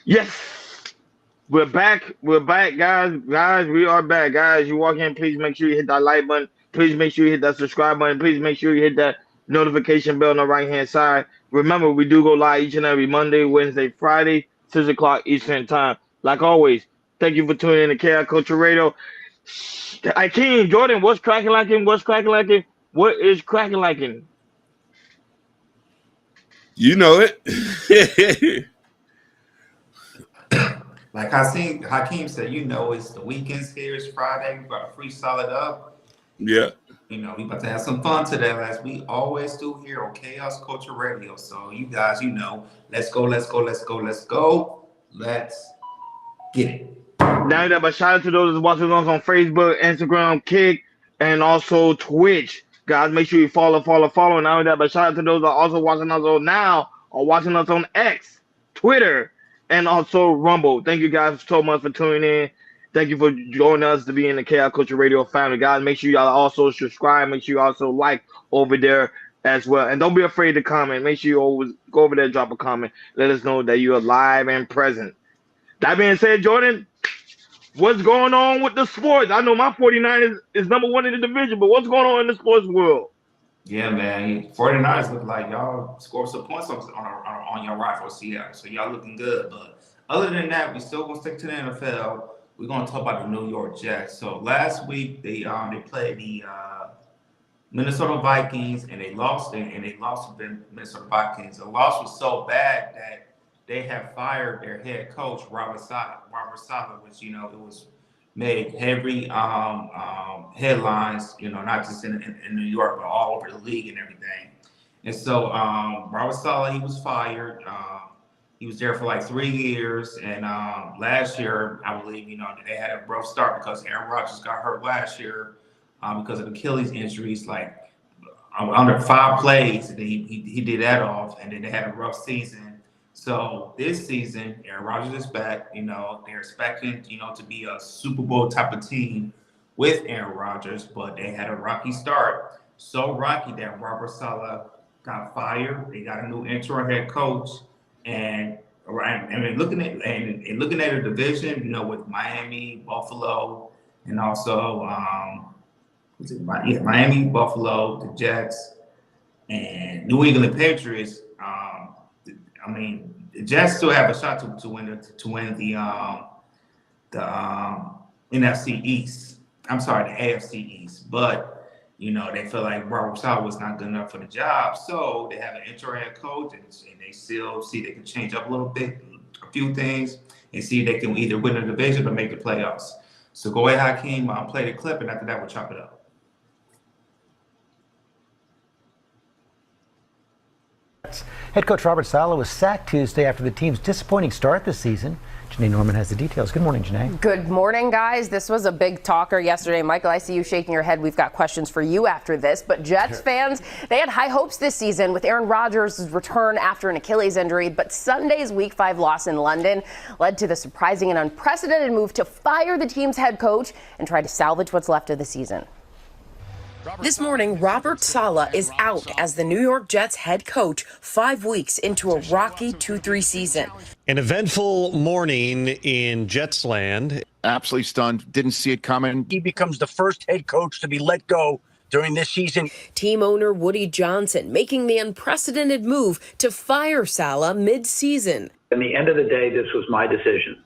Yes, we're back. We're back, guys. Guys, we are back. Guys, you walk in, please make sure you hit that like button. Please make sure you hit that subscribe button. Please make sure you hit that notification bell on the right hand side. Remember, we do go live each and every Monday, Wednesday, Friday, 6 o'clock Eastern time. Like always, thank you for tuning in to KI Culture Radio. King Jordan, what's cracking like him? What's cracking like him? What is cracking like him? You know it. Like Hakeem said, it's the weekends here. It's Friday. We got a free solid up. Yeah. We about to have some fun today, as we always do here on Chaos Culture Radio. So you guys, let's go, let's go, let's go, let's go. Let's get it. Now that, but shout out to those watching us on Facebook, Instagram, Kick, and also Twitch. Guys, make sure you follow. Now that, but shout out to those that are also watching us on now or watching us on X, Twitter, and also Rumble. Thank you guys so much for tuning in. Thank you for joining us to be in the Chaos Culture Radio family, guys. Make sure y'all also subscribe. Make sure you also like over there as well. And don't be afraid to comment. Make sure you always go over there, drop a comment. Let us know that you are live and present. That being said, Jordan, what's going on with the sports? I know my 49ers is number one in the division, but what's going on in the sports world? Yeah, man. 49ers look like y'all scored some points on your rival Seattle. So y'all looking good. But other than that, we still gonna stick to the NFL. We're gonna talk about the New York Jets. So last week they played the Minnesota Vikings and they lost to the Minnesota Vikings. The loss was so bad that they have fired their head coach Robert Saleh, which it was made heavy headlines, not just in New York but all over the league and everything. And so Robert Saleh, he was fired. He was there for like 3 years, and last year I believe they had a rough start because Aaron Rodgers got hurt last year because of Achilles injuries, like under 5 plays. And he did that off, and then they had a rough season. So this season, Aaron Rodgers is back. They're expecting, to be a Super Bowl type of team with Aaron Rodgers, but they had a rocky start. So rocky that Robert Saleh got fired. They got a new interim head coach, and looking at the division, with Miami, Buffalo, and also Miami, Buffalo, the Jets, and New England Patriots. The Jets still have a shot to win the NFC East. I'm sorry, the AFC East. But they feel like Robert Saleh was not good enough for the job, so they have an interim head coach, and they still see they can change up a little bit, a few things, and see if they can either win the division or make the playoffs. So go ahead, Hakeem, play the clip, and after that, we'll chop it up. Head coach Robert Saleh was sacked Tuesday after the team's disappointing start this season. Janae Norman has the details. Good morning, Janae. Good morning, guys. This was a big talker yesterday. Michael, I see you shaking your head. We've got questions for you after this. But Jets fans, they had high hopes this season with Aaron Rodgers' return after an Achilles injury. But Sunday's Week 5 loss in London led to the surprising and unprecedented move to fire the team's head coach and try to salvage what's left of the season. This morning, Robert Saleh is out as the New York Jets head coach 5 weeks into a rocky 2-3 season. An eventful morning in Jets land. Absolutely stunned. Didn't see it coming. He becomes the first head coach to be let go during this season. Team owner Woody Johnson making the unprecedented move to fire Saleh mid-season. At the end of the day, this was my decision.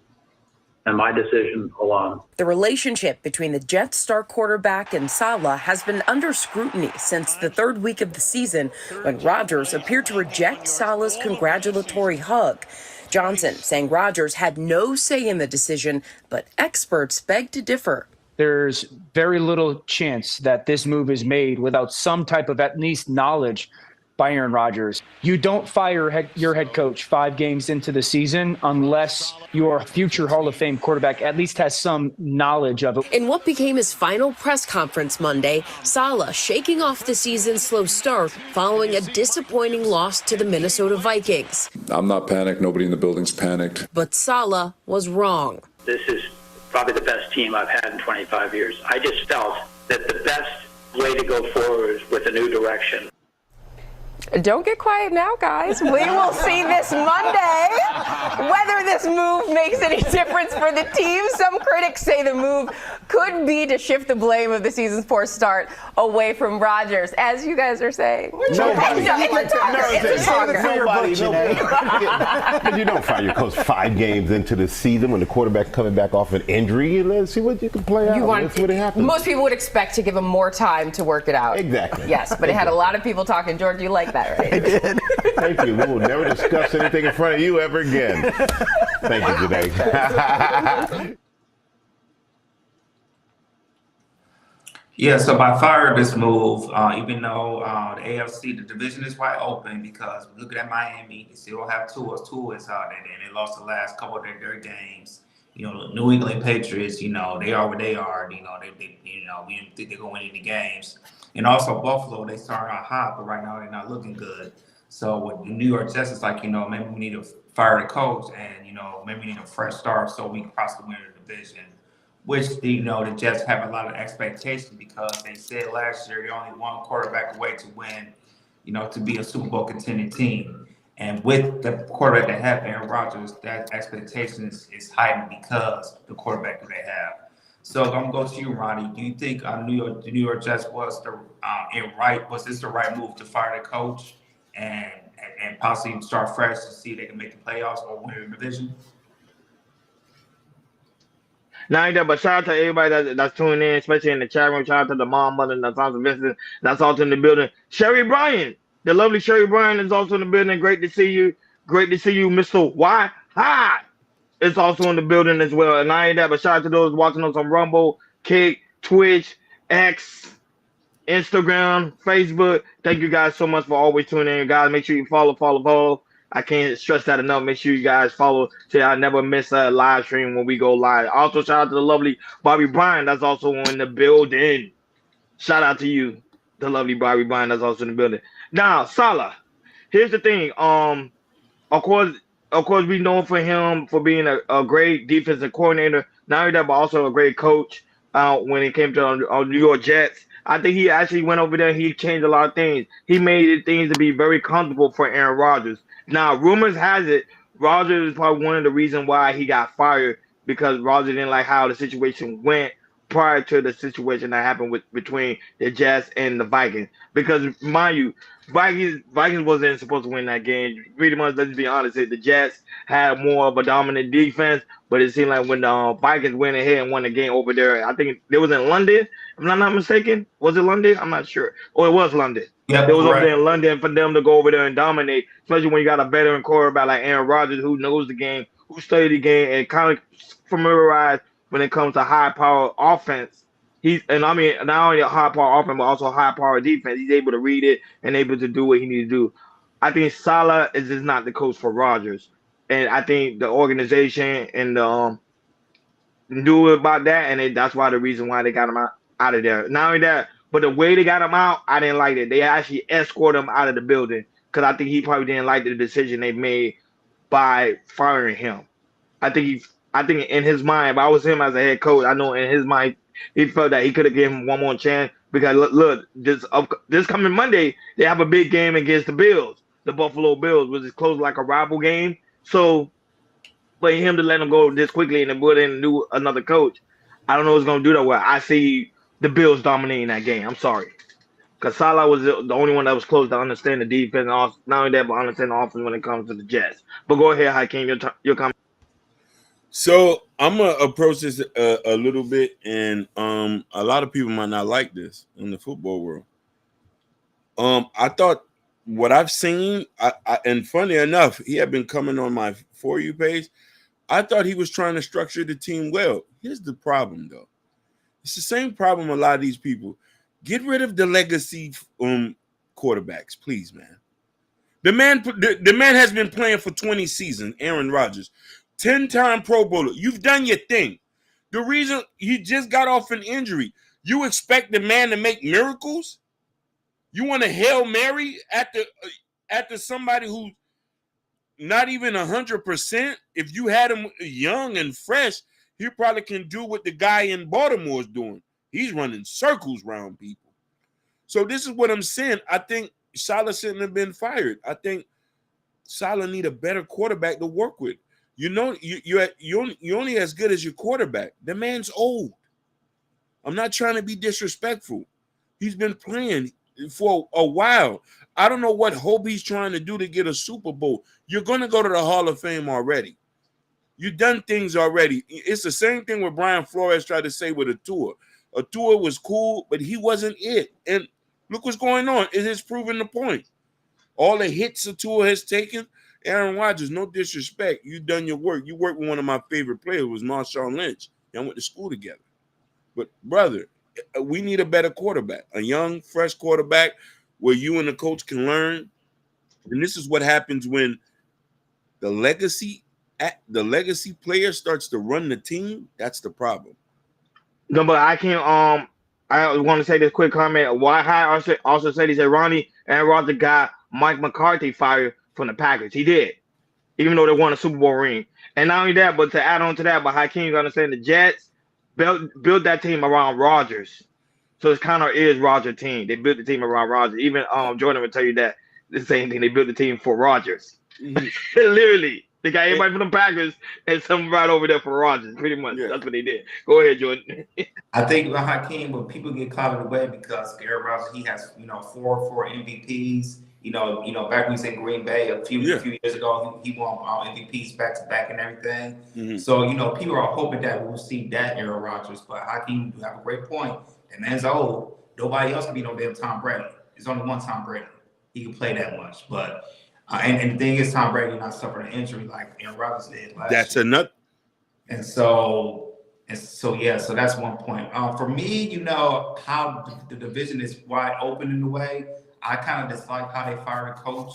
And my decision alone. The relationship between the Jets star quarterback and Saleh has been under scrutiny since the 3rd week of the season when Rodgers appeared to reject Saleh's congratulatory hug. Johnson saying Rodgers had no say in the decision, but experts beg to differ. There's very little chance that this move is made without some type of at least knowledge by Aaron Rodgers. You don't fire your head coach 5 games into the season unless your future Hall of Fame quarterback at least has some knowledge of it. In what became his final press conference Monday, Saleh shaking off the season's slow start following a disappointing loss to the Minnesota Vikings. I'm not panicked. Nobody in the building's panicked. But Saleh was wrong. This is probably the best team I've had in 25 years. I just felt that the best way to go forward is with a new direction. Don't get quiet now, guys. We will see this Monday whether this move makes any difference for the team. Some critics say the move could be to shift the blame of the season's poor start away from Rodgers, as you guys are saying. Nobody. It's a talker. But you don't fire your coach 5 games into the season when the quarterback coming back off an injury. Let's see what you can play out. Let's see what happens. Most people would expect to give him more time to work it out. Exactly. Yes, but it had a lot of people talking. George, you like that, right? I did. Thank you. We will never discuss anything in front of you ever again. Thank you, Janae. Yeah, so by firing this move, even though the AFC, the division is wide open because looking at Miami, they still don't have Tua. Tua is out there, and they lost the last couple of their games. You know, the New England Patriots, you know, they are where they are. You know, we didn't think they're going to win any games. And also Buffalo, they started out hot, but right now they're not looking good. So with the New York Jets, it's like, you know, maybe we need to fire the coach and, you know, maybe we need a fresh start so we can possibly win the division. Which, you know, the Jets have a lot of expectations because they said last year they're only one quarterback away to win, you know, to be a Super Bowl contending team. And with the quarterback they have, Aaron Rodgers, that expectation is heightened because the quarterback that they have. So I'm going to go to you, Ronnie. Do you think the New York Jets was this the right move to fire the coach and possibly start fresh to see if they can make the playoffs or win the division? Not only that, but shout out to everybody that's tuning in, especially in the chat room. Shout out to the mom, mother, and the sons of Vincent that's also in the building. Sherry Bryan, the lovely Sherry Bryan is also in the building. Great to see you. Great to see you, Mr. Y. Hi. It's also in the building as well. And not only that, but shout out to those watching us on Rumble, Kick, Twitch, X, Instagram, Facebook. Thank you guys so much for always tuning in. Guys, make sure you follow. I can't stress that enough. Make sure you guys follow so I never miss a live stream when we go live. Also, shout out to the lovely Bobby Bryan that's also in the building. Shout out to you, the lovely Bobby Bryan that's also in the building. Now, Saleh, here's the thing. Of course, we know for him for being a great defensive coordinator. Not only that, but also a great coach when it came to New York Jets. I think he actually went over there and he changed a lot of things. He made things to be very comfortable for Aaron Rodgers. Now, rumors has it Rodgers is probably one of the reasons why he got fired because Rodgers didn't like how the situation went prior to the situation that happened between the Jets and the Vikings. Because, mind you, Vikings wasn't supposed to win that game. Pretty much, let's be honest, the Jets had more of a dominant defense, but it seemed like when the Vikings went ahead and won the game over there, I think it was in London, if I'm not mistaken. Was it London? I'm not sure. Oh, it was London. Yeah, it was over there in London for them to go over there and dominate, especially when you got a veteran quarterback like Aaron Rodgers who knows the game, who studied the game, and kind of familiarized when it comes to high-power offense. Not only a high-power offense, but also high-power defense. He's able to read it and able to do what he needs to do. I think Saleh is just not the coach for Rodgers. And I think the organization and knew about that, and that's why the reason why they got him out of there. Not only that, but the way they got him out, I didn't like it. They actually escorted him out of the building because I think he probably didn't like the decision they made by firing him. I think in his mind, if I was him as a head coach, I know in his mind he felt that he could have given him one more chance because look, this coming Monday they have a big game against the Bills, the Buffalo Bills, which is close like a rival game. So for him to let him go this quickly and then put in another coach, I don't know what's going to do that well. I see the Bills dominating that game. I'm sorry. Because Saleh was the only one that was close to understand the defense, not only that, but understand the offense when it comes to the Jets. But go ahead, Hakeem, your comment. So I'm going to approach this a little bit, and a lot of people might not like this in the football world. I thought what I've seen, and funny enough, he had been coming on my For You page. I thought he was trying to structure the team well. Here's the problem, though. It's the same problem a lot of these people. Get rid of the legacy quarterbacks, please, man. The man has been playing for 20 seasons, Aaron Rodgers. 10-time Pro Bowler. You've done your thing. The reason he just got off an injury, you expect the man to make miracles? You want to Hail Mary after somebody who's not even 100%? If you had him young and fresh, he probably can do what the guy in Baltimore is doing. He's running circles around people. So this is what I'm saying. I think Saleh shouldn't have been fired. I think Saleh need a better quarterback to work with. You know, you're only as good as your quarterback. The man's old. I'm not trying to be disrespectful. He's been playing for a while. I don't know what hope he's trying to do to get a Super Bowl. You're going to go to the Hall of Fame already. You've done things already. It's the same thing what Brian Flores tried to say with Tua. Tua was cool, but he wasn't it. And look what's going on. It has proven the point. All the hits Tua has taken, Aaron Rodgers, no disrespect. You've done your work. You worked with one of my favorite players, was Marshawn Lynch. Y'all went to school together. But, brother, we need a better quarterback, a young, fresh quarterback where you and the coach can learn. And this is what happens when the legacy player starts to run the team. That's the problem. No, but I can't. I want to say this quick comment. Why High also said he said Aaron Rodgers got Mike McCarthy fired from the Packers. He did, even though they won a Super Bowl ring. And not only that, but to add on to that, but Hakeem, you understand the Jets built that team around Rodgers. So it's kind of is Rodgers' team. They built the team around Rodgers. Even Jordan would tell you that the same thing. They built the team for Rodgers. Literally. They got everybody from the Packers and some right over there for Rodgers. Pretty much. Yeah. That's what they did. Go ahead, Jordan. I think with Hakeem, when people get caught in the way because Aaron Rodgers, he has, four MVPs. Back when he was in Green Bay a few years ago, he won MVPs back to back and everything. Mm-hmm. So, people are hoping that we'll see that Aaron Rodgers. But Hakeem, you have a great point. That man's old. Nobody else can be no damn Tom Brady. There's only one Tom Brady. He can play that much. But and the thing is, Tom Brady not suffering an injury like Aaron Rodgers did last year. That's enough. And so that's one point. For me, how the division is wide open in a way. I kind of dislike how they fired a coach.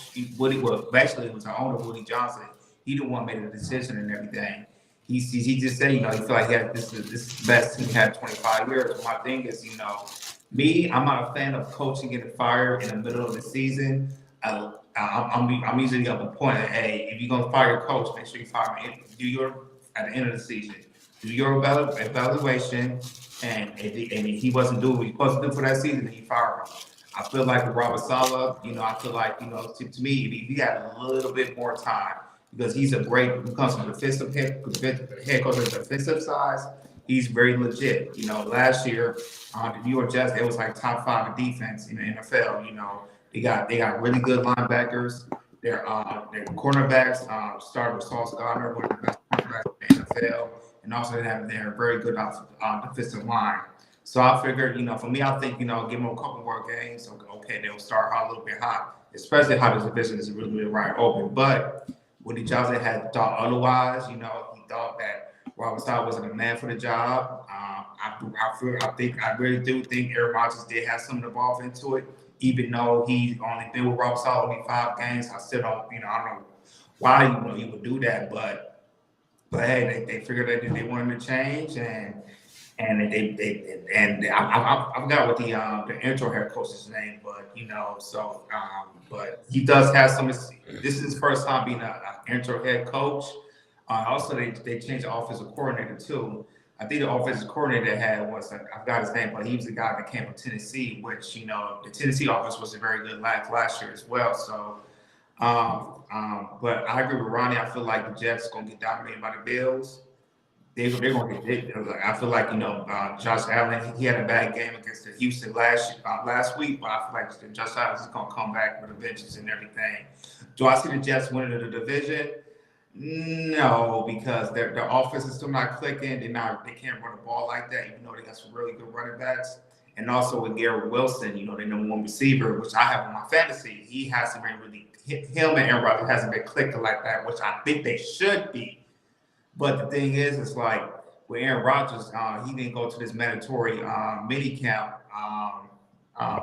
Actually, it was our owner, Woody Johnson. He the one made the decision and everything. He just said, he felt like this is the best team he had 25 years. My thing is, me, I'm not a fan of coaching getting fired in the middle of the season. I'm usually of the point that, hey, if you're gonna fire your coach, make sure you fire him. At the end of the season. Do your evaluation, and if he wasn't doing what he was supposed to do for that season, then you fire him. I feel like with Robert Saleh, I feel like, to me, if he had a little bit more time, because he's a great, when it comes to defensive head coach on the defensive side, he's very legit. Last year, the New York Jets, they was like top 5 in defense in the NFL. They got really good linebackers. Their cornerbacks started with Sauce Gardner, one of the best cornerbacks in the NFL, and also they have their very good defensive line. So I figured, for me, I think, give them a couple more games. Okay, they'll start out a little bit hot, especially how the division is really, really wide open. But Woody Johnson had thought otherwise. He thought that Robert Saleh wasn't a man for the job. I really do think Aaron Rodgers did have some involved into it, even though he's only been with Robert Saleh only 5 games. I still don't, I don't know why he would do that, but hey, they figured that they wanted to change and I forgot what the intro head coach's name, but but he does have some. This is his first time being an intro head coach. Also, they changed the offensive coordinator too. I think the offensive coordinator they had was I forgot his name, but he was the guy that came from Tennessee, which the Tennessee offense was a very good last year as well. So, but I agree with Ronnie. I feel like the Jets are gonna get dominated by the Bills. They're going to get I feel like, Josh Allen, he had a bad game against the Houston last week, but I feel like Josh Allen is going to come back with a vengeance and everything. Do I see the Jets winning the division? No, because their offense is still not clicking. They can't run the ball like that, even though they got some really good running backs. And also with Garrett Wilson, their number 1 receiver, which I have in my fantasy, he hasn't been really him and Aaron Rodgers hasn't been clicking like that, which I think they should be. But the thing is, it's like with Aaron Rodgers, he didn't go to this mandatory mini camp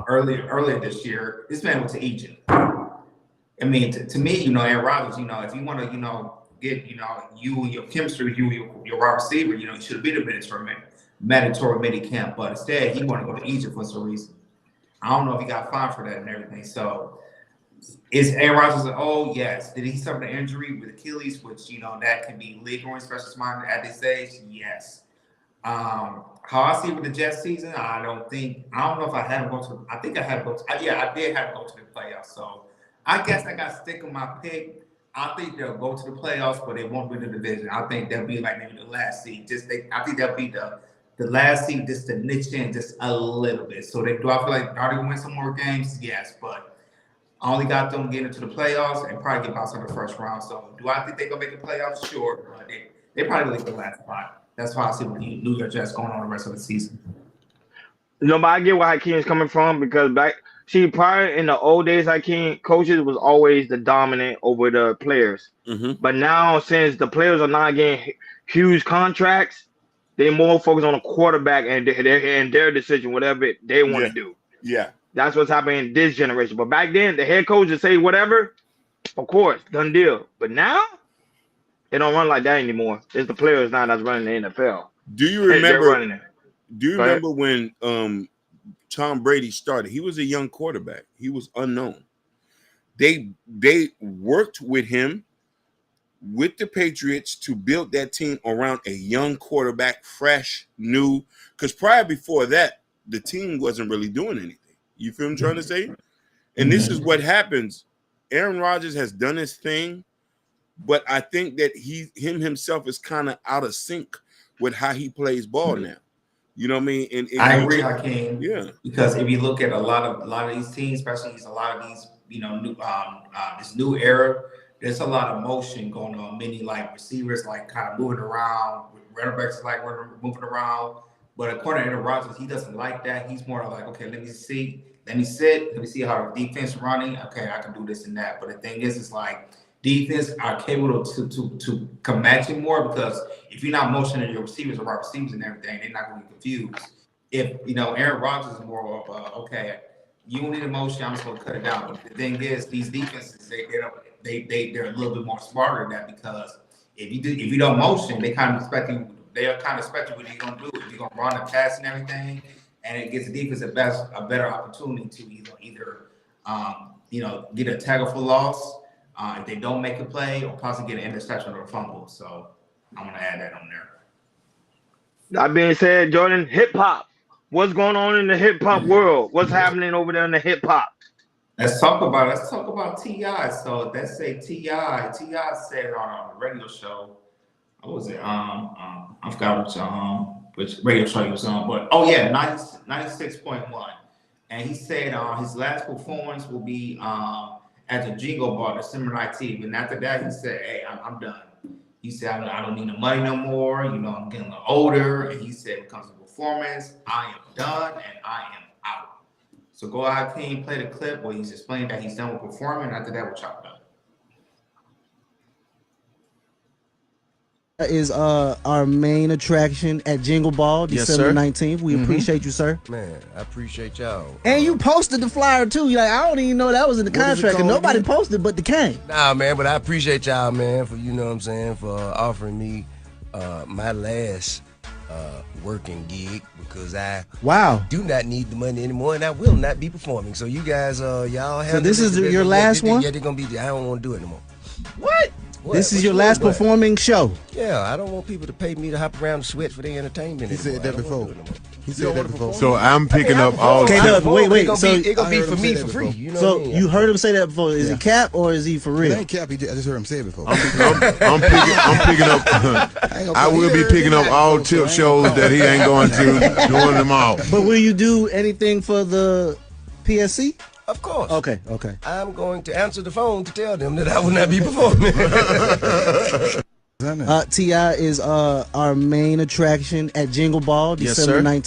earlier this year. This man went to Egypt. I mean, to me, Aaron Rodgers, if you want to, get, you and your chemistry, your wide receiver, you should have been a mandatory mini camp. But instead, he wanted to go to Egypt for some reason. I don't know if he got fined for that and everything. So, is Aaron Rodgers yes. Did he suffer an injury with Achilles, which, that can be lingering, especially at this age? Yes. How I see with the Jets season, I don't know if I had him go to. I think I had him go to. Yeah, I did have him go to the playoffs. So I guess I got to stick with my pick. I think they'll go to the playoffs, but they won't win the division. I think they'll be like maybe the last seed. I think they'll be the last seed just to niche in just a little bit. So do I feel like they're going to win some more games? Yes, but I only got them getting into the playoffs and probably get bounced in the first round. So do I think they're going to make the playoffs? Sure, but they probably going to get the last spot. That's why I see what the New York Jets going on the rest of the season. No, but I get where Hakeem is coming from because prior in the old days, Hakeem, coaches was always the dominant over the players. Mm-hmm. But now, since the players are not getting huge contracts, they're more focused on the quarterback and their decision, whatever they want to do. Yeah. That's what's happening in this generation. But back then, the head coach would say whatever, of course, done deal. But now, they don't run like that anymore. It's the players now that's running the NFL. Do you remember? Do you remember when Tom Brady started? He was a young quarterback. He was unknown. They worked with him with the Patriots to build that team around a young quarterback, fresh, new. Because before that, the team wasn't really doing anything. You feel what I'm trying to say? And this is what happens. Aaron Rodgers has done his thing, but I think that himself is kind of out of sync with how he plays ball now. You know what I mean? And I agree, Hakeem. Yeah. Because if you look at a lot of these teams, especially a lot of these, new this new era, there's a lot of motion going on. Many like receivers like kind of moving around, running backs like moving around. But according to Aaron Rodgers, he doesn't like that. He's more like, okay, let me sit, let me see how the defense is running. Okay, I can do this and that. But the thing is, it's like defense are capable to come matching more because if you're not motioning your receivers or wide receivers and everything, they're not going to be confused. If Aaron Rodgers is more of okay, you don't need a motion, I'm just going to cut it down. But the thing is, these defenses they're a little bit more smarter than that because if you don't motion, they kind of expect you what you're going to do. If you're going to run and pass and everything, and it gives the defense a better opportunity to either get a tackle for loss. If they don't make a play or possibly get an interception or a fumble. So I'm going to add that on there. That being said, Jordan, hip hop. What's going on in the hip hop world? What's happening over there in the hip hop? Let's talk about T.I. So let's say T.I. said on a radio show. What was it? I forgot which radio show he was on, but 96.1. And he said his last performance will be at the Jingle Ball December 19th. And after that, he said, hey, I'm done. He said, I don't need the money no more. I'm getting a little older. And he said, when it comes to performance, I am done and I am out. So go ahead, King, play the clip where he's explaining that he's done with performing. After that, we'll chop it up. Is our main attraction at Jingle Ball, December 19th. We appreciate you, sir. Man, I appreciate y'all. And you posted the flyer too. You're like, I don't even know that was in the contract, and nobody posted but the King. Nah, man, but I appreciate y'all, man, for for offering me my last working gig because I do not need the money anymore, and I will not be performing. So you guys, y'all have. So this is your last one? Yeah, they're gonna be. I don't want to do it anymore. What? This is your last performing show. Yeah, I don't want people to pay me to hop around and sweat for their entertainment. He said that before. He said that before. So I'm picking up all. Okay, look, wait. So it's gonna be for me for free. You know so what I mean? you heard him say that before? Is it cap or is he for real? It ain't cap. I just heard him say it before. I'm picking up. I will be picking up all tip shows that he ain't going to, doing them all. But will you do anything for the PSC? Of course. Okay. I'm going to answer the phone to tell them that I will not be performing. T.I. is our main attraction at Jingle Ball, December 19th.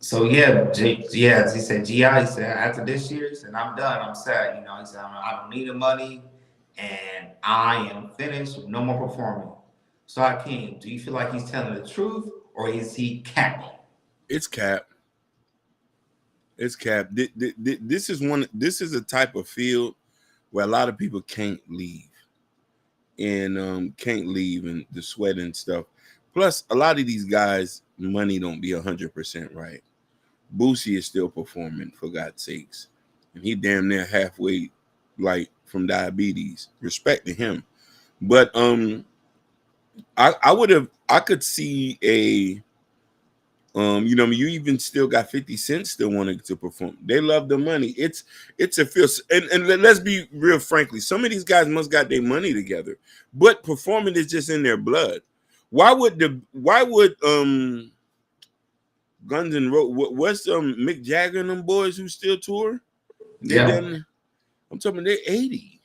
So he said, G.I., he said, after this year, he said, I'm done, I'm sad. He said, I don't need the money, and I am finished with no more performing. So Hakeem, do you feel like he's telling the truth, or is he capping? It's cap. It's cap. This is a type of field where a lot of people can't leave, and the sweat and stuff. Plus, a lot of these guys, money don't be 100% right. Boosie is still performing, for God's sakes, and he damn near halfway, like, from diabetes. Respect to him, but I could see a you know, you even still got 50 Cent still wanting to perform. They love the money. It's a feel, and let's be real, frankly, some of these guys must got their money together, but performing is just in their blood. Why would Guns N' Roses, what's Mick Jagger and them boys who still tour? I'm talking, they're 80.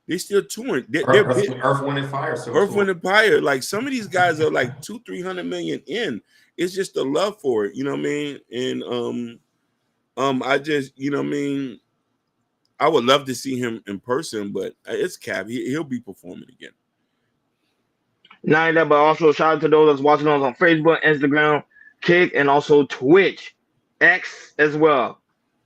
They still touring. Earth, Wind and Fire. Earth, Wind and Fire. Like some of these guys are like 200-300 million in. It's just the love for it, you know what I mean? And I just, you know what I mean, I would love to see him in person, but it's cap. He'll be performing again. Not that, but also shout out to those that's watching us on Facebook, Instagram, Kick, and also Twitch, X as well,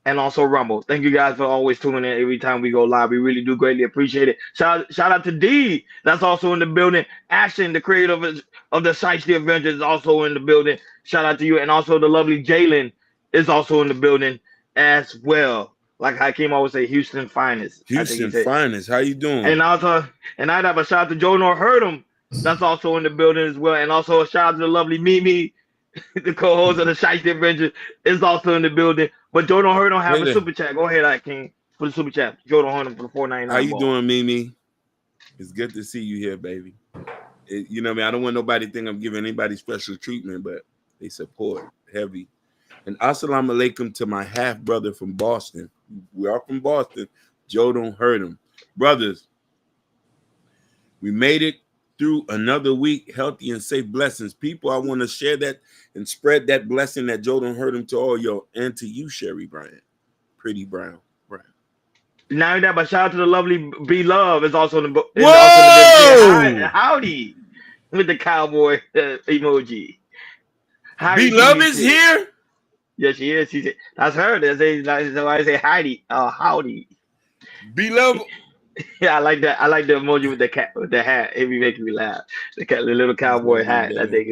and also Rumble. Thank you guys for always tuning in every time we go live. We really do greatly appreciate it. Shout out to D, that's also in the building. Ashton, the creator of the Shiesty Avengers, is also in the building. Shout out to you, and also the lovely Jalen is also in the building as well. Like Hakeem always say, Houston finest. Houston finest. How you doing? And also, and I'd have a shout out to Joe Nor Heard him. That's also in the building as well. And also a shout out to the lovely Mimi, the co-host of the Shiesty Adventures, is also in the building. But Joe Don't Hurt don't have a super chat. Go ahead, King, for the super chat. Joe Don't Hurt him for the $4.99. How you doing, Mimi? It's good to see you here, baby. You know what I mean? I don't want nobody to think I'm giving anybody special treatment, but they support heavy. And assalamu alaikum to my half brother from Boston. We are from Boston. Joe Don't Hurt him. Brothers, we made it through another week, healthy and safe blessings. People, I want to share that and spread that blessing that Joe Don't Hurt him to all y'all and to you, Sherry Bryant. Pretty Brown. Now that, but shout out to the lovely B Love is also in the book. Howdy with the cowboy emoji. B Love is here. Yes, she is. She said, that's her. That's why I say Heidi. Howdy. B Love. Yeah, I like that. I like the emoji with the cat with the hat. It be making me laugh. The little cowboy hat. I think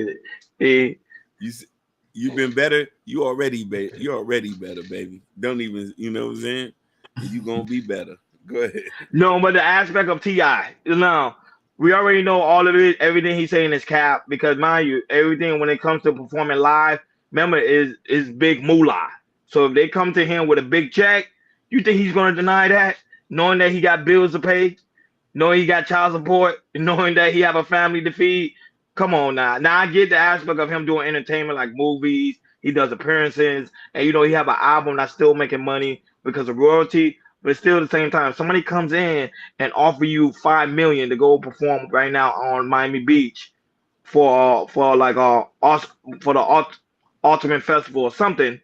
it. You've been better. You already better. You're already better, baby. Don't even. You know what I'm saying? You gonna be better. Go ahead. No, but the aspect of T.I. No, we already know all of it. Everything he's saying is cap because mind you, everything when it comes to performing live, remember is big moolah. So if they come to him with a big check, you think he's gonna deny that? Knowing that he got bills to pay, knowing he got child support, knowing that he have a family to feed. Come on now. Now I get the aspect of him doing entertainment like movies. He does appearances, and he have an album that's still making money because of royalty. But still, at the same time, somebody comes in and offer you $5 million to go perform right now on Miami Beach for the Ultimate Festival or something.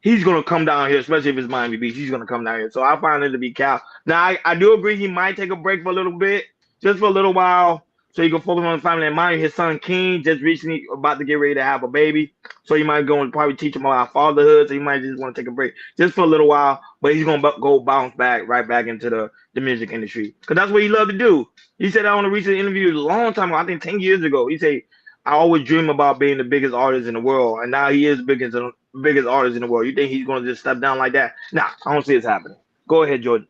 He's gonna come down here, especially if it's Miami Beach. He's gonna come down here. So I find it to be cap. Now I do agree he might take a break for a little bit, just for a little while, so he can focus on his family. And mind you, his son King just recently about to get ready to have a baby, so he might go and probably teach him about fatherhood. So he might just want to take a break just for a little while, but he's gonna go bounce right back into the music industry because that's what he loved to do. He said that on a recent interview a long time ago, I think 10 years ago. He said, "I always dream about being the biggest artist in the world," and now he is biggest artist in the world. You think he's going to just step down like that? Nah, I don't see it happening. Go ahead, Jordan.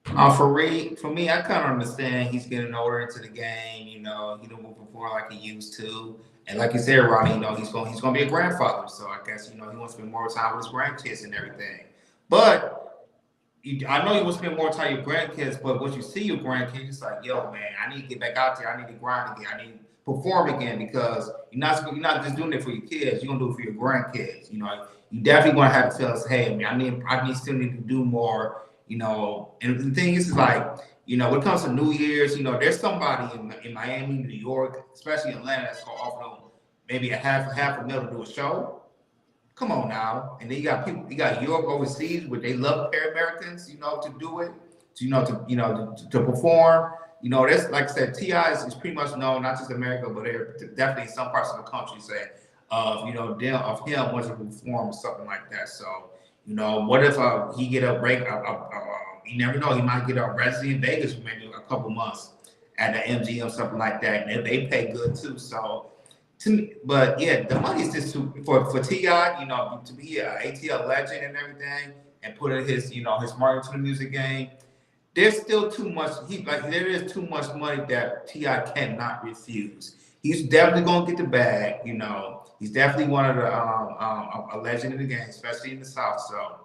For me, I kind of understand he's getting older into the game. He don't move before like he used to, and like you said, Ronnie, he's going to be a grandfather. So I guess he wants to spend more time with his grandkids and everything. But I know you want to spend more time with your grandkids. But once you see your grandkids, it's like, yo, man, I need to get back out there. I need to grind again. I need to perform again because you're not just doing it for your kids. You're gonna do it for your grandkids. You definitely gonna have to tell us, hey, man, I still need to do more. And the thing is like, when it comes to New Year's, there's somebody in Miami, New York, especially Atlanta, that's gonna offer them maybe a half a mil to do a show. Come on now. And then you got Europe overseas where they love pair Americans, to do it, to perform. That's like I said, T.I. is pretty much known, not just America, but definitely some parts of the country say of him wanting to perform or something like that. So, what if he get a break? You never know. He might get a residency in Vegas for maybe a couple months at the MGM, something like that. And they pay good too. So, but yeah, the money is just for T.I. To be an ATL legend and everything, and put in his mark into the music game. There's still too much. There is too much money that T.I. cannot refuse. he's definitely gonna get the bag. You know, he's definitely one of the a legend in the game, especially in the South. So.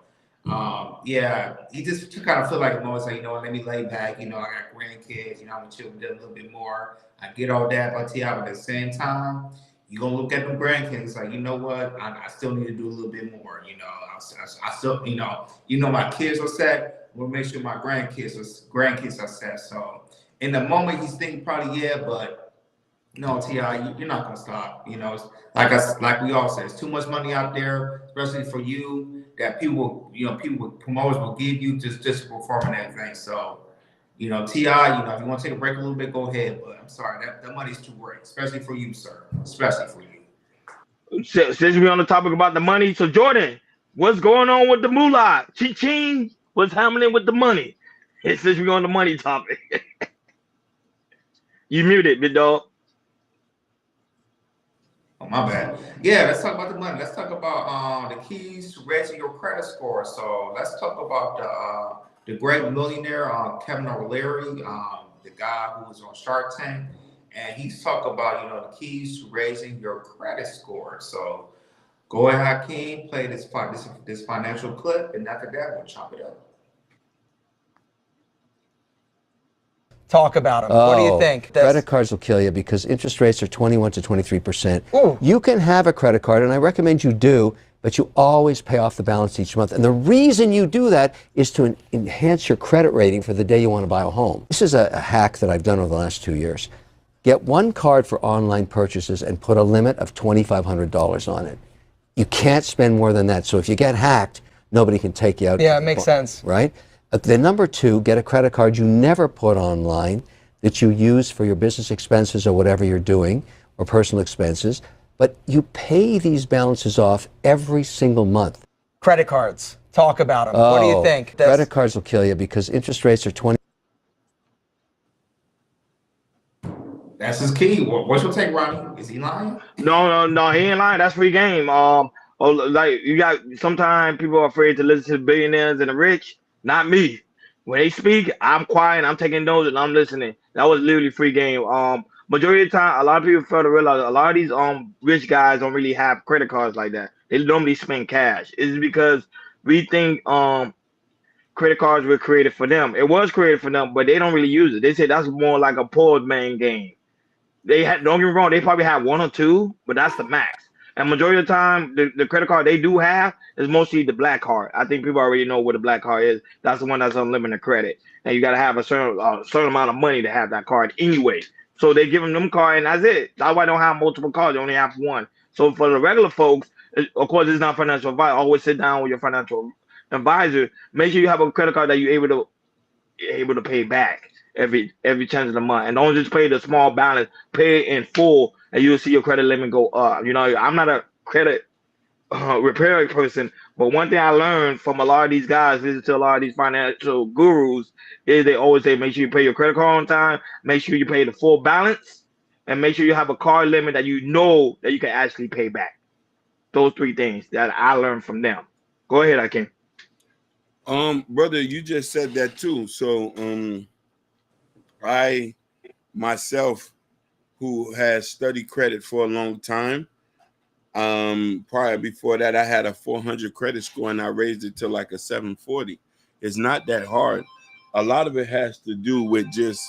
Yeah, he just kind of feel like almost like, you know, let me lay back. You know, I got grandkids. You know, I'm gonna chill with them a little bit more. I get all that, but at the same time, you're gonna look at them grandkids like, you know what? I still need to do a little bit more. You know, I still, my kids are set. We'll make sure my grandkids are set. So in the moment, he's thinking probably but. No, Ti, you're not gonna stop. You know, it's like we all say, it's too much money out there, especially for you. That promoters will give you just to perform in that thing. So, Ti, if you want to take a break a little bit, go ahead. But I'm sorry, that money's too great, especially for you, sir. Especially for you. Since we're on the topic about the money, so Jordan, what's going on with the moolah? Ching, what's happening with the money? And since we're on the money topic, you muted, big dog. Oh, my bad. Yeah, let's talk about the money. Let's talk about the keys to raising your credit score. So let's talk about the great millionaire Kevin O'Leary, the guy who was on Shark Tank, and he's talked about the keys to raising your credit score. So go ahead, Hakeem, play this financial clip, and after that, we'll chop it up. Talk about them. What do you think? Credit cards will kill you because interest rates are 21 to 23%. You can have a credit card, and I recommend you do, but you always pay off the balance each month. And the reason you do that is to enhance your credit rating for the day you want to buy a home. This is a hack that I've done over the last 2 years. Get one card for online purchases and put a limit of $2,500 on it. You can't spend more than that. So if you get hacked, nobody can take you out. Yeah, it makes sense. Right? Then number two, get a credit card you never put online that you use for your business expenses or whatever you're doing, or personal expenses, but you pay these balances off every single month. Credit cards. Talk about them. What do you think? Credit cards will kill you because interest rates are 20. That's his key. What's your take, Ronnie? Is he lying? No, he ain't lying. That's free game. Like you got, sometimes people are afraid to listen to the billionaires and the rich. Not me. When they speak, I'm quiet, I'm taking notes, and I'm listening. That was literally free game. Majority of the time, a lot of people fail to realize a lot of these rich guys don't really have credit cards like that. They normally spend cash. It's because we think credit cards were created for them. It was created for them, but they don't really use it. They say that's more like a poor man game. Don't get me wrong, they probably have one or two, but that's the max. And majority of the time, the credit card they do have is mostly the black card. I think people already know what a black card is. That's the one that's unlimited credit. And you got to have a certain amount of money to have that card anyway. So they give them card, and that's it. That's why I don't have multiple cards. They only have one. So for the regular folks, of course, it's not financial advice. Always sit down with your financial advisor. Make sure you have a credit card that you're able to pay back every chance of the month, and don't just pay the small balance. Pay it in full, and you'll see your credit limit go up. I'm not a credit repair person, but one thing I learned from a lot of these guys, visit to a lot of these financial gurus, is they always say make sure you pay your credit card on time, make sure you pay the full balance, and make sure you have a card limit that you know that you can actually pay back. Those three things that I learned from them. Go ahead, Akeem. Brother, you just said that too. So I myself, who has studied credit for a long time, prior before that, I had a 400 credit score and I raised it to like a 740. It's not that hard. A lot of it has to do with just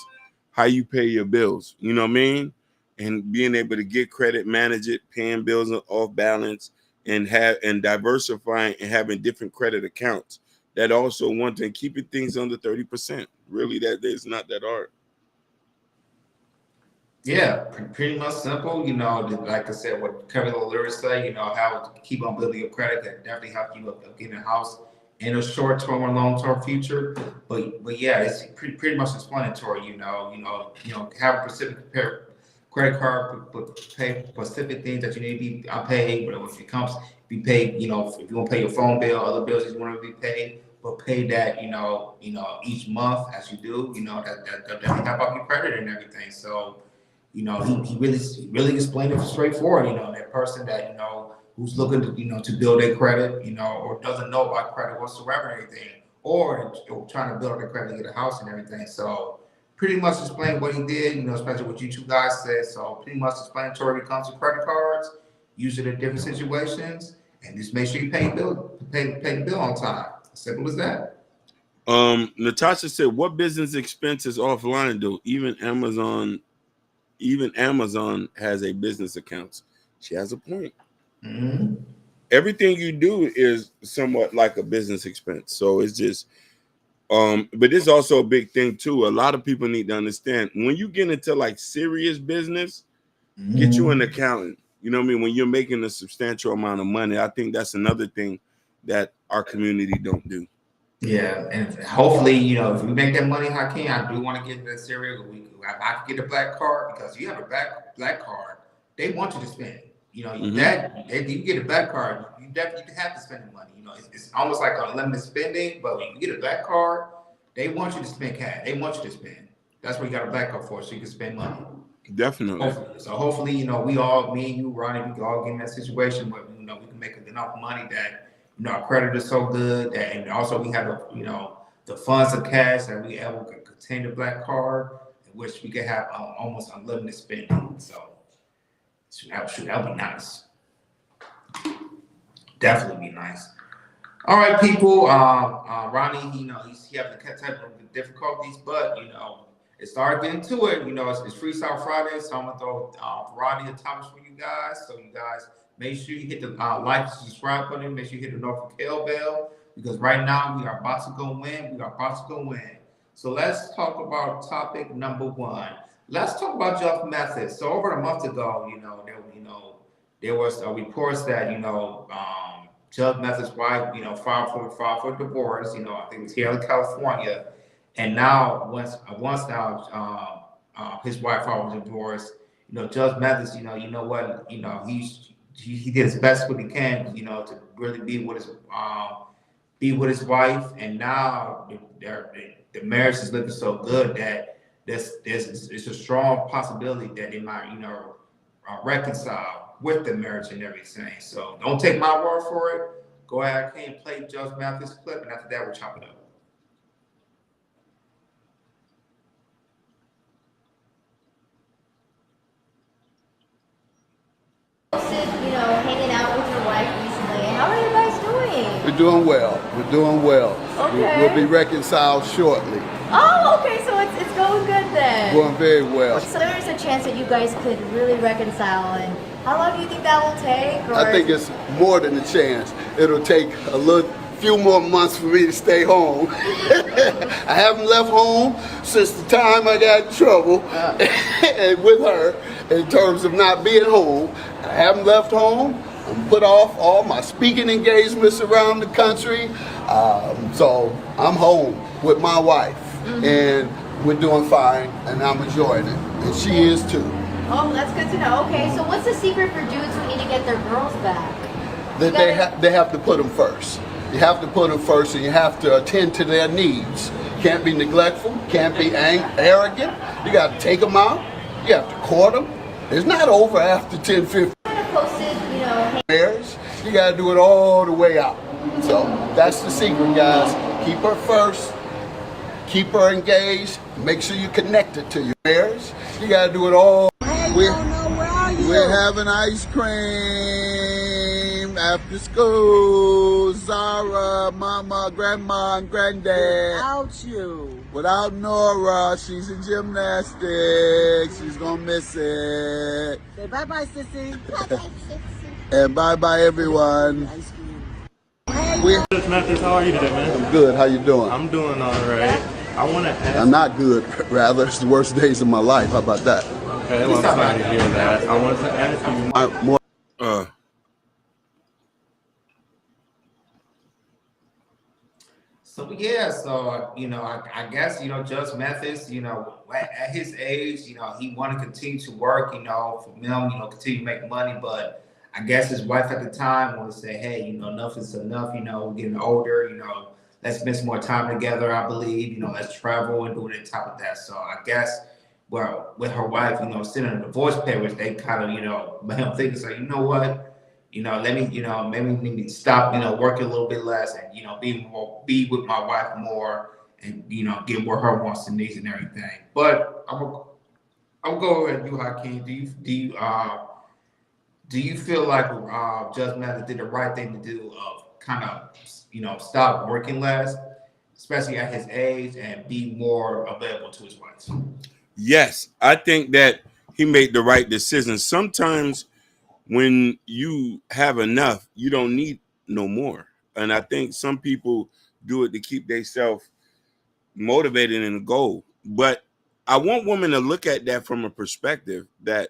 how you pay your bills. You know what I mean? And being able to get credit, manage it, paying bills off balance, and diversifying and having different credit accounts. That also one thing, keeping things under 30%. Really, that is not that hard. Yeah, pretty much simple. Like I said, what Kevin O'Leary say, how to keep on building your credit, that definitely help you up getting a house in a short-term or long-term future. But yeah, it's pretty much explanatory. Have a specific credit card, but pay specific things that you need to be paid. But if it comes, be paid. If you want to pay your phone bill, other bills you want to be paid, but pay that each month as you do. That definitely help out your credit and everything. So. He really explained it straightforward. That person that who's looking to to build their credit, or doesn't know about credit whatsoever, or anything, or trying to build their credit to get a house and everything. So pretty much explained what he did, especially what you two guys said. So pretty much explanatory when it comes to credit cards, use it in different situations, and just make sure you pay the bill on time. Simple as that. Natasha said, what business expenses offline do? Even Amazon has a business account. She has a point. Mm-hmm. Everything you do is somewhat like a business expense. So it's just, but it's also a big thing too. A lot of people need to understand when you get into like serious business, get you an accountant. You know what I mean? When you're making a substantial amount of money, I think that's another thing that our community don't do. Yeah, and hopefully, if we make that money, Hakeem, I do want to get that cereal. I can get a black card because you have a black card. They want you to spend. If you get a black card, you definitely have to spend the money. It's almost like unlimited spending. But when you get a black card, they want you to spend cash. They want you to spend. That's what you got a black card for, so you can spend money. Definitely. Hopefully, me and you, Ronnie, we can all get in that situation where we can make enough money that. Our credit is so good, and also we have the funds of cash that we able to contain the black card, in which we can have almost unlimited spending. So that would be nice. Definitely be nice. All right, people. Ronnie, he has the type of difficulties, but it started getting to it. It's Freestyle Friday, so I'm gonna throw a variety of topics for you guys. So you guys. Make sure you hit the like, subscribe button. Make sure you hit the notification bell because right now we are about to go win. We are about to go win. So let's talk about topic number one. Let's talk about Jeff Mathis. So over a month ago, there was reports that Jeff Mathis' wife, filed for divorce. I think it was here in California, and now once his wife filed for divorce. Judge Mathis, you know what, he did his best what he can, to really be with his wife, and now the marriage is looking so good that it's a strong possibility that they might, reconcile with the marriage and everything. So don't take my word for it. Go ahead and play Judge Mathis' clip, and after that, we'll chop it up. Hanging out with your wife recently. How are you guys doing? We're doing well. We're doing well. Okay. We'll be reconciled shortly. Oh, okay. So it's going good then. Going very well. So there's a chance that you guys could really reconcile. And how long do you think that will take? Or? I think it's more than a chance. It'll take few more months for me to stay home. I haven't left home since the time I got in trouble and with her in terms of not being home. I haven't left home. I'm put off all my speaking engagements around the country. So I'm home with my wife and we're doing fine and I'm enjoying it. And she is too. Oh, that's good to know. Okay, so what's the secret for dudes who need to get their girls back? That they have to put them first. You have to put them first and you have to attend to their needs. Can't be neglectful, can't be arrogant. You got to take them out. You have to court them. It's not over after 10, 15 years. You got to do it all the way out. So that's the secret, guys. Keep her first. Keep her engaged. Make sure you connect it to your marriage. You got to do it all. We're having ice cream after school. Zara, Mama, Grandma, and Granddad. Without you. Without Nora, she's in gymnastics. She's gonna miss it. Say bye-bye, sissy. Bye-bye, sissy. And bye-bye, everyone. Judge Mathis, how are you today, man? I'm good. How you doing? I'm doing all right. I want to ask. I'm not good. Rather, it's the worst days of my life. How about that? Okay, well, I'm sorry to hear that. I wanted to ask you. So I guess Judge Mathis, at his age, he want to continue to work, for him, continue to make money, but I guess his wife at the time want to say, hey, enough is enough, we're getting older, let's spend some more time together, I believe, let's travel and do it on top of that. So I guess, well, with her wife, sitting in a divorce papers, they kind of, made him think, so you know what? Let me, maybe we need to stop, working a little bit less and, be with my wife more and get where her wants and needs and everything. But I'm go with you, Hakeem. Do you feel like Judge Mathis did the right thing to do of kind of stop working less, especially at his age, and be more available to his wife? Yes, I think that he made the right decision. Sometimes when you have enough, you don't need no more. And I think some people do it to keep themselves motivated in a goal. But I want women to look at that from a perspective that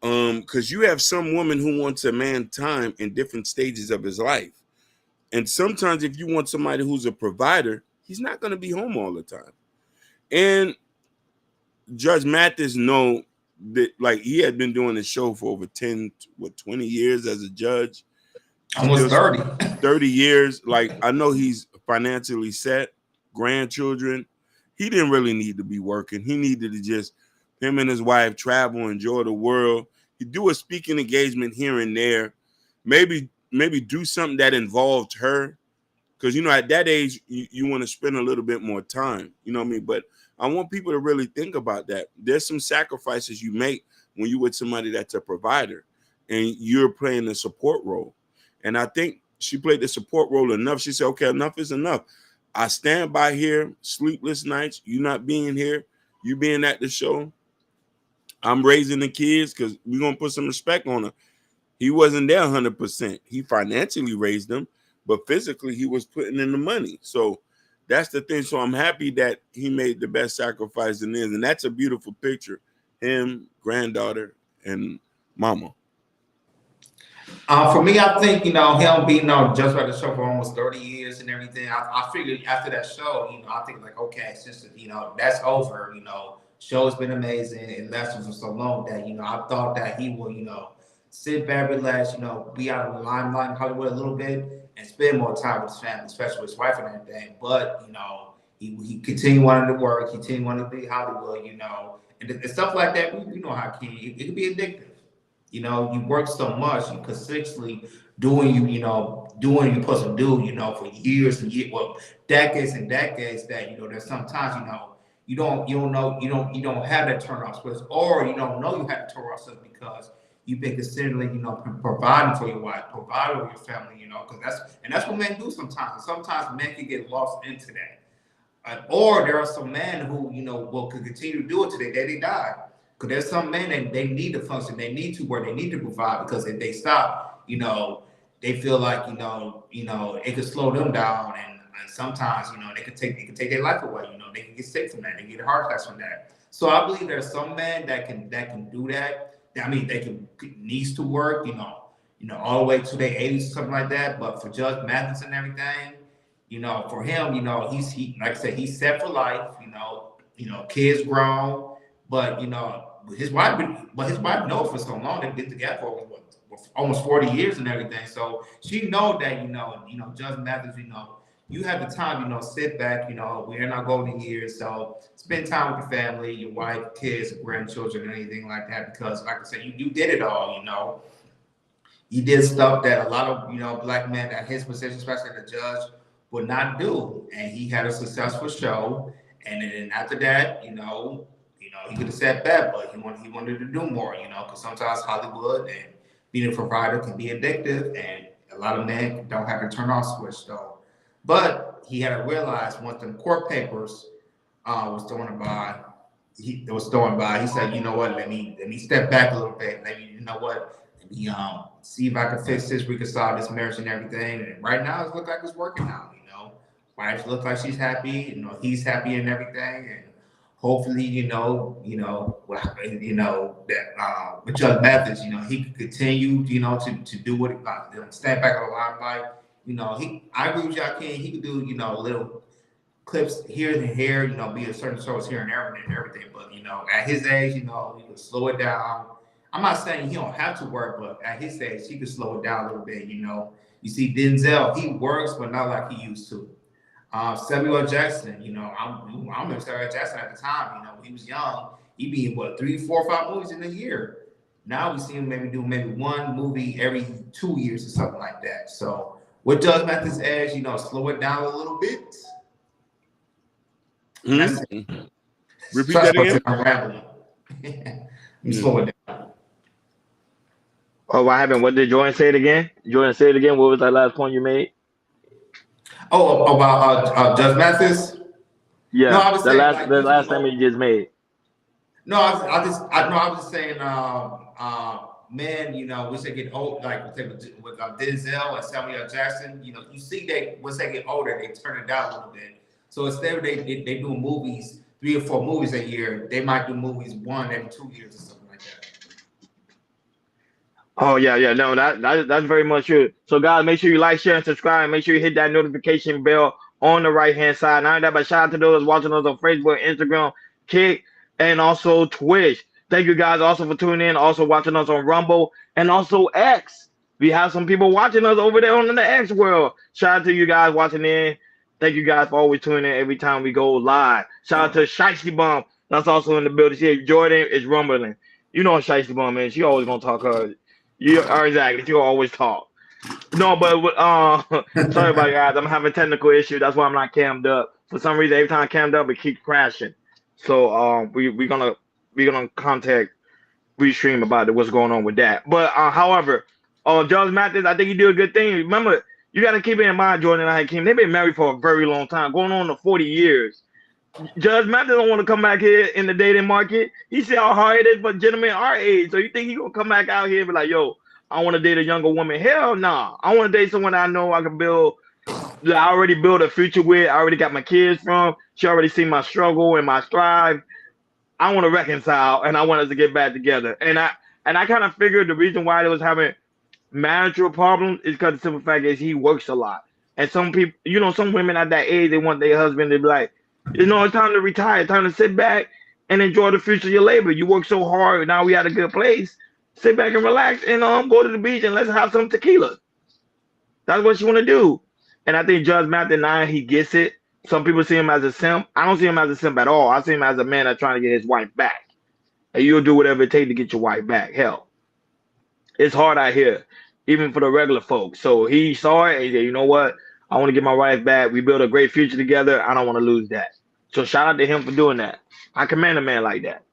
because you have some women who wants a man time in different stages of his life. And sometimes if you want somebody who's a provider, he's not going to be home all the time. And Judge Mathis know that, like, he had been doing the show for over 20 years as a judge. Almost 30. 30 years. Like, I know he's financially set, grandchildren. He didn't really need to be working. He needed to just, him and his wife, travel, enjoy the world. He do a speaking engagement here and there. Maybe do something that involved her. Because, at that age, you want to spend a little bit more time. You know what I mean? But I want people to really think about that. There's some sacrifices you make when you're with somebody that's a provider and you're playing the support role. And I think she played the support role enough. She said, okay, enough is enough. I stand by here, sleepless nights, you not being here, you being at the show. I'm raising the kids because we're going to put some respect on her. He wasn't there 100%. He financially raised them, but physically he was putting in the money. So that's the thing. So I'm happy that he made the best sacrifice in this. And that's a beautiful picture. Him, granddaughter, and mama. For me, I think, him being just by the show for almost 30 years and everything, I figured after that show, I think like, okay, since, that's over, show's been amazing. It lasted for so long that, I thought that he would, sit back, relax, be out of the limelight in Hollywood a little bit and spend more time with his family, especially with his wife and everything. But, he continued wanting to work, he continued wanting to be Hollywood, and stuff like that. How it can be addictive. You work so much, you consistently doing you're supposed to do, for years and years, well, decades and decades that, there's sometimes, you don't have that turn off switch, or you don't know you have to turn off switch because you've been consistently, providing for your wife, providing for your family, because that's what men do sometimes. And sometimes men can get lost into that. Or there are some men who, will continue to do it to the day they die. Because there's some men that they need to function, they need to work, they need to provide, because if they stop, they feel like, it could slow them down, and sometimes, they could take their life away, they can get sick from that, they get heart attacks from that. So I believe there's some men that can do that. I mean, needs to work, all the way to their 80s or something like that. But for Judge Mathis and everything, for him, he like I said, he's set for life, kids grown, but his wife knows for so long. They've been together for almost 40 years and everything. So she know that, Judge Mathis, you have the time, sit back, we're in our golden years. So spend time with the family, your wife, kids, grandchildren, and anything like that. Because like I said, you did it all, You did stuff that a lot of, black men at his position, especially the judge, would not do. And he had a successful show. And then after that, he could have sat back, but he wanted to do more, because sometimes Hollywood and being a provider can be addictive, and a lot of men don't have to turn off switch though. But he had to realize once the court papers was thrown by, he said, you know what, let me step back a little bit. Let me see if I can fix this, reconcile this marriage and everything. And right now it looks like it's working out, Wife looks like she's happy, he's happy and everything. And hopefully, that with Judge Mathis, he could continue, to do what stand back on the limelight. I agree with you, he could do, little clips here and here, be a certain source here and there and everything. But at his age, he could slow it down. I'm not saying he don't have to work, but at his age, he could slow it down a little bit. You see Denzel, he works, but not like he used to. Samuel Jackson, I remember Samuel Jackson at the time, when he was young, he'd be in 3, 4, 5 movies in a year. Now we see him do maybe one movie every 2 years or something like that. So what Judge Mathis edge, slow it down a little bit. That's Repeat that again. I'm rambling. I'm slowing down. Oh, what happened? What did Jordan say it again? Jordan, say it again. What was that last point you made? Oh, about Judge Mathis. Yeah, No, I was saying like the last time you just made. No, I was just saying, men, you know, once they get old, like with Denzel and Samuel L. Jackson, you know, you see they once they get older, they turn it down a little bit. So instead of they do movies, 3 or 4 movies a year, they might do movies 1 every 2 years or something like that. Oh yeah, no, that's very much true. So guys, make sure you like, share, and subscribe. Make sure you hit that notification bell on the right hand side. Not only that, but shout out to those watching us on Facebook, Instagram, Kick, and also Twitch. Thank you guys also for tuning in, also watching us on Rumble and also X. We have some people watching us over there on the X world. Shout out to you guys watching in. Thank you guys for always tuning in every time we go live. Shout out to Shiesty Bum. That's also in the building. See, Jordan is rumbling. You know Shiesty Bum, man. She always gonna talk her. You are exactly. You always talk. No, but sorry about it, guys. I'm having technical issues. That's why I'm not cammed up. For some reason, every time I cammed up, it keeps crashing. So we're gonna contact Restream about what's going on with that. But however, Judge Mathis, I think he did a good thing. Remember, you got to keep it in mind, Jordan and Hakeem. They've been married for a very long time, going on to 40 years. Judge Mathis don't want to come back here in the dating market. He see how hard it is for gentlemen our age. So you think he gonna come back out here and be like, yo, I want to date a younger woman? Hell nah. I want to date someone I know I can build. I already built a future with. I already got my kids from. She already seen my struggle and my strive. I want to reconcile, and I want us to get back together. And I kind of figured the reason why they was having marital problems is because the simple fact is he works a lot. And some people, you know, some women at that age, they want their husband to be like, you know, it's time to retire, time to sit back and enjoy the fruits of your labor. You work so hard, now we at a good place. Sit back and relax and go to the beach and let's have some tequila. That's what you want to do. And I think Judge Mathis now he gets it. Some people see him as a simp. I don't see him as a simp at all. I see him as a man that's trying to get his wife back. And you'll do whatever it takes to get your wife back. Hell, it's hard out here, even for the regular folks. So he saw it and he said, you know what? I want to get my wife back. We built a great future together. I don't want to lose that. So shout out to him for doing that. I commend a man like that.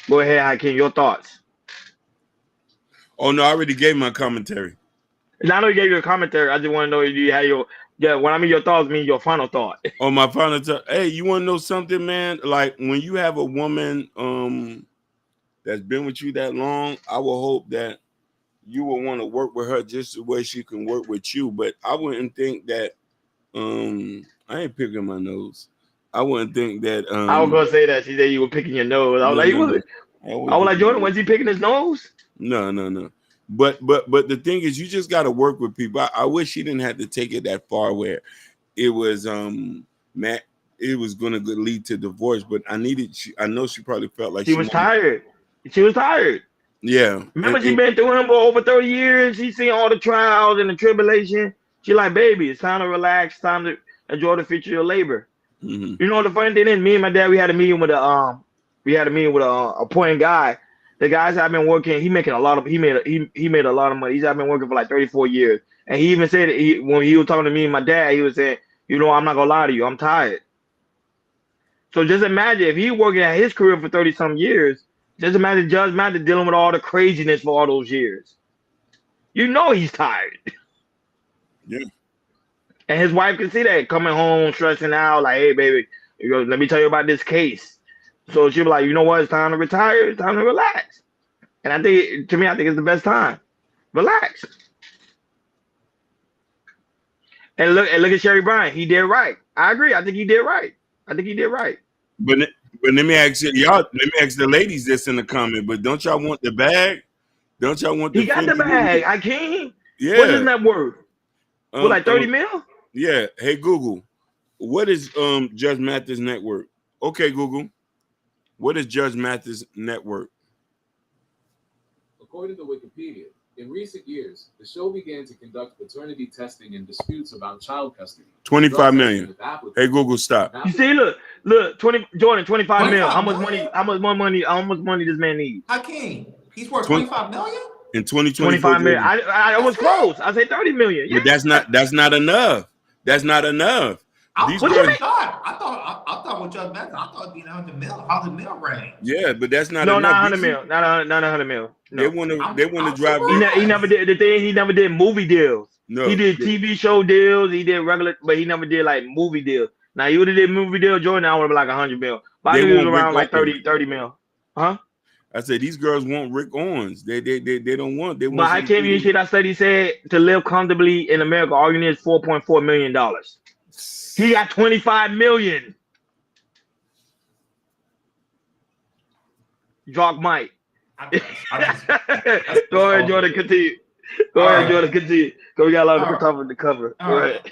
Go ahead, Hakeem. Your thoughts? Oh no, I already gave my commentary. And I know you gave your commentary. I just want to know if you had when I mean your thoughts, mean your final thought. Oh, my final thought. Hey, you want to know something, man? Like when you have a woman that's been with you that long, I will hope that you will want to work with her just the way she can work with you. But I wouldn't think that I ain't picking my nose. I wouldn't think that I was gonna say that. She said you were picking your nose. I was like, Jordan, was he picking his nose? No. But the thing is, you just got to work with people. I wish she didn't have to take it that far where it was it was gonna lead to divorce. But I know she probably felt like she was tired. She was tired. Yeah. Remember, she been through him for over 30 years. She seen all the trials and the tribulation. She like, baby, it's time to relax. Time to enjoy the future of your labor. Mm-hmm. You know the funny thing is, me and my dad, we had a meeting with a appointed guy. The guys I've been working, he made a lot of money. He's been working for like 34 years. And he even said when he was talking to me and my dad, he was saying, you know, I'm not gonna lie to you, I'm tired. So just imagine if he working at his career for 30-some years, just imagine Judge Mathis dealing with all the craziness for all those years. You know he's tired. Yeah. And his wife can see that coming home, stressing out, like, hey, baby, let me tell you about this case. So she'll be like, you know what? It's time to retire. It's time to relax. And I think it's the best time. Relax. And look at Sherry Bryan. He did right. I agree. I think he did right. But let me ask you, y'all. Let me ask the ladies this in the comment. But don't y'all want the bag? Don't y'all want the? He got the bag. I can't. Yeah. What is that worth? What, like 30 mil? Yeah. Hey Google, what is Judge Mathis' net worth? Okay, Google, what is Judge Mathis' net worth? According to Wikipedia, in recent years, the show began to conduct paternity testing and disputes about child custody. 25 million. Hey Google, stop. You see, look, 25 mil. How much money this man needs? Hakeem, he's worth 25 million? In 2024. 25 million. I was close. I said 30 million. Yeah. But that's not enough. That's not enough. I thought thought what y'all meant. I thought it'd be 100 mil range. Yeah, but that's not No, enough. not 100 mil. Not 100 mil. No. They want to drive. He never did the thing. He never did movie deals. No, he did TV show deals. He did regular, but he never did like movie deals. Now you would have did movie deal, Jordan. I would have been like 100 mil. But I knew he was around like 30 mil. Huh? I said these girls want Rick Owens. They don't want. They want. But how came you see that study said to live comfortably in America, all you need is $4.4 million. He got 25 million. Jock Mike. Go ahead, Jordan. Continue. Go ahead, Jordan. Continue. Go. We got a lot of cover. Go ahead.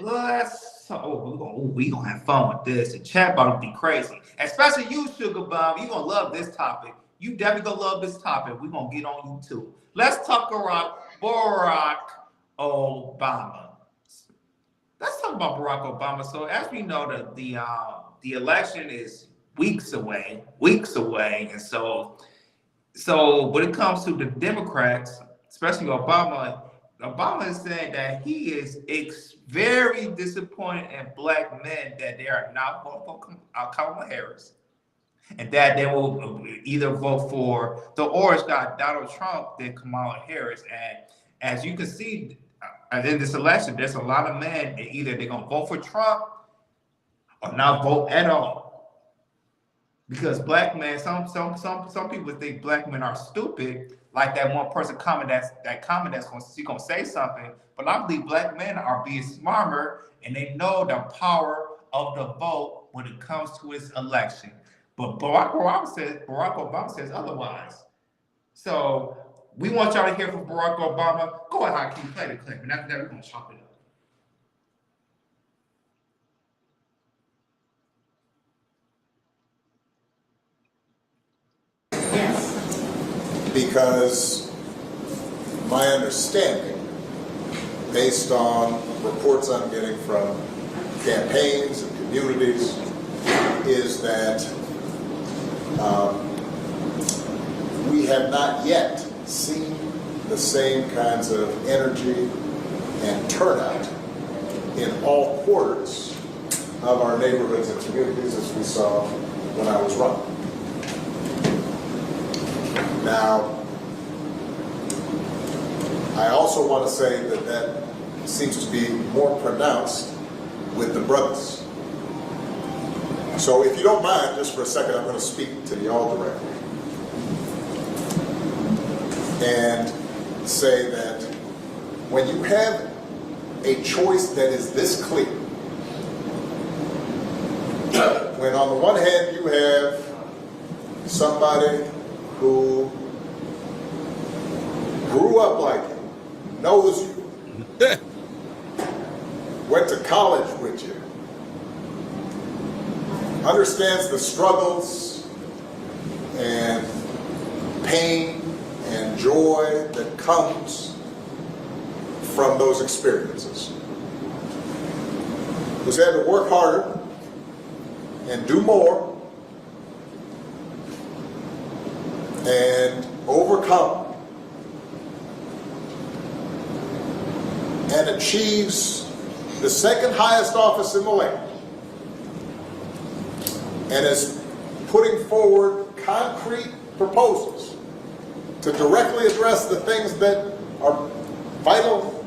We gonna have fun with this. The chat about to be crazy, especially you, Sugar Bomb. You gonna love this topic. You definitely gonna love this topic. We gonna get on you too. Let's talk about Barack Obama. Let's talk about Barack Obama. So as we know, the election is weeks away, and so when it comes to the Democrats, especially Obama is saying that he is very disappointed in black men that they are not voting for Kamala Harris, and that they will either vote for the orange guy Donald Trump than Kamala Harris. And as you can see, in this election, there's a lot of men that either they're gonna vote for Trump or not vote at all. Because black men, some people think black men are stupid, like that one person comment that's gonna say something. But I believe black men are being smarter and they know the power of the vote when it comes to this election. But Barack Obama says otherwise. So we want y'all to hear from Barack Obama. Go ahead, Hakeem, play the clip, and after that we're gonna chop it up. Because my understanding, based on reports I'm getting from campaigns and communities, is that we have not yet seen the same kinds of energy and turnout in all quarters of our neighborhoods and communities as we saw when I was running. Now, I also want to say that seems to be more pronounced with the brothers. So if you don't mind, just for a second, I'm going to speak to y'all directly and say that when you have a choice that is this clear, when on the one hand you have somebody who grew up like you, knows you, went to college with you, understands the struggles and pain and joy that comes from those experiences, who's had to work harder and do more and overcome and achieves the second highest office in the land and is putting forward concrete proposals to directly address the things that are vital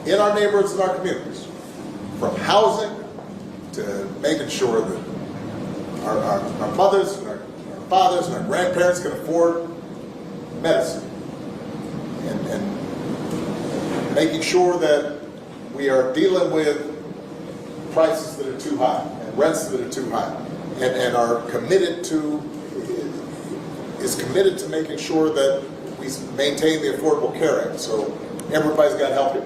in our neighborhoods and our communities, from housing to making sure that our mothers and our fathers and our grandparents can afford medicine, and making sure that we are dealing with prices that are too high and rents that are too high, and are committed to making sure that we maintain the Affordable Care Act, so everybody's got health care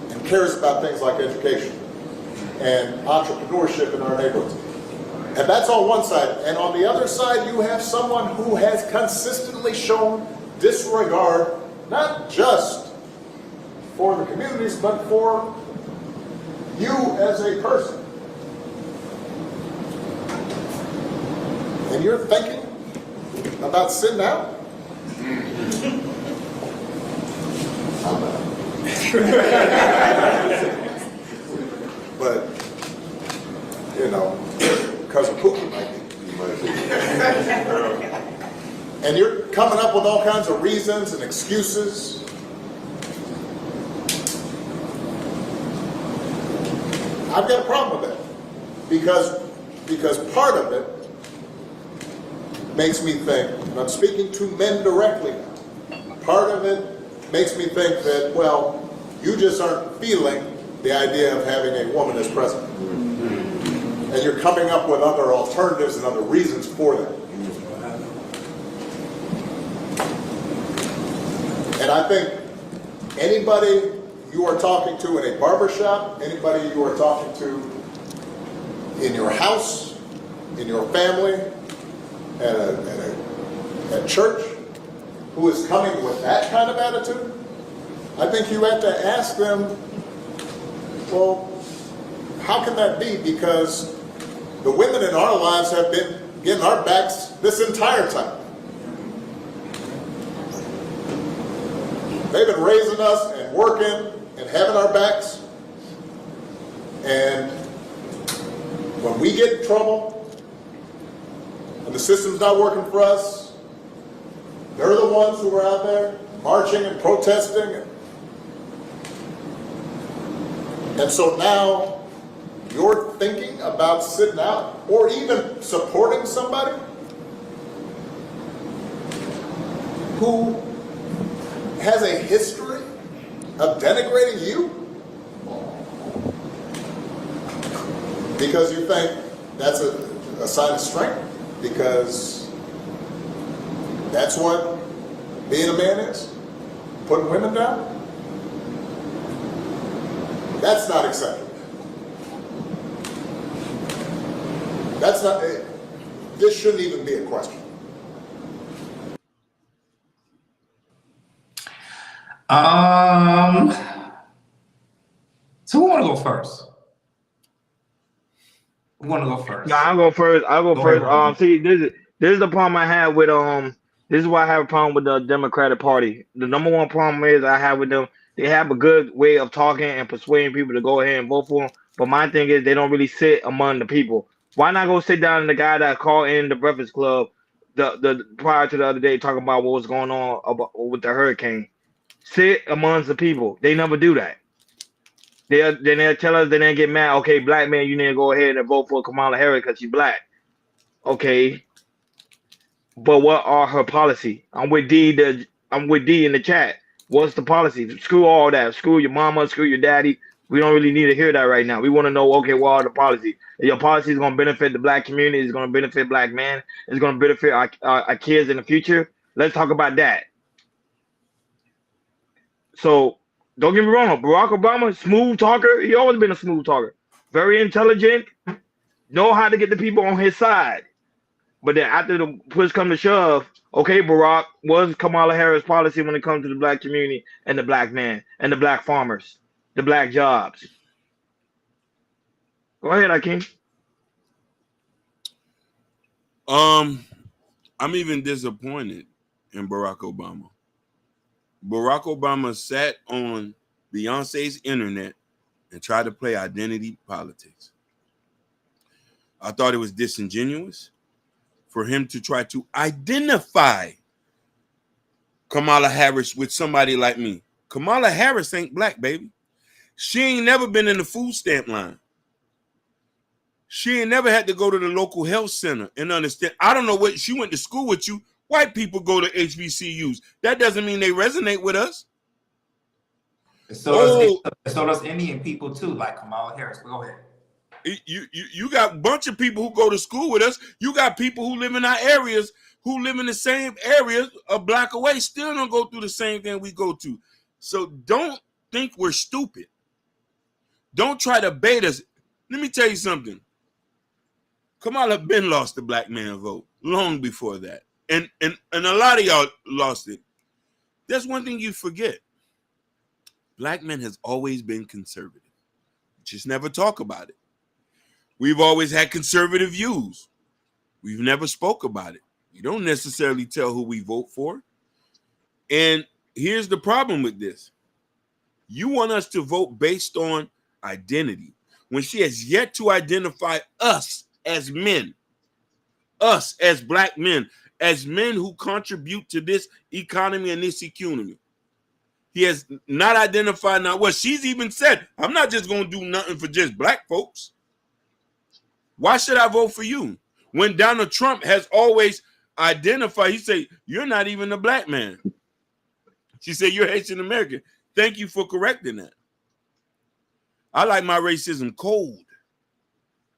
and cares about things like education and entrepreneurship in our neighborhoods. And that's on one side. And on the other side, you have someone who has consistently shown disregard, not just for the communities, but for you as a person. And you're thinking about sitting down? I'm not. But, you know, because of Pookie might be. And you're coming up with all kinds of reasons and excuses. I've got a problem with that because part of it makes me think, and I'm speaking to men directly now, part of it makes me think that, well, you just aren't feeling the idea of having a woman as president. And you're coming up with other alternatives and other reasons for that. And I think anybody you are talking to in a barbershop, anybody you are talking to in your house, in your family, at church, who is coming with that kind of attitude, I think you have to ask them, well, how can that be? Because the women in our lives have been getting our backs this entire time. They've been raising us and working and having our backs. And when we get in trouble and the system's not working for us, they're the ones who are out there marching and protesting. And so now you're thinking about sitting out or even supporting somebody who has a history of denigrating you because you think that's a sign of strength, because that's what being a man is, putting women down. That's not acceptable. That's not, this shouldn't even be a question. So who want to go first? Who want to go first? No, I'll go first. Go ahead, Ron. See, this is the problem I have with this is why I have a problem with the Democratic Party. The number one problem is I have with them. They have a good way of talking and persuading people to go ahead and vote for them. But my thing is they don't really sit among the people. Why not go sit down and the guy that called in the Breakfast Club the prior to the other day talking about what was going on with the hurricane? Sit amongst the people. They never do that. They'll tell us, then they get mad. Okay, black man, you need to go ahead and vote for Kamala Harris because she's black. Okay, but what are her policy? I'm with D in the chat. What's the policy? Screw all that. Screw your mama. Screw your daddy. We don't really need to hear that right now. We want to know, okay, what are the policies? Your policy is going to benefit the black community. It's going to benefit black men. It's going to benefit our kids in the future. Let's talk about that. So don't get me wrong. Barack Obama, smooth talker. He always been a smooth talker. Very intelligent. Know how to get the people on his side. But then after the push come to shove, okay, Barack, what's Kamala Harris' policy when it comes to the black community and the black man and the black farmers, the black jobs? Go ahead, Akeem. I'm even disappointed in Barack Obama. Barack Obama sat on Beyonce's internet and tried to play identity politics. I thought it was disingenuous for him to try to identify Kamala Harris with somebody like me. Kamala Harris ain't black, baby. She ain't never been in the food stamp line. She ain't never had to go to the local health center and understand. I don't know what she went to school with you. White people go to HBCUs. That doesn't mean they resonate with us. So does Indian people too, like Kamala Harris. Go ahead. You got a bunch of people who go to school with us. You got people who live in our areas, who live in the same areas a block away, still don't go through the same thing we go to. So don't think we're stupid. Don't try to bait us. Let me tell you something. Kamala been lost the black man vote long before that. And a lot of y'all lost it. There's one thing you forget. Black men has always been conservative. Just never talk about it. We've always had conservative views. We've never spoke about it. You don't necessarily tell who we vote for. And here's the problem with this. You want us to vote based on identity when she has yet to identify us as men, us as black men, as men who contribute to this economy and this economy. He has not identified now. Well, she's even said, I'm not just going to do nothing for just black folks. Why should I vote for you? When Donald Trump has always identified, he said, you're not even a black man. She said, you're Haitian American. Thank you for correcting that. I like my racism cold.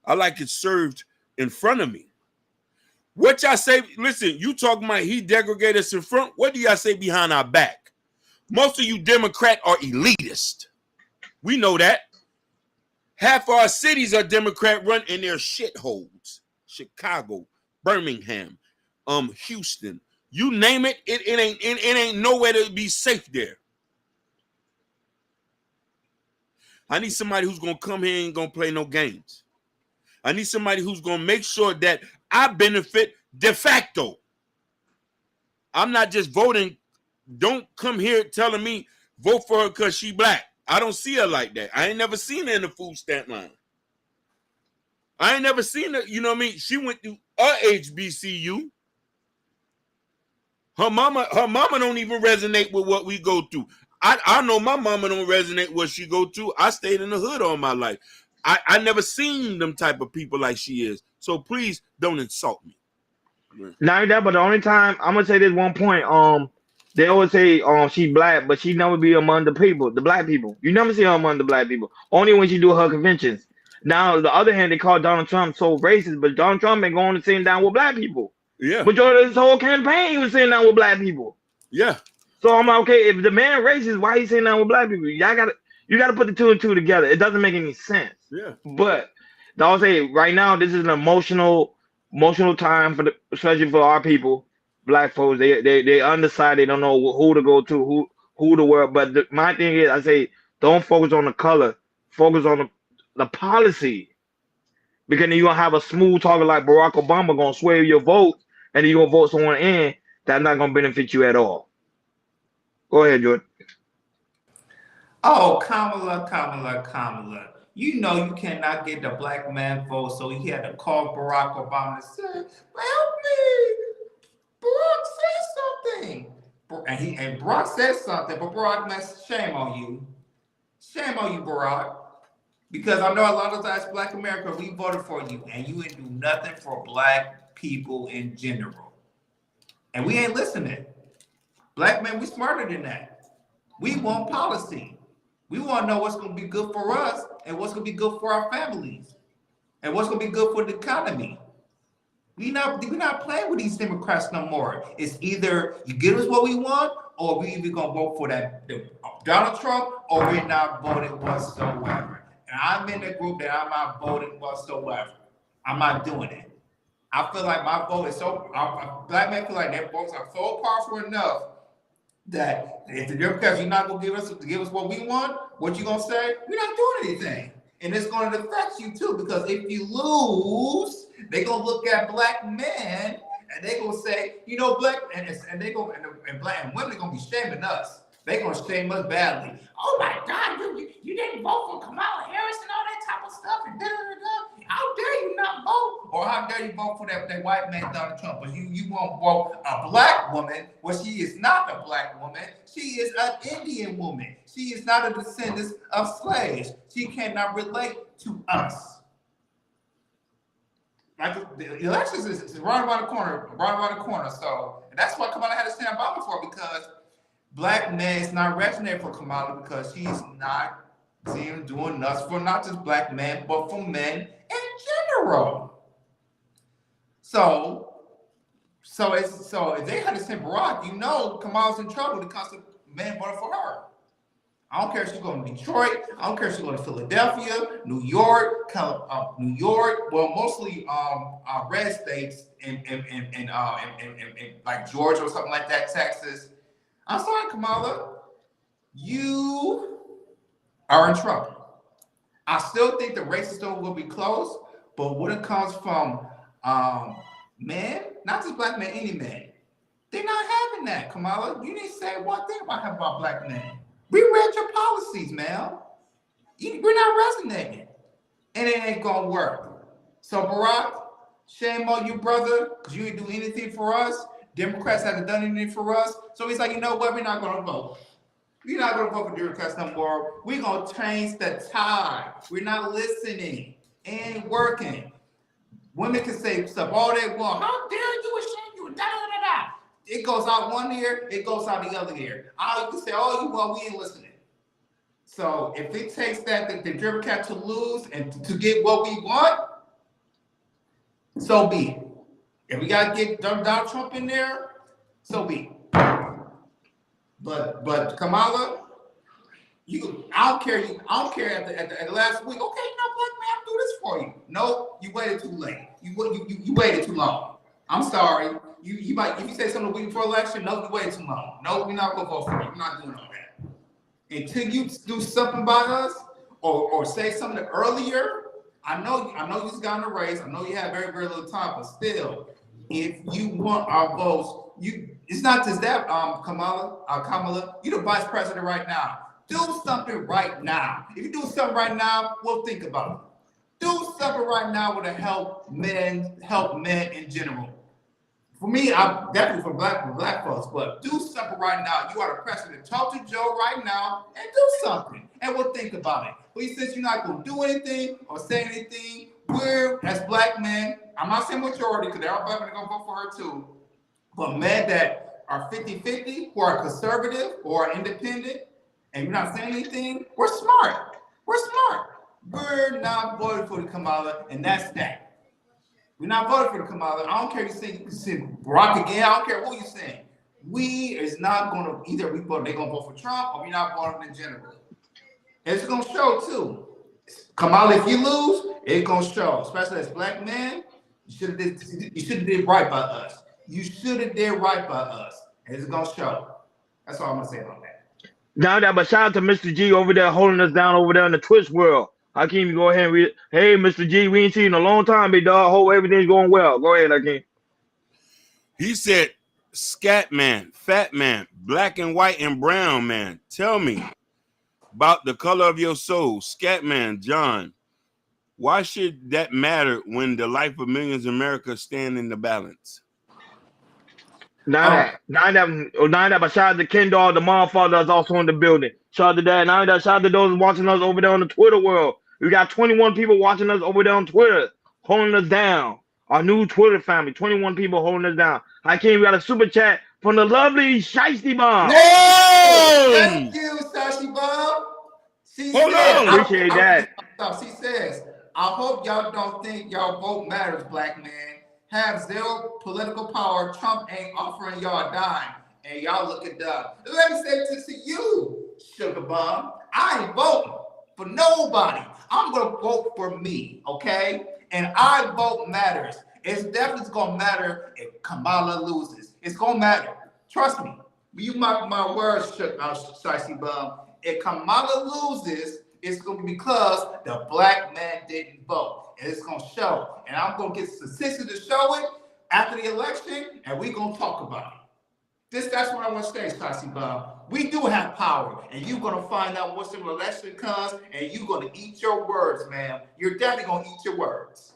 I like it served in front of me. What y'all say, listen, you talking about he degraded us in front. What do y'all say behind our back? Most of you Democrat are elitist. We know that. Half our cities are Democrat run and they're shitholes. Chicago, Birmingham, Houston. You name it, it ain't nowhere to be safe there. I need somebody who's gonna come here and ain't gonna play no games. I need somebody who's gonna make sure that I benefit de facto. I'm not just voting. Don't come here telling me vote for her because she black. I don't see her like that. I ain't never seen her in the food stamp line. I ain't never seen her, you know what I mean? She went through a HBCU. Her mama don't even resonate with what we go through. I know my mama don't resonate with what she go through. I stayed in the hood all my life. I never seen them type of people like she is. So please don't insult me. Not that, but the only time I'm gonna say this one point, they always say she black, but she never be among the people, the black people. You never see her among the black people. Only when she do her conventions. Now, the other hand, they call Donald Trump so racist, but Donald Trump been going and sitting down with black people. Yeah. Majority of his whole campaign, he was sitting down with black people. Yeah. So I'm like, okay, if the man racist, why he sitting down with black people? You gotta put the two and two together. It doesn't make any sense. Yeah. But I'll say right now, this is an emotional time for especially for our people, black folks. They undecided. They don't know who to go to, who to work. But my thing is, I say, don't focus on the color. Focus on the policy. Because then you're gonna have a smooth talker like Barack Obama gonna sway your vote, and then you're gonna vote someone in that's not gonna benefit you at all. Go ahead, Jordan. Oh, Kamala. You know you cannot get the black man vote, so he had to call Barack Obama and say, help me. Barack said something. And Barack said something, but Barack, man, shame on you. Shame on you, Barack. Because I know a lot of times black America, we voted for you, and you ain't do nothing for black people in general. And we ain't listening. Black men, we smarter than that. We want policy. We want to know what's going to be good for us and what's going to be good for our families and what's going to be good for the economy. We're not playing with these Democrats no more. It's either you give us what we want or we either going to vote for that Donald Trump or we're not voting whatsoever. And I'm in the group that I'm not voting whatsoever. I'm not doing it. I feel like my vote is so, black men feel like their votes are so powerful enough that if the Democrats, you're not going to give us what we want, what you going to say? We're not doing anything. And it's going to affect you too, because if you lose, they're going to look at black men and they're going to say, you know, black, and they go, and black and women are going to be shaming us. They're going to shame us badly. Oh my God, you didn't vote for Kamala Harris and all that type of stuff. And how dare you not vote? Or how dare you vote for that white man, Donald Trump? But you won't vote a black woman. Well, she is not a black woman. She is an Indian woman. She is not a descendant of slaves. She cannot relate to us. Like the elections is right around the corner. So that's what Kamala had to stand by for, because black men is not resonating for Kamala because she's not doing nothing for not just black men, but for men in general. So if they had to send Barack, you know Kamala's in trouble because the men voted for her. I don't care if she's going to Detroit. I don't care if she's going to Philadelphia, New York, well, mostly red states in like Georgia or something like that, Texas. I'm sorry, Kamala, you are in trouble. I still think the races will be close, but when it comes from men, not just black men, any man, they're not having that, Kamala. You didn't say one thing about black men. We read your policies, man. We're not resonating, and it ain't gonna work. So Barack, shame on you, brother, because you didn't do anything for us. Democrats haven't done anything for us. So he's like, you know what? We're not going to vote. We're not going to vote for Democrats no more. We're going to change the tide. We're not listening. Ain't working. Women can say stuff all they want. How dare you ashamed you? Da, da, da, da. It goes out one ear, it goes out the other ear. You can say all you want, we ain't listening. So if it takes that the Democrat to lose and to get what we want, so be it. If we gotta get Donald Trump in there, so be it. But Kamala, I don't care at the last week. Okay, you know, black man, I'll do this for you. No, you waited too late. You waited too long. I'm sorry. You might, if you say something the week before election, no, you waited too long. No, we're not gonna vote for you. We're not doing all that. Until you do something about us or say something earlier. I know you just got in the race. I know you have very, very little time, but still, if you want our votes, it's not just that, Kamala, you're the vice president right now. Do something right now. If you do something right now, we'll think about it. Do something right now with help men in general. For me, I'm definitely for black folks, but do something right now. You are the president. Talk to Joe right now and do something, and we'll think about it. But since you're not going to do anything or say anything, we're, as black men, I'm not saying majority, because they're all black men are going to vote for her too, but men that are 50-50, who are conservative or independent, and you're not saying anything, we're smart. We're smart. We're not voting for the Kamala, and that's that. We're not voting for the Kamala. I don't care if you say Barack again. I don't care who you're saying. We is not going to either they're going to vote for Trump or we're not voting in general. And it's going to show too. Kamala, if you lose, it's going to show. Especially as black men, you should have did right by us. You should have did right by us. And it's going to show. That's all I'm going to say about that. Now that, but shout out to Mr. G over there holding us down over there in the Twitch world. Hakeem, you go ahead and read it. Hey, Mr. G, we ain't seen you in a long time, big dog. Hope everything's going well. Go ahead, Hakeem. He said, scat man, fat man, black and white and brown man. Tell me about the color of your soul. Scat man, John. Why should that matter when the life of millions in America stand in the balance? But shout out to Ken Dog, the mom father is also in the building. Shout out to that. Shout out to those watching us over there on the Twitter world. We got 21 people watching us over there on Twitter, holding us down. Our new Twitter family, 21 people holding us down. Hakeem, we got a super chat from the lovely Shiesty Bomb. Thank you, Shiesty Bomb. Appreciate that. She says, I hope y'all don't think y'all vote matters, black man. Have zero political power. Trump ain't offering y'all a dime. And y'all looking dumb. Let me say this to you, Sugar Bomb. I ain't voting for nobody. I'm going to vote for me, okay? And I vote matters. It's definitely going to matter if Kamala loses. It's going to matter. Trust me. You mark my words, Shiesty Bomb. If Kamala loses, it's going to be because the black man didn't vote. And it's going to show. And I'm going to get statistics to show it after the election, and we're going to talk about it. That's what I want to say, Shiesty Bomb. We do have power, and you're going to find out once the election comes, and you're going to eat your words, ma'am. You're definitely going to eat your words.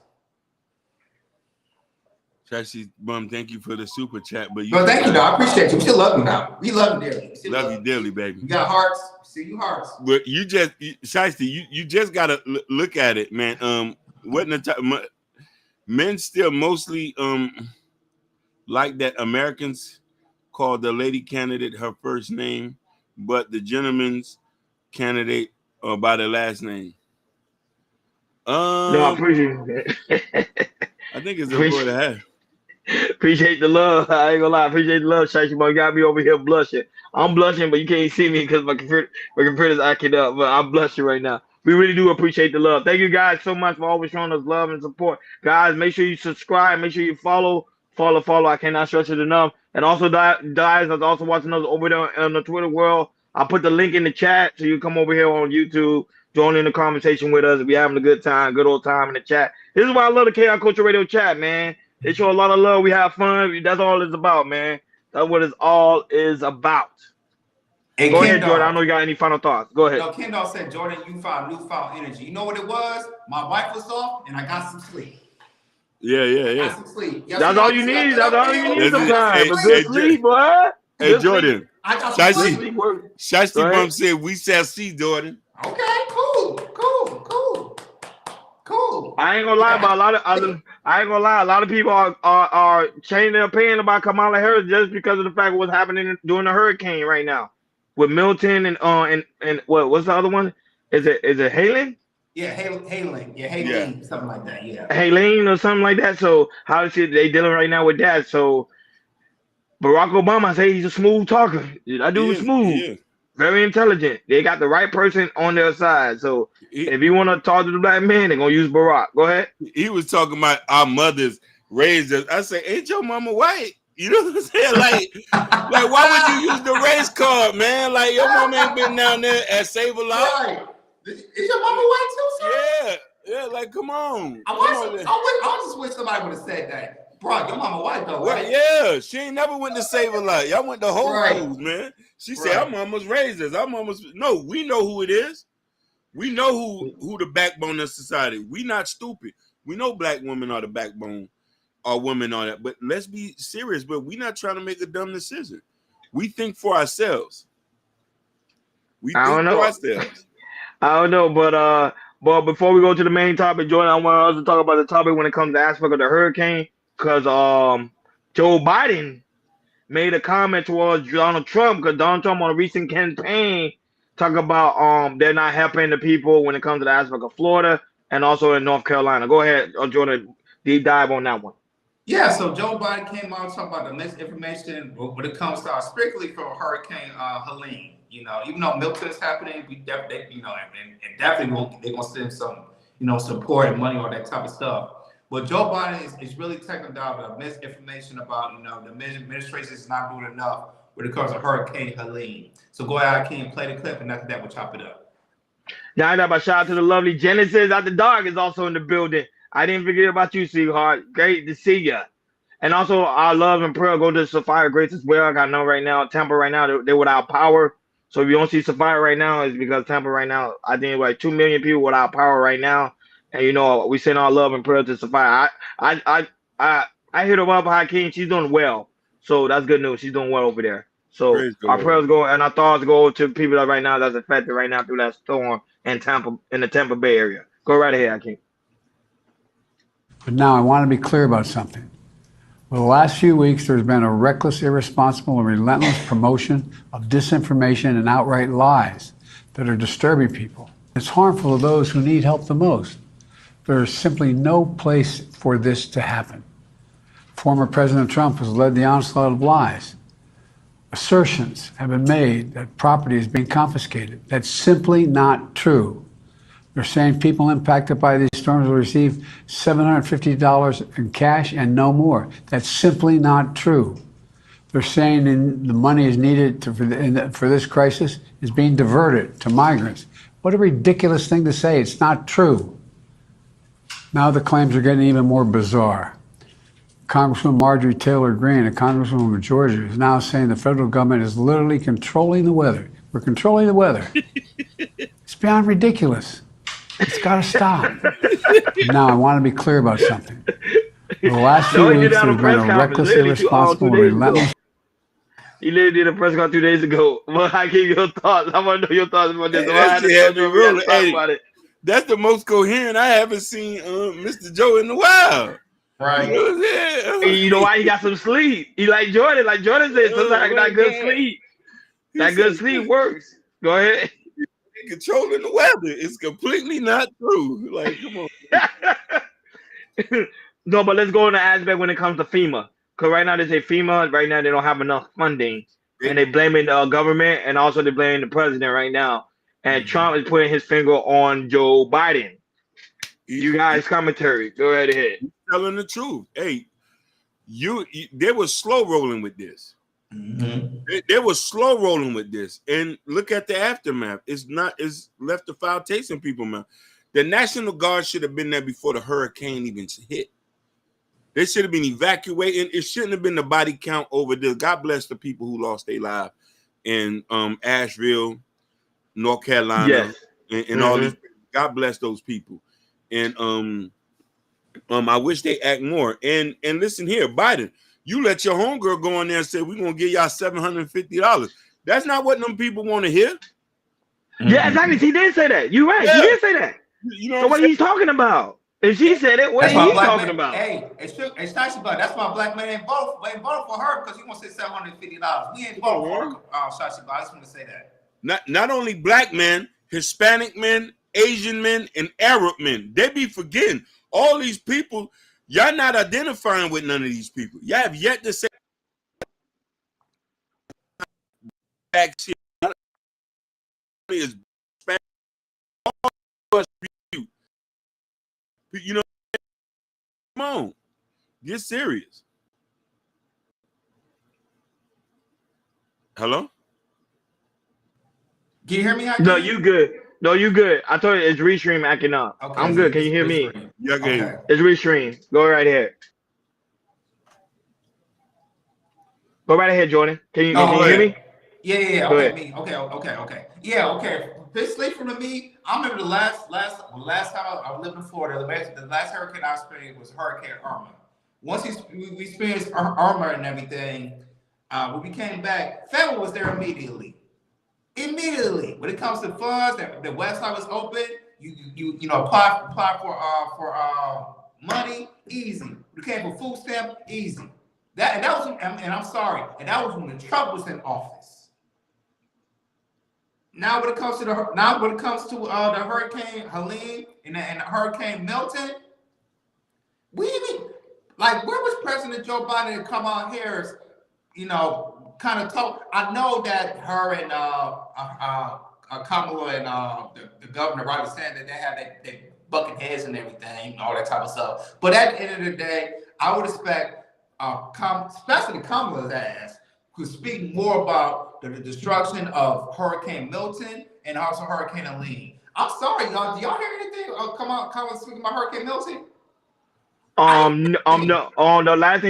Shiesty Bomb, thank you for the super chat. But thank you, dog. I appreciate you. We still love you now. We love you dearly. Love you dearly, baby. You got hearts. See you hearts. But Shiesty, you just got to look at it, man. Men still mostly like that Americans call the lady candidate her first name, but the gentleman's candidate by the last name. No, I appreciate it. I think it's important to have. Appreciate the love. I ain't gonna lie. Appreciate the love, Shiesty Bomb. You got me over here blushing. I'm blushing, but you can't see me because my computer's acting up. But I'm blushing right now. We really do appreciate the love. Thank you guys so much for always showing us love and support. Guys, make sure you subscribe. Make sure you follow. I cannot stress it enough. And also, guys, that's also watching us over there on the Twitter world. I'll put the link in the chat so you come over here on YouTube, join in the conversation with us. If you're having a good old time in the chat. This is why I love the KI Culture Radio chat, man. They show a lot of love. We have fun. That's all it's about, man. That's what it's all is about. And go ahead, Jordan. I don't know you got any final thoughts. Go ahead. No, Kendall said, Jordan, you found newfound energy. You know what it was? My wife was off, and I got some sleep. Yeah. Some sleep. That's all you need. That's all you need That's it. sometimes. A good sleep, boy. Hey, Good Jordan. sleep. Shasty Bum said, we shall see, Jordan. Okay, cool. I ain't gonna lie about a lot of people are changing their opinion about Kamala Harris just because of the fact of what's happening during the hurricane right now with Milton and what's the other one? Is it Halen? Yeah, Halen. Yeah, Halen, something like that. Yeah. Halen or something like that. So how is it they dealing right now with that? So Barack Obama say he's a smooth talker. That dude's smooth, very intelligent. They got the right person on their side. So if you want to talk to the black man, they're gonna use Barack. Go ahead. He was talking about our mothers raised us. I say, ain't your mama white? You know what I'm saying? Like why would you use the race card, man? Like your mama ain't been down there at Save a Lot. Right. Is your mama white too, sir? Yeah. Like come on. I just wish somebody would have said that. Bro, your mama white though, right? Yeah, she ain't never went to Save a Lot. Y'all went to Whole Foods, man. She said our mama's raised us. Our mama's we know who it is. We know who the backbone of society. We not stupid. We know black women are the backbone, or women are that. But let's be serious. But we not trying to make a dumb decision. We think for ourselves. I don't know, but before we go to the main topic, Jordan, I want us to talk about the topic when it comes to aspect of the hurricane, because Joe Biden made a comment towards Donald Trump, because Donald Trump on a recent campaign talk about they're not helping the people when it comes to the aspect of Florida and also in North Carolina. Go ahead, Jordan, deep dive on that one. Yeah, so Joe Biden came out talking about the misinformation when it comes to strictly from Hurricane Helene. You know, even though Milton is happening, we definitely, and definitely they're gonna send some, support and money or that type of stuff. But Joe Biden is really taking down the misinformation about, the administration is not doing enough when it comes to Hurricane Helene. So go ahead, I can play the clip, and after that, we'll chop it up. Yeah, I shout out to the lovely Genesis After Dark is also in the building. I didn't forget about you, sweetheart. Great to see you. And also, our love and prayer go to Sapphire Grace as well. I know right now, Tampa right now, they're without power. So if you don't see Sapphire right now, it's because Tampa right now, I think like 2 million people without power right now. And we send our love and prayer to Sapphire. I hit her up, Hakeem. She's doing well. So that's good news. She's doing well over there. So our prayers go and our thoughts go to people that right now that's affected right now through that storm in the Tampa Bay area. Go right ahead, Hakeem. But now I want to be clear about something. For the last few weeks, there's been a reckless, irresponsible, and relentless promotion of disinformation and outright lies that are disturbing people. It's harmful to those who need help the most. There's simply no place for this to happen. Former President Trump has led the onslaught of lies. Assertions have been made that property is being confiscated. That's simply not true. They're saying people impacted by these storms will receive $750 in cash and no more. That's simply not true. They're saying the money is needed for this crisis is being diverted to migrants. What a ridiculous thing to say. It's not true. Now the claims are getting even more bizarre. Congresswoman Marjorie Taylor Greene, a congresswoman of Georgia, is now saying the federal government is literally controlling the weather. We're controlling the weather. It's beyond ridiculous. It's got to stop. Now, I want to be clear about something. For the last few weeks, there's been a reckless, irresponsible, and relentless. He literally did a press conference 2 days ago. Well, I give your thoughts. I want to know your thoughts about this. That's the most coherent I haven't seen Mr. Joe in a while. Right. You know why he got some sleep? He like Jordan. Like Jordan said, sometimes that good sleep. That good sleep works. Go ahead. Controlling the weather is completely not true. Like, come on. No, but let's go in the aspect when it comes to FEMA. Because right now they say FEMA, right now they don't have enough funding. And they blaming the government and also they're blaming the president right now. And Trump is putting his finger on Joe Biden. You guys' commentary. Go right ahead. Telling the truth. Hey, they were slow rolling with this. They were slow rolling with this, and look at the aftermath. It's left a foul taste in people's mouth. The National Guard should have been there before the hurricane even hit. They should have been evacuating. It shouldn't have been the body count over this. God bless the people who lost their lives in Asheville, North Carolina, and all this. God bless those people. And I wish they act more. And listen here, Biden, you let your homegirl go in there and say we're gonna give y'all $750. That's not what them people want to hear. Yeah, exactly. She did say that. You're right. Yeah. She did say that. You know So what are you talking about? If she said it, what That's are why you black talking man, about? hey, it's Stacey, but that's why black man ain't vote for her because he wants to say $750. We ain't voting for her, Stacey, but I just want to say that. Not only black men, Hispanic men, Asian men, and Arab men. They be forgetting all these people. Y'all not identifying with none of these people. Y'all have yet to say is Spanish. You know, come on, get serious. Hello? Can you hear me? No, you good. No, you good. I told you it's Restream acting up. Okay, I'm good. Can you hear me? Yeah, okay. It's Restream. Go right ahead. Go right ahead, Jordan. Can you hear me? Yeah. Go Okay, ahead. me. Okay. Yeah, okay. This sleep from me. I remember the last time I lived in Florida. The last hurricane I experienced was Hurricane Irma. Once we experienced Irma and everything, when we came back, family was there immediately. Immediately, when it comes to funds, the website was open. You know apply for money, easy. You came for food stamp, easy. That was, and I'm sorry, and that was when Trump was in office. Now when it comes to the Hurricane Helene and the Hurricane Milton, where was President Joe Biden to come out here, kind of talk? I know that her and Kamala and the governor, Roger Sanders, they had their bucket heads and everything, all that type of stuff. But at the end of the day, I would expect, especially Kamala's ass, could speak more about the destruction of Hurricane Milton and also Hurricane Helene. I'm sorry, y'all. Do y'all hear anything? Kamala speaking about Hurricane Milton? No. The last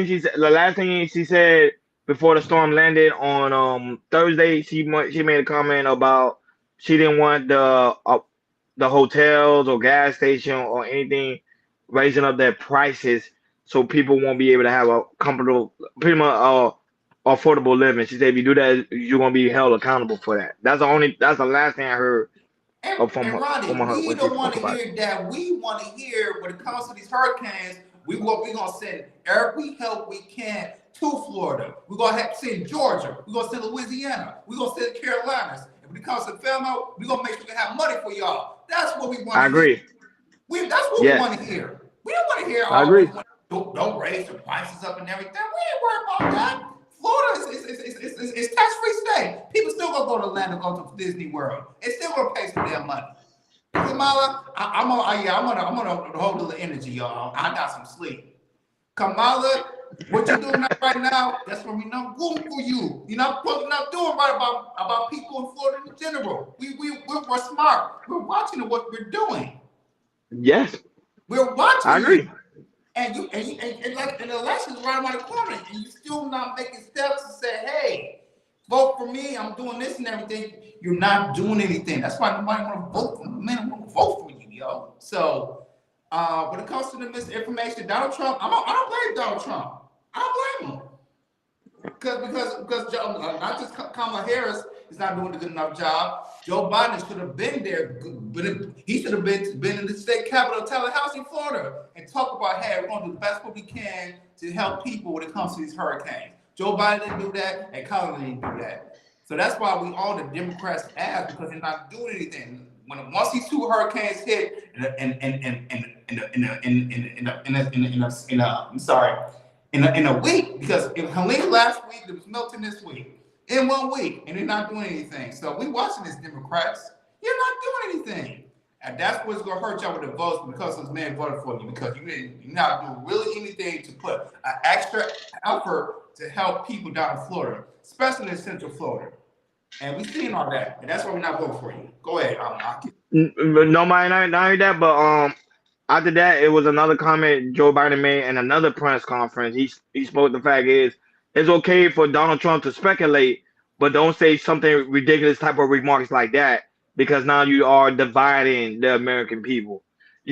thing she said before the storm landed on Thursday, she made a comment about she didn't want the hotels or gas station or anything raising up their prices so people won't be able to have a comfortable, pretty much affordable living. She said if you do that, you're gonna be held accountable for that. That's the last thing I heard from her We when she don't want spoke to about it. hear that. We want to hear when it comes to these hurricanes, we're going to send every help we can to Florida. We're going to have to send Georgia. We're going to send Louisiana. We're going to send Carolinas. And when it comes to FEMA, we're going to make sure we have money for y'all. That's what we want to I agree. hear. That's what we want to hear. We don't want to hear I agree. Don't raise the prices up and everything. We ain't worried about that. Florida is tax-free state. People still gonna go to Orlando, go to Disney World. It's still gonna pay some damn money. Kamala, I'm gonna hold a little energy, y'all. I got some sleep. Kamala, what you doing right now? That's what we not room for you. You're not doing right about people in Florida in general. We're smart. We're watching what we're doing. Yes, we're watching. I agree. And like an election is right around the corner, and you still not making steps to say, hey, vote for me. I'm doing this and everything. You're not doing anything. That's why nobody want to vote for me. Man, want to vote for you, yo. So when it comes to the misinformation, Donald Trump, I don't blame Donald Trump. I don't blame him. Because not just Kamala Harris is not doing a good enough job. Joe Biden should have been there, but he should have been in the state capitol of Tallahassee, Florida, and talk about, hey, we're going to do the best what we can to help people when it comes to these hurricanes. Joe Biden didn't do that, and Kamala didn't do that. So that's why we all the Democrats ask, because they're not doing anything. Once these two hurricanes hit in a week, because if Helene last week, it was Milton this week. In 1 week, and they're not doing anything. So we watching this, Democrats. You're not doing anything. And that's what's gonna hurt y'all with the votes, because this man voted for you, because you're not doing really anything to put an extra effort to help people down in Florida, especially in Central Florida. And we've seen all that. And that's why we're not voting for you. Go ahead. Nobody not heard that, but after that, it was another comment Joe Biden made in another press conference. He spoke. The fact is, it's okay for Donald Trump to speculate, but don't say something ridiculous type of remarks like that, because now you are dividing the American people.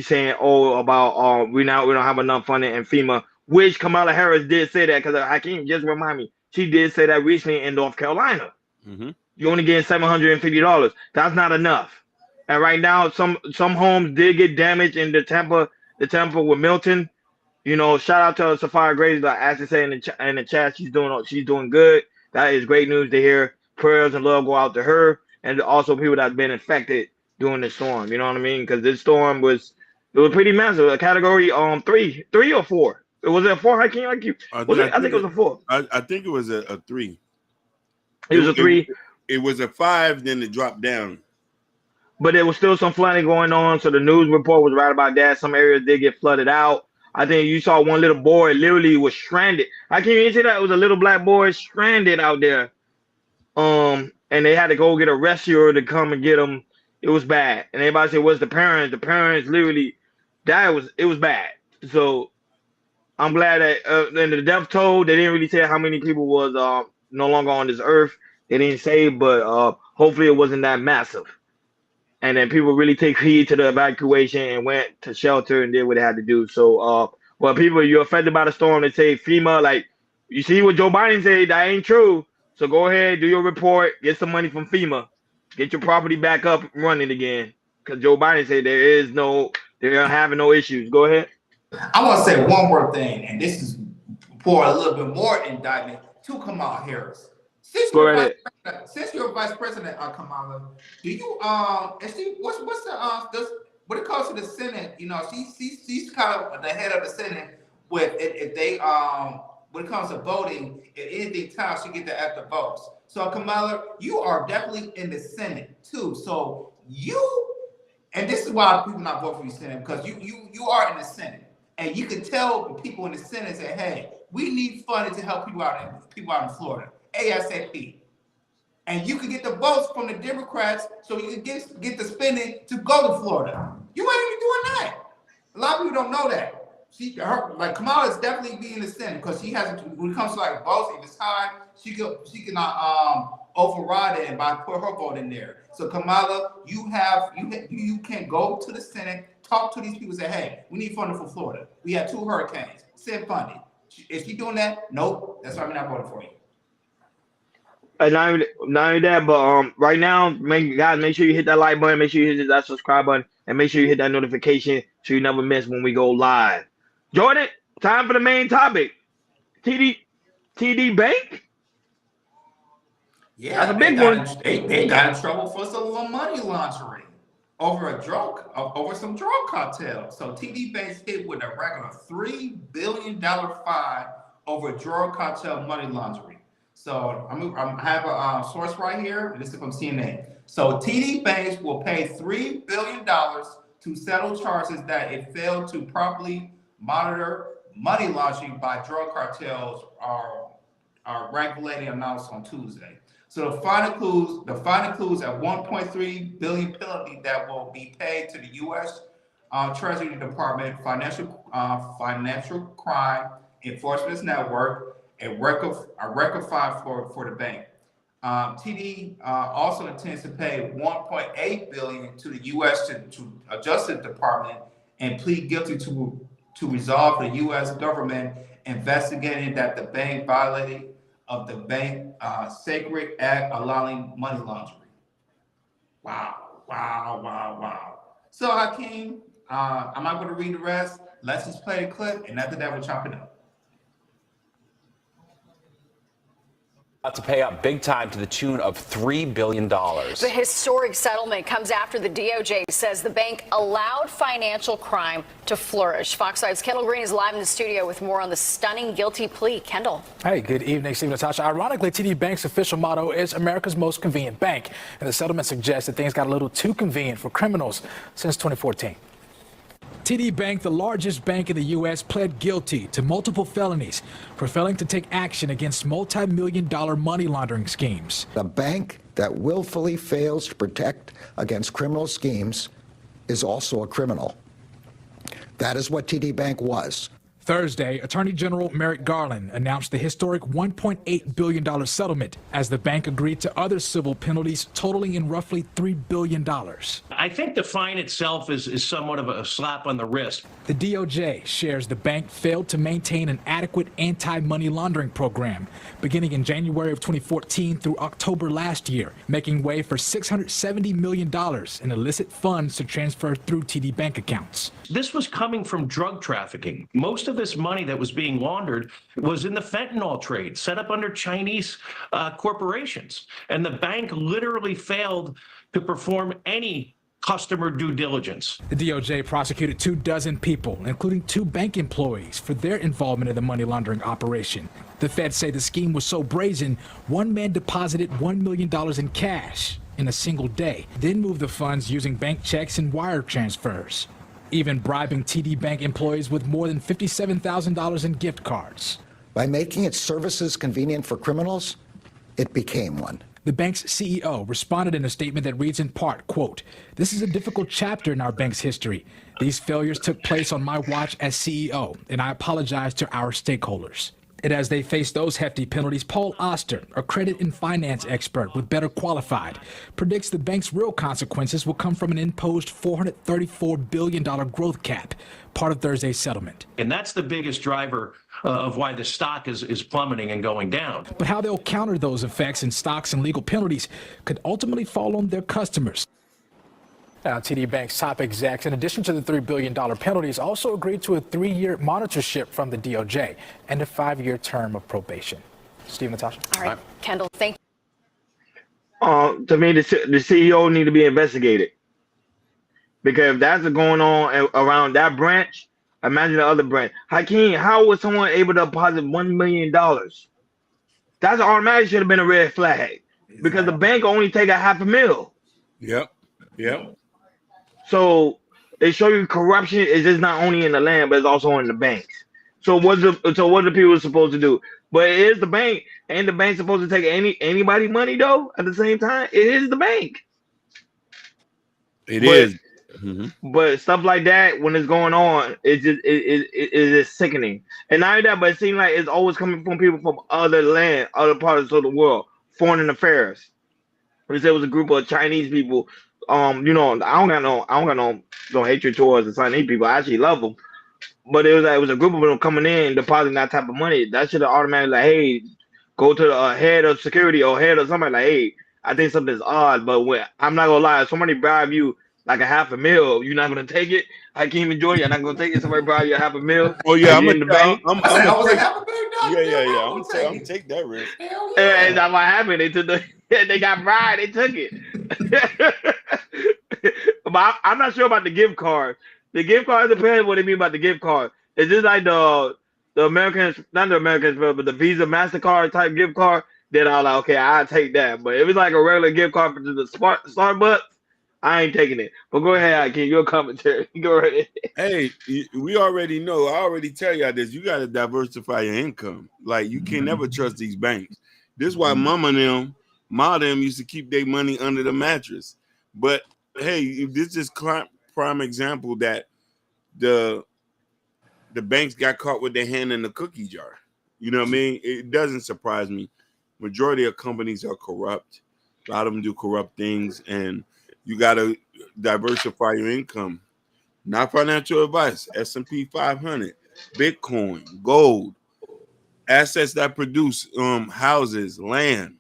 saying, oh, about we don't have enough funding in FEMA, which Kamala Harris did say that, because Hakeem just remind me, she did say that recently in North Carolina. Mm-hmm. You only getting $750. That's not enough. And right now, some homes did get damaged in the Tampa with Milton. You know, shout out to Sapphire Grace, like Ashley said in the chat, she's doing good. That is great news to hear. Prayers and love go out to her, and also people that's been affected during the storm. You know what I mean? Because this storm was pretty massive. A category 3 or 4. Was it a 4? Hakeem? Like you? I think it was a 4. I think it was a 3. It was a 3. It was a 5, then it dropped down. But there was still some flooding going on, so the news report was right about that. Some areas did get flooded out. I think you saw one little boy literally was stranded. I can't even say that. It was a little black boy stranded out there. And they had to go get a rescuer to come and get him. It was bad. And everybody said, "What's the parents?" The parents literally it was bad. So I'm glad that in the death toll, they didn't really say how many people was no longer on this earth. They didn't say, but hopefully it wasn't that massive. And then people really take heed to the evacuation and went to shelter and did what they had to do. So, well, people, you're affected by the storm, they say FEMA, like, you see what Joe Biden said, that ain't true. So go ahead, do your report, get some money from FEMA, get your property back up running again. Because Joe Biden said they're having no issues. Go ahead. I want to say one more thing, and this is for a little bit more indictment to Kamala Harris. Since you're vice president, Kamala, do you and see what's the when it comes to the Senate, you know, she's kind of the head of the Senate with if they when it comes to voting, if anything ties, she get the extra votes. So Kamala, you are definitely in the Senate too. So and this is why people not vote for you Senate, because you are in the Senate. And you can tell the people in the Senate say, hey, we need funding to help people out in Florida. ASAP. And you can get the votes from the Democrats so you can get the spending to go to Florida. You ain't even doing that. A lot of people don't know that. Like Kamala is definitely be in the Senate because she has, when it comes to like votes, if it's high, she can override it and put her vote in there. So Kamala, you can go to the Senate, talk to these people, say, hey, we need funding for Florida. We had 2 hurricanes. Send funding. Is she doing that? Nope. That's why I'm not voting for you. And not only that, but right now, guys, make sure you hit that like button, make sure you hit that subscribe button, and make sure you hit that notification so you never miss when we go live. Jordan, time for the main topic. TD Bank? Yeah, that's a big one. They got in trouble for some money laundering over some drug cartel. So TD Bank's hit with a regular $3 billion fine over drug cartel money laundering. So I have a source right here. This is from CNN. So TD Banks will pay $3 billion to settle charges that it failed to properly monitor money laundering by drug cartels, are regulating announced on Tuesday. So the final includes a $1.3 billion penalty that will be paid to the U.S. Treasury Department Financial Crime Enforcement Network, a record fine for the bank. TD also intends to pay $1.8 billion to the U.S. to Justice Department and plead guilty to resolve the U.S. government investigating that the bank violated of the Bank Sacred Act allowing money laundering. Wow. So Hakeem, I'm not going to read the rest. Let's just play the clip, and after that, we'll chop it up. To pay up big time to the tune of $3 billion. The historic settlement comes after the DOJ says the bank allowed financial crime to flourish. Fox 5's Kendall Green is live in the studio with more on the stunning guilty plea. Kendall. Hey, good evening, Steve and Natasha. Ironically, TD Bank's official motto is America's most convenient bank. And the settlement suggests that things got a little too convenient for criminals since 2014. TD Bank, the largest bank in the U.S., pled guilty to multiple felonies for failing to take action against multi-million-dollar money laundering schemes. A bank that willfully fails to protect against criminal schemes is also a criminal. That is what TD Bank was. Thursday, Attorney General Merrick Garland announced the historic $1.8 billion settlement as the bank agreed to other civil penalties totaling in roughly $3 billion. I think the fine itself is somewhat of a slap on the wrist. The DOJ shares the bank failed to maintain an adequate anti-money laundering program beginning in January of 2014 through October last year, making way for $670 million in illicit funds to transfer through TD Bank accounts. This was coming from drug trafficking. Most of this money that was being laundered was in the fentanyl trade, set up under Chinese corporations. And the bank literally failed to perform any customer due diligence. The DOJ prosecuted 24 people, including 2 bank employees, for their involvement in the money laundering operation. The feds say the scheme was so brazen, one man deposited $1 million in cash in a single day, then moved the funds using bank checks and wire transfers, even bribing TD Bank employees with more than $57,000 in gift cards. By making its services convenient for criminals, it became one. The bank's CEO responded in a statement that reads in part, quote, "This is a difficult chapter in our bank's history. These failures took place on my watch as CEO, and I apologize to our stakeholders." And as they face those hefty penalties, Paul Oster, a credit and finance expert with Better Qualified, predicts the bank's real consequences will come from an imposed $434 billion growth cap, part of Thursday's settlement. And that's the biggest driver of why the stock is plummeting and going down. But how they'll counter those effects in stocks and legal penalties could ultimately fall on their customers. Now, TD Bank's top execs, in addition to the $3 billion penalties, also agreed to a 3-year monitorship from the DOJ and a 5-year term of probation. Steve, Natasha. All right, Kendall, thank you. To me, the CEO need to be investigated. Because if that's going on around that branch, imagine the other branch. Hakeem, how was someone able to deposit $1 million? That's automatically should have been a red flag. Because the bank only take $500,000. Yep. So they show you corruption is just not only in the land, but it's also in the banks. So what the people supposed to do? But it is the bank, and the bank supposed to take anybody money though. At the same time, it is the bank. It is. But stuff like that, when it's going on, it is sickening. And not only that, but it seems like it's always coming from people from other land, other parts of the world, foreign affairs. But there was a group of Chinese people. I don't got no hatred towards the Chinese people. I actually love them. But it was a group of them coming in, depositing that type of money. That should have automatically like, hey, go to the head of security or head of somebody like, hey, I think something's odd. But I'm not gonna lie, if somebody bribe you like $500,000, you're not gonna take it. I can't enjoy it. You're not gonna take it. Somebody bribe you $500,000. Oh yeah, I'm in the bank. I'm take that risk. And that's what happened. They took they got bribed. They took it. But I'm not sure about the gift card. The gift card depends what they mean about the gift card. Is this like the American, not the American Express, but the Visa MasterCard type gift card? Then I'm like, okay, I'll take that. But if it's like a regular gift card for the Starbucks, I ain't taking it. But go ahead, Hakeem, your commentary. Go ahead. Hey, we already know. I already tell y'all this. You got to diversify your income. Like, you can never trust these banks. This is why Ma them used to keep their money under the mattress. But hey, this is prime example that the banks got caught with their hand in the cookie jar. You know what I mean? It doesn't surprise me. Majority of companies are corrupt. A lot of them do corrupt things, and you got to diversify your income. Not financial advice. S&P 500, Bitcoin, gold, assets that produce houses, land.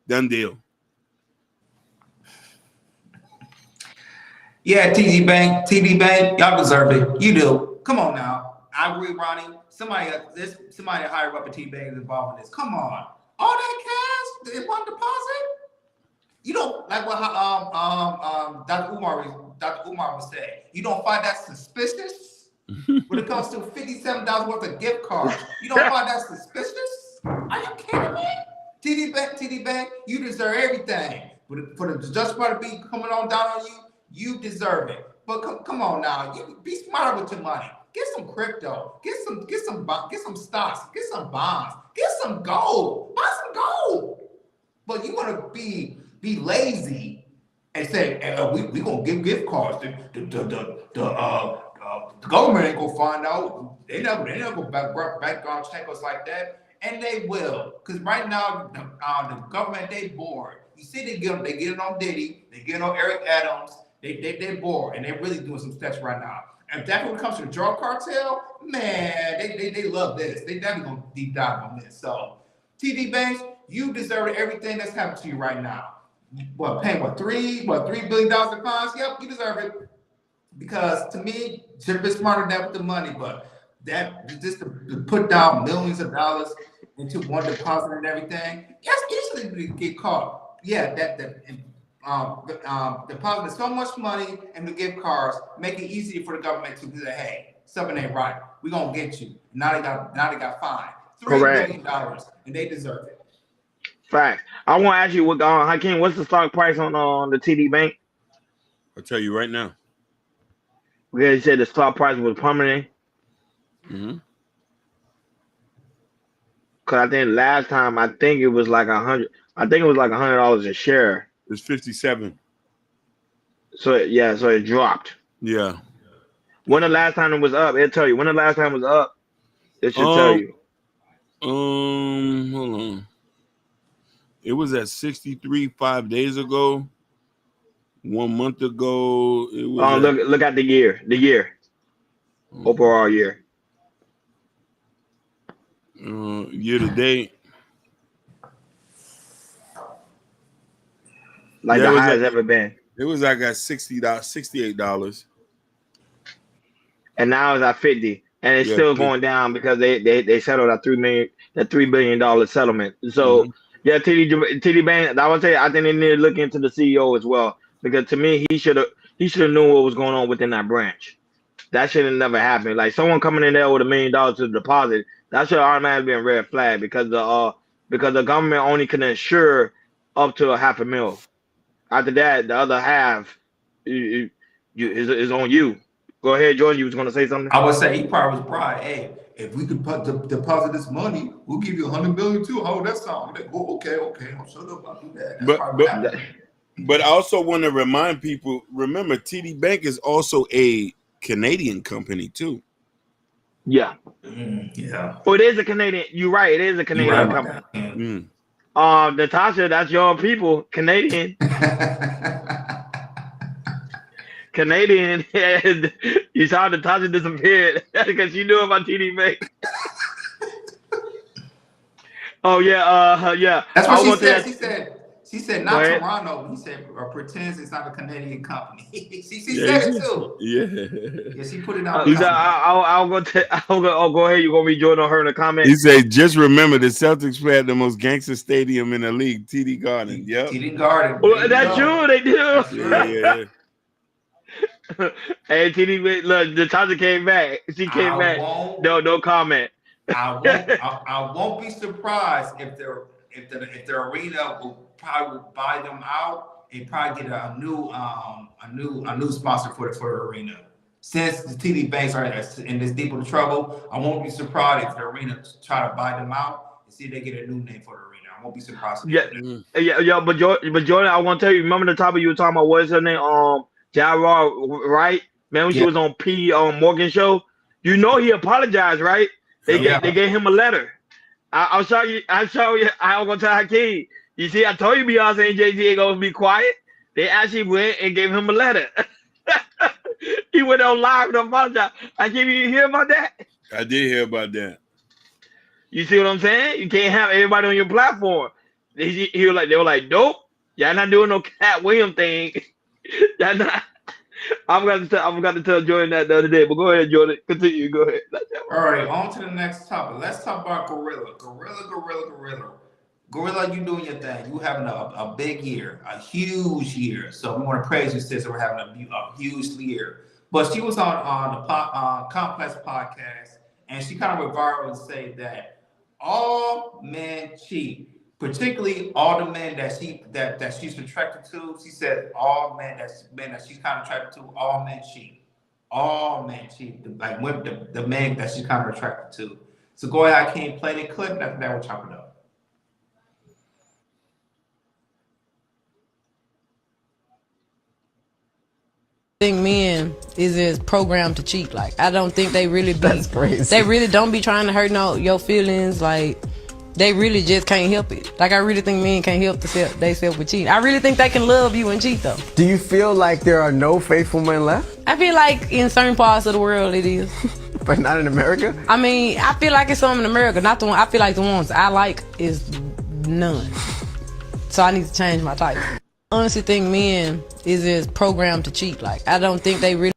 Done deal. Yeah, TD Bank, y'all deserve it. You do. Come on now. I agree, Ronnie. Somebody higher up at TD Bank is involved in this. Come on. All that cash in one deposit? You don't like what Dr. Umar was saying. You don't find that suspicious when it comes to $57 worth of gift cards. You don't find that suspicious? Are you kidding me? TD Bank, you deserve everything. For the just part to be coming on down on you, you deserve it. But come on now, you be smarter with your money. Get some crypto. Get some stocks. Get some bonds. Get some gold. Buy some gold. But you want to be lazy and say we gonna give gift cards to the government ain't gonna find out. They never go background check us like that. And they will, because right now the government, they bored. You see, they get it on Diddy, they get it on Eric Adams. They bored, and they're really doing some steps right now. And definitely when it comes to the drug cartel, man, they love this. They definitely gonna deep dive on this. So, TD Banks, you deserve everything that's happening to you right now. Paying $3 billion in fines? Yep, you deserve it. Because to me, should have been smarter than that with the money, but that just to put down millions of dollars into one deposit and everything, yes, easily get caught. Yeah, depositing so much money into gift cards make it easier for the government to be like, hey, something ain't right. We're gonna get you. Now they got fined $3 billion, and they deserve it. Facts. I want to ask you, what Hakeem, what's the stock price on the TD Bank? I'll tell you right now. Yeah, you said the stock price was plummeting. Mm-hmm. Cause I think last time it was like $100. I think it was like $100 a share. It's 57. So it dropped. Yeah. When the last time it was up, it'll tell you. When the last time it was up, it should tell you. Hold on. It was at 63 5 days ago. 1 month ago, it was. Look at the year. Overall year. Year to date. Like the highest ever been. It was like at $68. And now it's at 50. And it's still going down because they settled a $3 billion settlement. So yeah, TD Bank, I would say I think they need to look into the CEO as well. Because to me, he should have known what was going on within that branch. That should have never happened. Like someone coming in there with $1 million to deposit, that should automatically be a red flag because the government only can insure up to $500,000. After that, the other half is on you. Go ahead, Jordan. You was going to say something? I would say he probably was bribed. Hey, if we could deposit this money, we'll give you $100 million too. How would that sound? Like, oh, okay. I'm shut up. I'll do that. But I also want to remind people, remember, TD Bank is also a Canadian company too. Yeah. Yeah. Oh, it is a Canadian. You're right. It is a Canadian company. Natasha, that's your people. Canadian. Canadian. You saw Natasha disappeared because she knew about TD Bank. Oh yeah. Yeah. That's what she said. She said not Toronto. He said pretends it's not a Canadian company. she said it too. Yeah, she put it out. I'll go ahead. You're gonna be joining her in the comments. He said, just remember the Celtics play at the most gangster stadium in the league, TD Garden. Yep. TD Garden. Well, that's true. They do. Yeah. Hey, TD, look, Natasha came back. She came back. No comment. I won't be surprised if the arena will probably buy them out and probably get a new sponsor for the arena. Since the TD Banks are in this deep of trouble, I won't be surprised if the arena try to buy them out and see if they get a new name for the arena. I won't be surprised. Yeah. But Jordan, I want to tell you. Remember the topic you were talking about? What is her name? Jara, right? Man, when she was on P. Morgan show, you know he apologized, right? They gave him a letter. I'll show you. I'm gonna tell Hakeem. You see, I told you Beyonce and Jay-Z ain't gonna be quiet. They actually went and gave him a letter. He went on live and apologized. Hakeem, you hear about that? I did hear about that. You see what I'm saying? You can't have everybody on your platform. They were like, nope, y'all not doing no Cat Williams thing. Y'all not. I'm gonna tell Jordan that the other day, but go ahead, Jordan. Continue. Go ahead. All right, on to the next topic. Let's talk about Gorilla. Gorilla, you doing your thing. You having a big year, a huge year. So we want to praise you, sis. We're having a huge year. But she was on the Complex podcast, and she kind of went viral and say that all men cheat. Particularly all the men that she's attracted to. She said all men that she's kind of attracted to, all men cheat. All men cheat. Like the men that she's kind of attracted to. So go ahead, I can't play the clip. After that, we'll chop it up. think men is programmed to cheat. Like, I don't think they really be. That's crazy. They really don't be trying to hurt your feelings. Like, they really just can't help it. Like, I really think men can't help themselves with cheating. I really think they can love you and cheat though. Do you feel like there are no faithful men left? I feel like in certain parts of the world it is. But not in America? I mean, I feel like it's some in America, not the one. I feel like the ones I like is none. So I need to change my type. I honestly think men is programmed to cheat. Like, I don't think they really.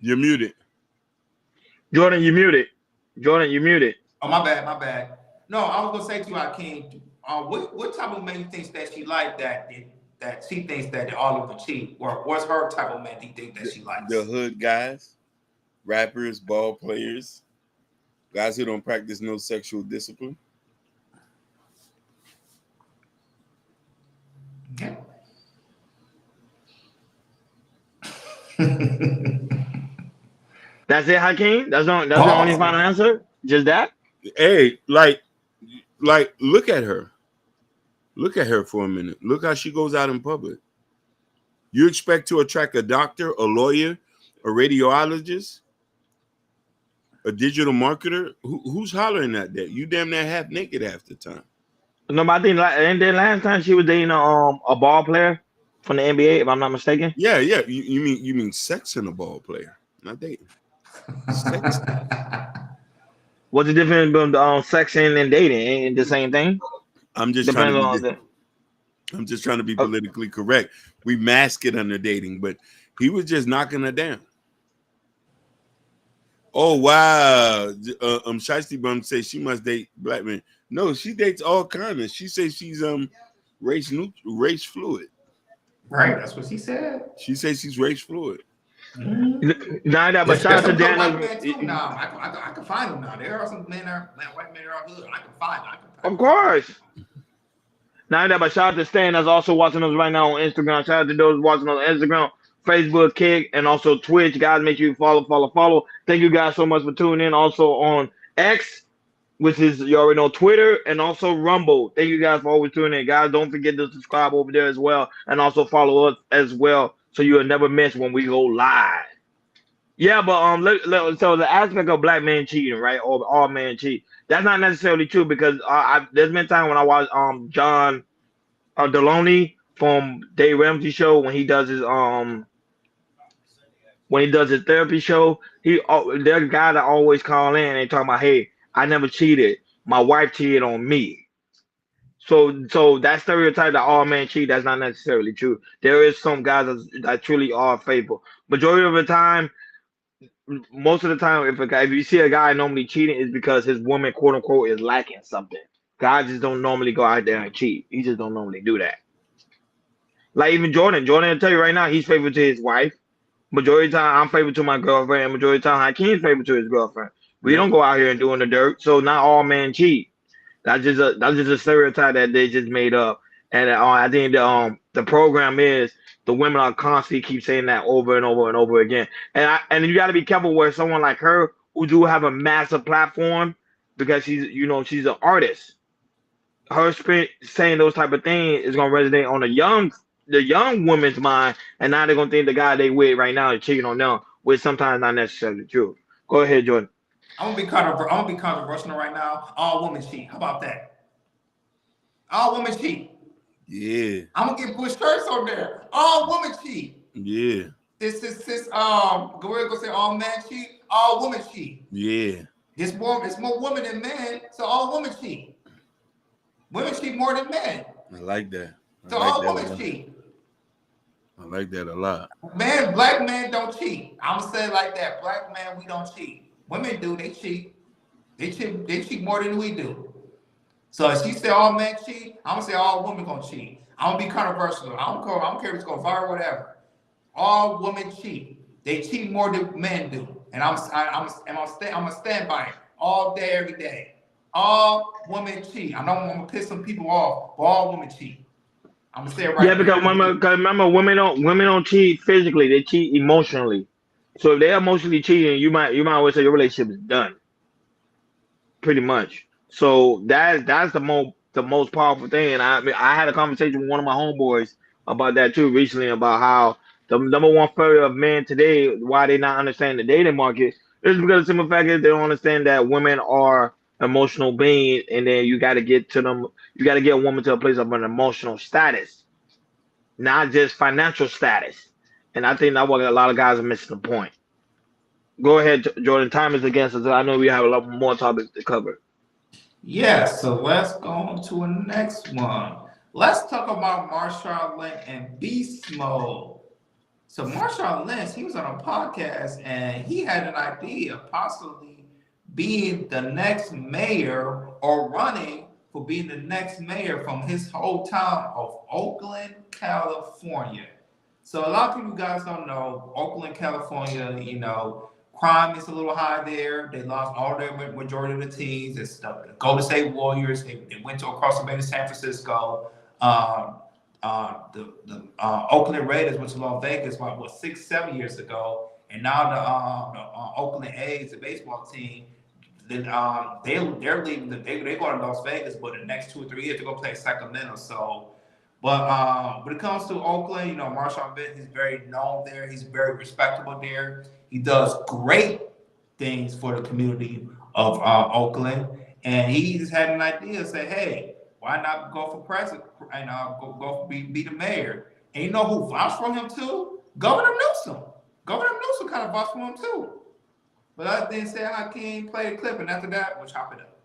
You're muted. Jordan, you muted. Jordan, you muted. Oh, my bad. No, I was gonna say to you, Hakeem, what type of man you think that she like that she thinks that all of them cheat? Or what's her type of man do you think that she likes? The hood guys, rappers, ball players, guys who don't practice no sexual discipline. Yeah. That's it, Hakeem? That's the only final answer? Just that? Hey, like, look at her. Look at her for a minute. Look how she goes out in public. You expect to attract a doctor, a lawyer, a radiologist, a digital marketer? Who's hollering at that? You damn near half naked half the time. No, but I think and then last time she was dating a ball player from the NBA, if I'm not mistaken. Yeah. You mean sexing a ball player, not dating. What's the difference between sexing and dating? Ain't it the same thing? I'm just trying to be politically correct. We mask it under dating, but he was just knocking her down. Oh wow. Shiesty Bum says she must date black men. No, she dates all kinds. She says she's race fluid. Right, that's what she said. She says she's race fluid. Nah, but shout out to Dan. I can find them now. There are some white men that are hood. I can find them. Of course. Now that, but shout out to Stan that's also watching us right now on Instagram. Shout out to those watching on Instagram, Facebook, Kick, and also Twitch. Guys, make sure you follow. Thank you guys so much for tuning in. Also on X, which is, you already know, Twitter, and also Rumble. Thank you guys for always tuning in. Guys, don't forget to subscribe over there as well, and also follow us as well, so you'll never miss when we go live. Yeah, but so the aspect of black men cheating, right, or all men cheat, that's not necessarily true, because there's been time when I watched John Deloney from Dave Ramsey show when he does his therapy show. There's a guy that always call in and talk about, hey, I never cheated, my wife cheated on me. So that stereotype that all men cheat, that's not necessarily true. There is some guys that truly are faithful. Majority of the time, most of the time, if you see a guy normally cheating, is because his woman, quote unquote, is lacking something. Guys just don't normally go out there and cheat. He just don't normally do that. Like even Jordan will tell you right now, he's faithful to his wife. Majority of the time, I'm faithful to my girlfriend, and majority of the time, Hakeem's faithful to his girlfriend. We don't go out here and doing the dirt. So not all men cheat. That's just a stereotype that they just made up. And I think the program is the women are constantly keep saying that over and over and over again. And you got to be careful where someone like her, who do have a massive platform, because she's an artist. Her saying those type of things is gonna resonate on the young woman's mind, and now they're gonna think the guy they with right now is cheating on them, which sometimes not necessarily true. Go ahead, Jordan. I'm gonna be controversial right now. All women cheat. How about that? All women cheat. Yeah. I'm gonna get Bush shirts on there. All women cheat. Yeah. This Gorilla gonna say all men cheat. All women cheat. Yeah. It's more women than men, so all women cheat. Women cheat more than men. I like that. All women cheat. I like that a lot. Black men don't cheat. I'm gonna say it like that. Black men, we don't cheat. Women do. They cheat. They cheat more than we do. So if she say all men cheat, I'm gonna say all women gonna cheat. I'm gonna be controversial. I don't care if it's gonna viral or whatever. All women cheat. They cheat more than men do, and I'm gonna stand by it all day, every day. All women cheat. I know I'm gonna piss some people off, but all women cheat. I'm gonna say it right. Yeah, because remember, women don't cheat physically; they cheat emotionally. So if they're emotionally cheating, you might well say your relationship is done. pretty much. So that's the most powerful thing. And I had a conversation with one of my homeboys about that too recently about how the number one failure of men today, why they not understand the dating market, is because the simple fact is they don't understand that women are emotional beings, and then you got to get to them. You got to get a woman to a place of an emotional status, not just financial status. And I think that's what a lot of guys are missing the point. Go ahead, Jordan. Time is against us. I know we have a lot more topics to cover. Yeah, so let's go on to a next one. Let's talk about Marshawn Lynch and Beast Mode. So Marshawn Lynch, he was on a podcast and he had an idea of possibly being the next mayor or running for being the next mayor from his hometown of Oakland, California. So a lot of people guys don't know Oakland, California, crime is a little high there. They lost all their majority of the teams. It's the Golden State Warriors. They went to across the bay to San Francisco. The Oakland Raiders went to Las Vegas about 6-7 years ago, and now the Oakland A's, the baseball team, they're leaving. They go to Las Vegas, but the next 2 or 3 years they're gonna play Sacramento. So, but when it comes to Oakland, Marshawn Lynch is very known there. He's very respectable there. He does great things for the community of Oakland, and he just had an idea. Say, hey, why not go for president and be the mayor? And you know who vouched for him too? Governor Newsom. Governor Newsom kind of vouched for him too. But I didn't say Hakeem play the clip, and after that, we'll chop it up.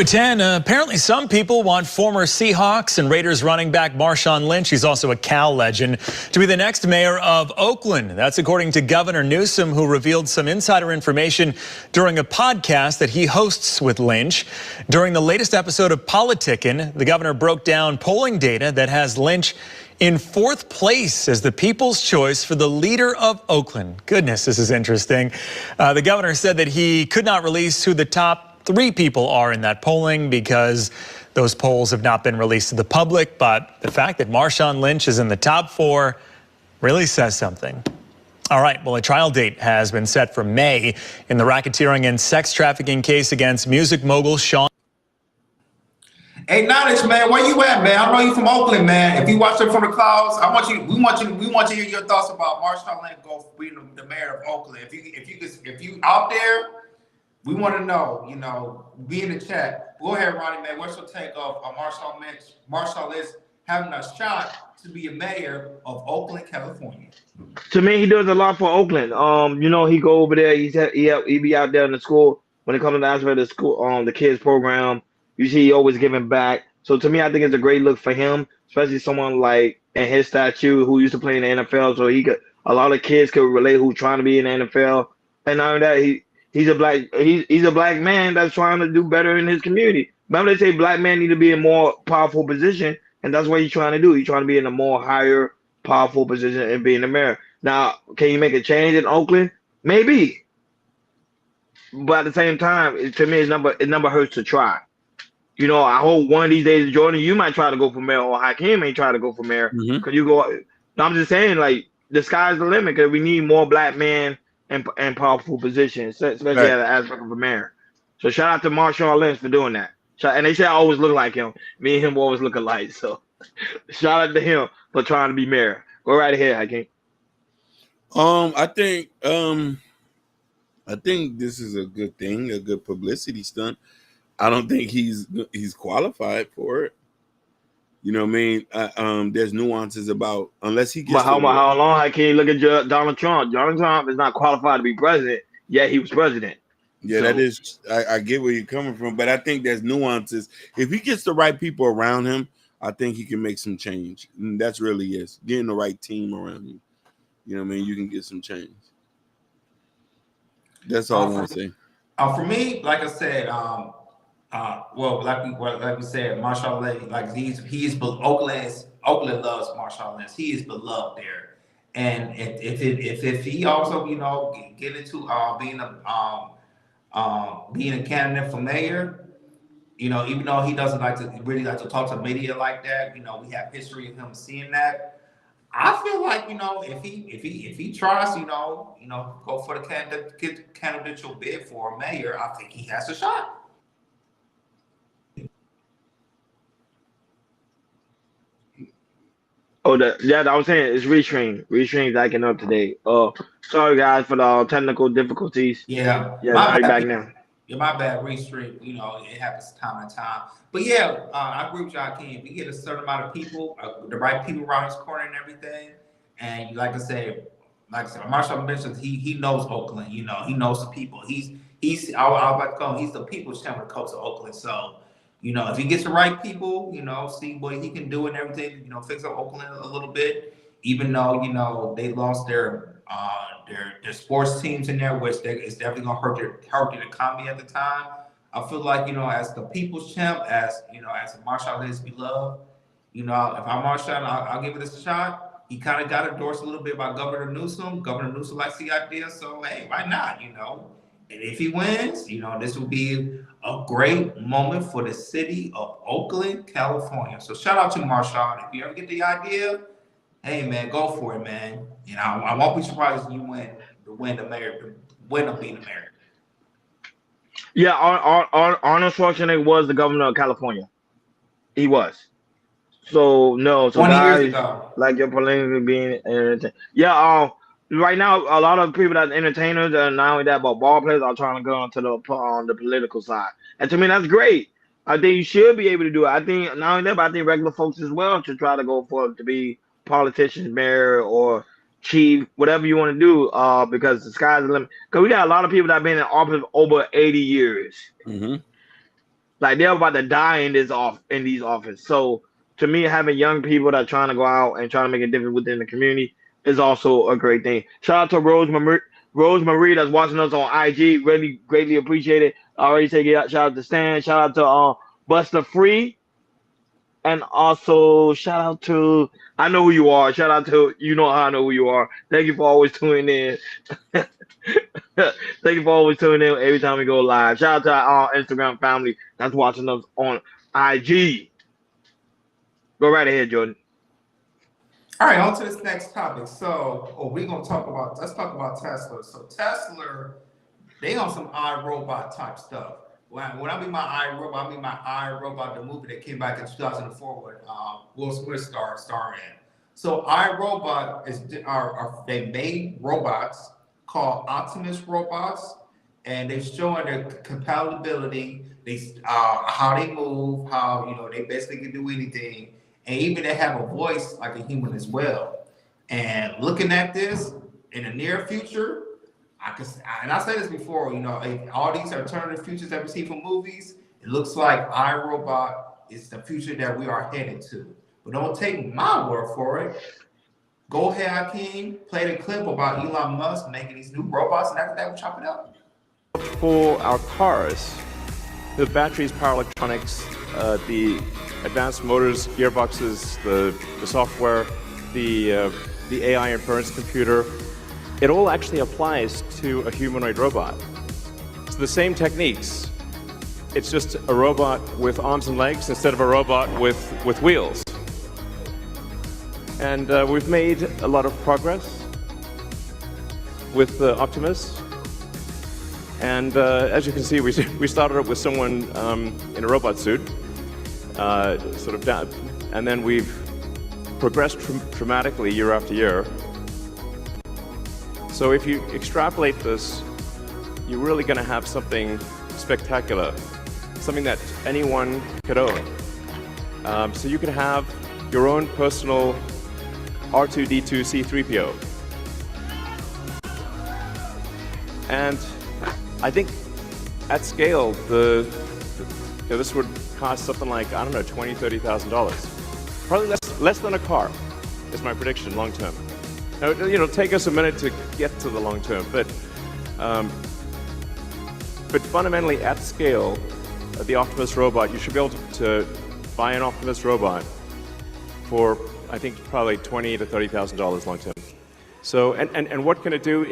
10. Apparently, some people want former Seahawks and Raiders running back Marshawn Lynch, he's also a Cal legend, to be the next mayor of Oakland. That's according to Governor Newsom, who revealed some insider information during a podcast that he hosts with Lynch. During the latest episode of Politickin', the governor broke down polling data that has Lynch in 4th place as the people's choice for the leader of Oakland. Goodness, this is interesting. The governor said that he could not release who the top 3 people are in that polling because those polls have not been released to the public. But the fact that Marshawn Lynch is in the top 4 really says something. All right, well, a trial date has been set for May in the racketeering and sex trafficking case against music mogul Sean. Hey, Knowledge, man, where you at, man? I know you from Oakland, man. If you watch it from the clouds, we want you to hear your thoughts about Marshawn Lynch being the mayor of Oakland. If you out there, we want to know, be in the chat. Go ahead, Ronnie, man. What's your take of Marshawn Lynch having a shot to be a mayor of Oakland, California? To me, he does a lot for Oakland. He go over there. He be out there in the school when it comes to the aspect of the school, the kids program. You see, he always giving back. So to me, I think it's a great look for him, especially someone like in his statue who used to play in the NFL. So a lot of kids could relate who trying to be in the NFL. And not only that, he's a black man that's trying to do better in his community. Remember they say black men need to be in more powerful position, and that's what he's trying to do. He's trying to be in a more higher, powerful position and being the mayor. Now, can you make a change in Oakland? Maybe. But at the same time, to me, it never hurts to try. I hope one of these days, Jordan, you might try to go for mayor, or Hakeem may try to go for mayor. Because you go. No, I'm just saying, like, the sky's the limit because we need more black men and powerful positions, especially at the aspect of a mayor. So shout out to Marshawn Lynch for doing that. And they say I always look like him. Me and him always look alike. So shout out to him for trying to be mayor. Go right ahead, Hakeem. I think this is a good thing, a good publicity stunt. I don't think he's qualified for it. You know what I mean? There's nuances about unless he gets. But how long? Hakeem, look at Donald Trump. Donald Trump is not qualified to be president. Yet he was president. Yeah, that is. I get where you're coming from, but I think there's nuances. If he gets the right people around him, I think he can make some change. And that's really it. Getting the right team around you. You know what I mean? You can get some change. That's all I want to say. For me, like I said, like we said, Marshawn Lynch, Oakland loves Marshawn Lynch. He is beloved there, and if he also get into being a candidate for mayor, even though he doesn't really like to talk to media like that, we have history of him seeing that. I feel like, if he tries, go for the candidature bid for mayor, I think he has a shot. Oh, I was saying it's Restream. Restream's acting up today. Sorry guys for the technical difficulties. Yeah, Yeah, my are you back bad. now? Yeah, my bad. Restream. It happens time to time. But yeah, I agree with y'all, Ken. If we get a certain amount of people, the right people around his corner and everything, and like I said, Marshall mentioned he knows Oakland. He knows the people. I was about to call him, he's the people's champ when it comes to Oakland. So, if he gets the right people, see what he can do and everything, fix up Oakland a little bit. Even though, they lost their sports teams in there, which it's definitely gonna hurt their economy at the time. I feel like, as the people's champ, as Marshall is beloved, if I'm Marshall, I'll give it a shot. He kind of got endorsed a little bit by Governor Newsom. Governor Newsom likes the idea, so hey, why not? And if he wins, this will be a great moment for the city of Oakland, California. So shout out to Marshall. If you ever get the idea, hey man, go for it, man. I won't be surprised if you win the mayor, win of being the mayor. Yeah, Arnold Schwarzenegger was the governor of California. He was. So no, so 20 years guys, ago. like your politically being entertained. Yeah, right now a lot of people that's entertainers and not only that, but ball players are trying to go onto the political side, and to me that's great. I think you should be able to do it. I think not only that, but I think regular folks as well should try to go for it to be politicians, mayor, or chief, whatever you want to do. Because the sky's the limit. Because we got a lot of people that have been in office over 80 years. Mm-hmm. Like they're about to die in these office. So to me, having young people that are trying to go out and trying to make a difference within the community is also a great thing. Shout out to Rose Marie that's watching us on IG. Really greatly appreciate it. I already said shout out to Stan. Shout out to Buster Free. And also shout out to I know who you are. Shout out to how I know who you are. Thank you for always tuning in. Thank you for always tuning in every time we go live. Shout out to our Instagram family that's watching us on IG. Go right ahead, Jordan. All right, on to this next topic. So, let's talk about Tesla. So Tesla, they on some iRobot type stuff. When I mean my iRobot, I mean my iRobot, the movie that came back in 2004 with Will Smith starring in. So iRobot they made robots called Optimus robots, and they're showing their compatibility. How they move, how they basically can do anything, and even they have a voice like a human as well. And looking at this in the near future, I said this before, all these alternative futures that we see from movies, it looks like iRobot is the future that we are headed to. But don't take my word for it. Go ahead, Hakeem, play the clip about Elon Musk making these new robots, and after that, we'll chop it up. For our cars, the batteries, power electronics, the advanced motors, gearboxes, the software, the AI inference computer, it all actually applies to a humanoid robot. It's the same techniques. It's just a robot with arms and legs instead of a robot with wheels. And we've made a lot of progress with Optimus. And as you can see, we started up with someone in a robot suit, sort of down, and then we've progressed dramatically year after year. So if you extrapolate this, you're really going to have something spectacular, something that anyone could own. So you could have your own personal R2-D2 C-3PO. And I think at scale, this would cost something like, I don't know, $20,000, $30,000. Probably less than a car, is my prediction long term. Now, it'll take us a minute to get to the long term, but fundamentally at scale, the Optimus robot, you should be able to buy an Optimus robot for, I think, probably $20,000 to $30,000 long term. So, and what can it do?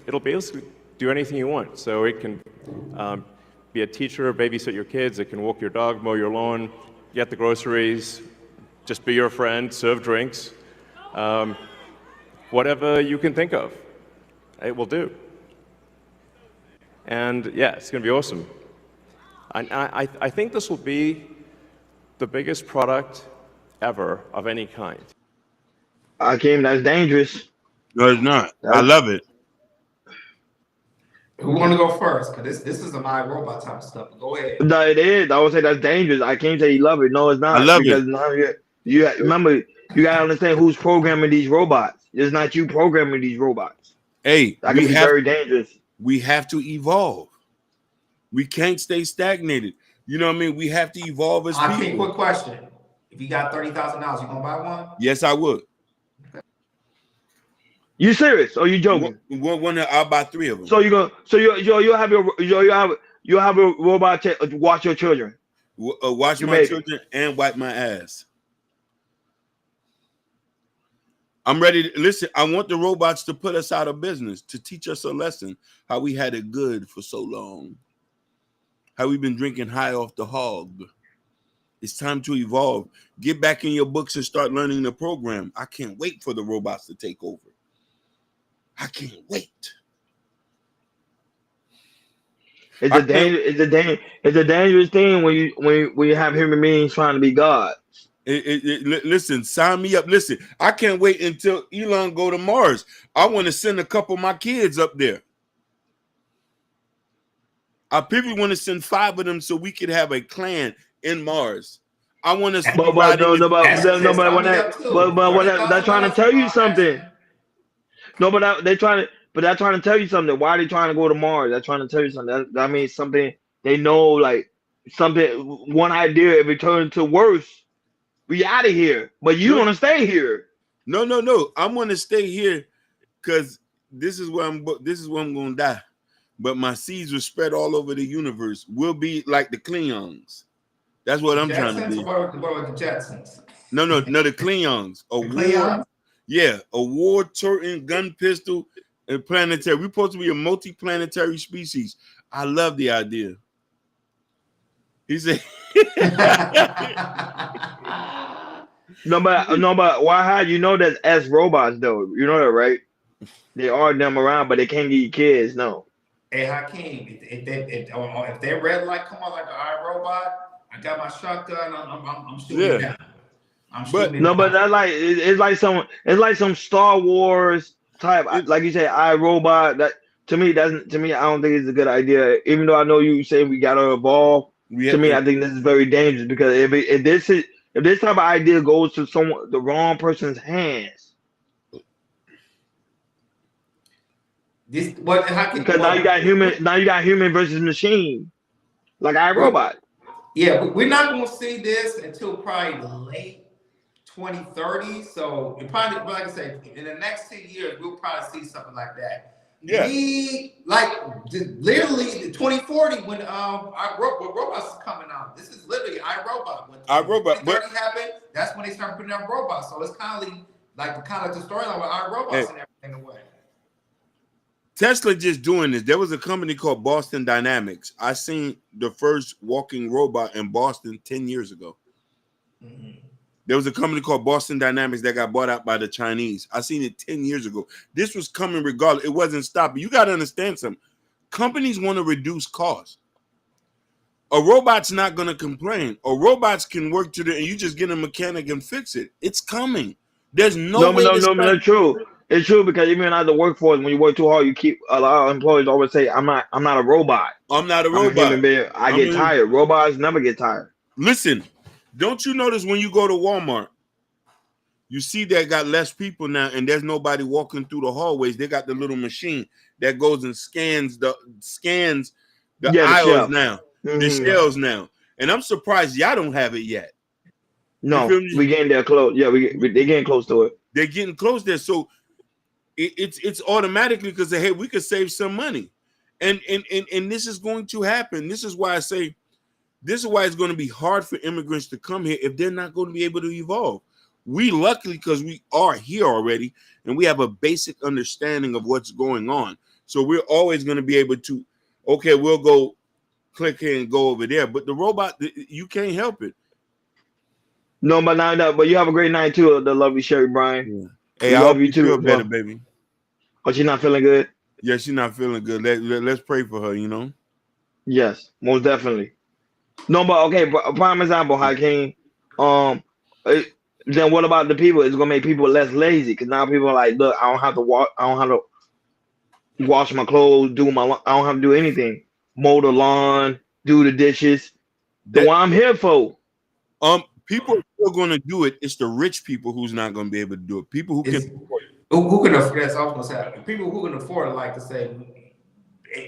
It'll basically do anything you want. So it can be a teacher, babysit your kids, it can walk your dog, mow your lawn, get the groceries, just be your friend, serve drinks. Whatever you can think of, it will do. And yeah, it's going to be awesome. I think this will be the biggest product ever of any kind. Hakeem, that's dangerous. No, it's not. I love it. Who want to go first? Because this is a my robot type of stuff. Go ahead. No, it is. I would say that's dangerous. I can't say you love it. No, it's not. I love because it. now you remember, you gotta understand who's programming these robots. It's not you programming these robots. Hey, that can be very dangerous. We have to evolve. We can't stay stagnated. You know what I mean? We have to evolve as people. Okay, quick question. If you got $30,000, you gonna buy one? Yes, I would. You serious? Or you joking? I'll buy 3 of them. So you'll have a robot watch your children. Watch my children and wipe my ass. I'm ready to listen. I want the robots to put us out of business, to teach us a lesson, how we had it good for so long, how we've been drinking high off the hog. It's time to evolve. Get back in your books and start learning the program. I can't wait for the robots to take over. I can't wait. It's a dangerous thing when you have human beings trying to be God. Listen, sign me up. Listen, I can't wait until Elon go to Mars. I want to send a couple of my kids up there. I people want to send 5 of them so we could have a clan in Mars. I want us to be they're trying to tell you something. No, but they're trying to tell you something. Why are they trying to go to Mars? They're trying to tell you something. That means something they know, like something. One idea, if it turns to worse, we out of here. But you want to stay here. No. I'm going to stay here because this is where I'm going to die. But my seeds will spread all over the universe. We'll be like the Klingons. That's what I'm trying to be. What about the Jetsons? No, the Klingons. A war-toting gun pistol and planetary. We're supposed to be a multi-planetary species. I love the idea. He said. No, but why? How you know that's as robots though? You know that, right? They are them around, but they can't get your kids. No. Hey Hakeem, if they red light come on like an iRobot, I got my shotgun. I'm shooting down. But that's like it's like some Star Wars type, like you say, iRobot. That to me, I don't think it's a good idea. Even though I know you say we gotta evolve. I think this is very dangerous because if this type of idea goes to the wrong person's hands. Because now you got human versus machine, like iRobot. Yeah, we're not going to see this until probably late 2030. So it probably, like I said, in the next 10 years, we'll probably see something like that. Yeah, literally 2040 when robots is coming out. This is literally iRobot. When 2030 happened, that's when they start putting out robots. So it's kind of like the storyline with iRobots and everything away. Tesla just doing this. There was a company called Boston Dynamics. I seen the first walking robot in Boston 10 years ago. Mm-hmm. There was a company called Boston Dynamics that got bought out by the Chinese. I seen it 10 years ago. This was coming regardless. It wasn't stopping. You got to understand something. Companies want to reduce costs. A robot's not going to complain. A robots can work to and you just get a mechanic and fix it. It's coming. There's no way to stop. That's true. It's true because even at the workforce, when you work too hard, you keep a lot of employees always say, "I'm not a robot. I'm not a robot. I get tired. Robots never get tired." Listen, don't you notice when you go to Walmart, you see they got less people now, and there's nobody walking through the hallways. They got the little machine that goes and scans the aisles now, the shelves now, and I'm surprised y'all don't have it yet. No, we getting there close. Yeah, they're getting close to it. They're getting close there, so. It's automatically because hey, we could save some money, and this is going to happen. This is why I say, this is why it's going to be hard for immigrants to come here if they're not going to be able to evolve. We luckily because we are here already, and we have a basic understanding of what's going on. So we're always going to be able to, okay, we'll go click here and go over there. But the robot, you can't help it. No, but you have a great night too, the lovely Sherry Bryan. Yeah. Hey, We I love hope you you too. feel better, Well, baby. but she's not feeling good. Yeah, she's not feeling good. Let's pray for her, you know? Yes, most definitely. No, but okay, but prime example, Hakeem. Um, it, then what about the people? It's gonna make people less lazy because now people are like, look, I don't have to walk. I don't have to wash my clothes, I don't have to do anything. Mow the lawn, do the dishes. The That what I'm here for. People are still gonna do it. It's the rich people who's not gonna be able to do it. People who can afford it. Who can afford? That's what I was gonna say. People who can afford it, like to say,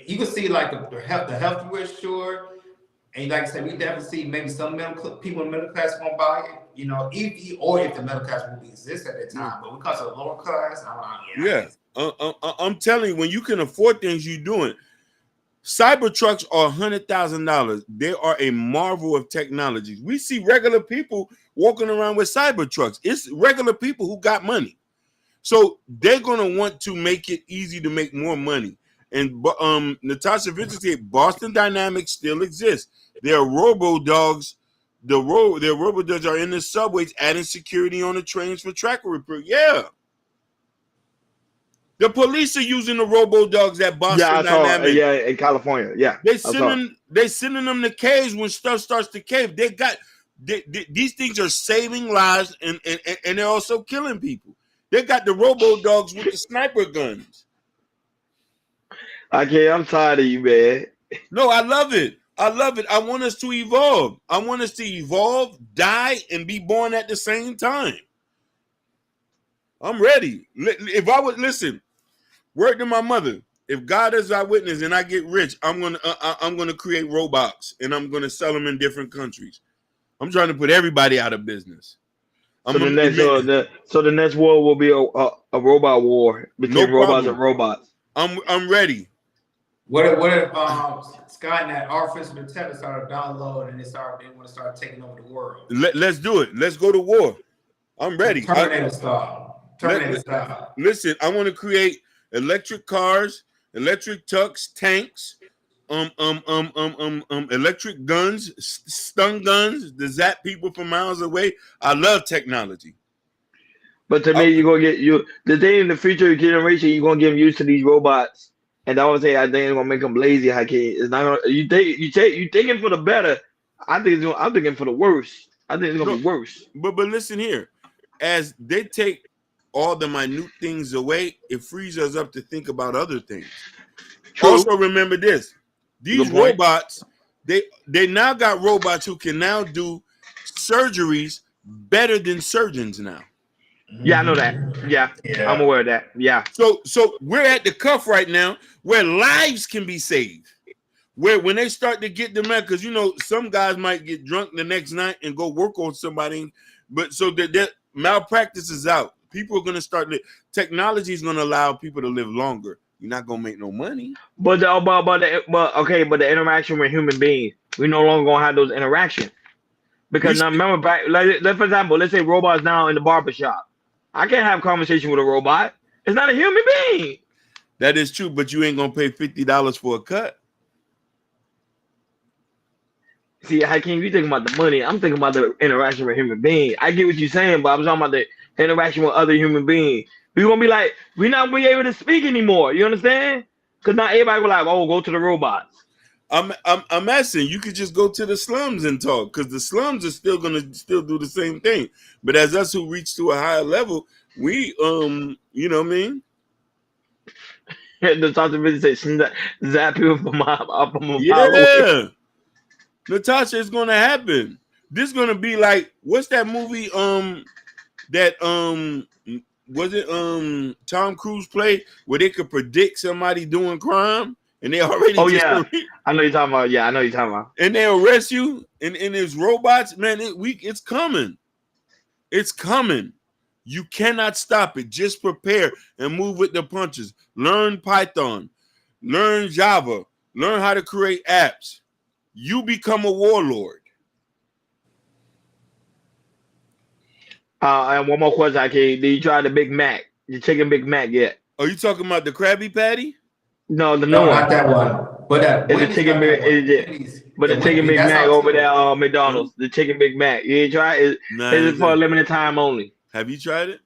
you can see like the healthy rich, sure, and like I said, we definitely see maybe some people in the middle class won't buy it. You know, if the middle class won't exist at that time, but because of the lower class, I'm telling you, when you can afford things, you doing. Cybertrucks are $100,000. They are a marvel of technology. We see regular people walking around with Cybertrucks. It's regular people who got money. So they're gonna want to make it easy to make more money. And Natasha Vincent said Boston Dynamics still exists. There are robo dogs. Their robo dogs are in the subways, adding security on the trains for tracker repair. Yeah. The police are using the robo dogs at Boston Yeah, I saw. Dynamics. Yeah, in California. Yeah, They sending them to caves when stuff starts to cave. These things are saving lives and they're also killing people. They got the robo dogs with the sniper guns. Okay, I'm tired of you, man. No, I love it. I love it. I want us to evolve. I want us to evolve, die, and be born at the same time. I'm ready. If I would listen, word to my mother. If God is our witness and I get rich, I'm gonna create robots and I'm gonna sell them in different countries. I'm trying to put everybody out of business. So the next war will be a robot war between robots and robots. I'm ready. What if Skynet, artificial intelligence, started downloading and they want to start taking over the world? Let's do it. Let's go to war. I'm ready. Terminator style. Listen, I want to create electric cars, electric trucks, tanks, electric guns, stun guns to zap people from miles away. I love technology. But to me, you're gonna get the thing in the future generation, you're gonna get them used to these robots. And I would say I think it's gonna make them lazy, Hakeem. It's not gonna you thinking for the better. I'm thinking for the worse. I think it's gonna be worse. But listen here. As they take all the minute things away, it frees us up to think about other things. True. Also, remember this: these robots, they now got robots who can now do surgeries better than surgeons now. Yeah, I know that. Yeah, I'm aware of that. Yeah. So we're at the cuff right now where lives can be saved. Where when they start to get them out, because some guys might get drunk the next night and go work on somebody, but so that malpractice is out. People are gonna start. Technology is gonna allow people to live longer. You're not gonna make no money. But the interaction with human beings, we no longer gonna have those interactions. Because now remember back, for example, let's say robots now in the barbershop. I can't have a conversation with a robot. It's not a human being. That is true, but you ain't gonna pay $50 for a cut. See, Hakeem, you thinking about the money. I'm thinking about the interaction with human beings. I get what you're saying, but I'm talking about the interaction with other human beings. We're gonna be like, we're not gonna be able to speak anymore. You understand? Because not everybody will like, oh, go to the robots. I'm asking, you could just go to the slums and talk, because the slums are still gonna do the same thing. But as us who reach to a higher level, we you know what I mean? The talk to me say zap people from a mile Yeah. away. Natasha, it's gonna happen. This is gonna be like, what's that movie that was it Tom Cruise played where they could predict somebody doing crime and they already I know you're talking about. Yeah, I know you're talking about. And they arrest you and there's robots, man. It's coming. It's coming. You cannot stop it. Just prepare and move with the punches. Learn Python, learn Java, learn how to create apps. You become a warlord. And one more question, Did you try the Big Mac, the chicken Big Mac yet? Are you talking about the Krabby Patty? No, the new one. Not that one. But the chicken Big Mac over there, McDonald's. The chicken Big Mac. You ain't try it? It's for a limited time only. Have you tried it?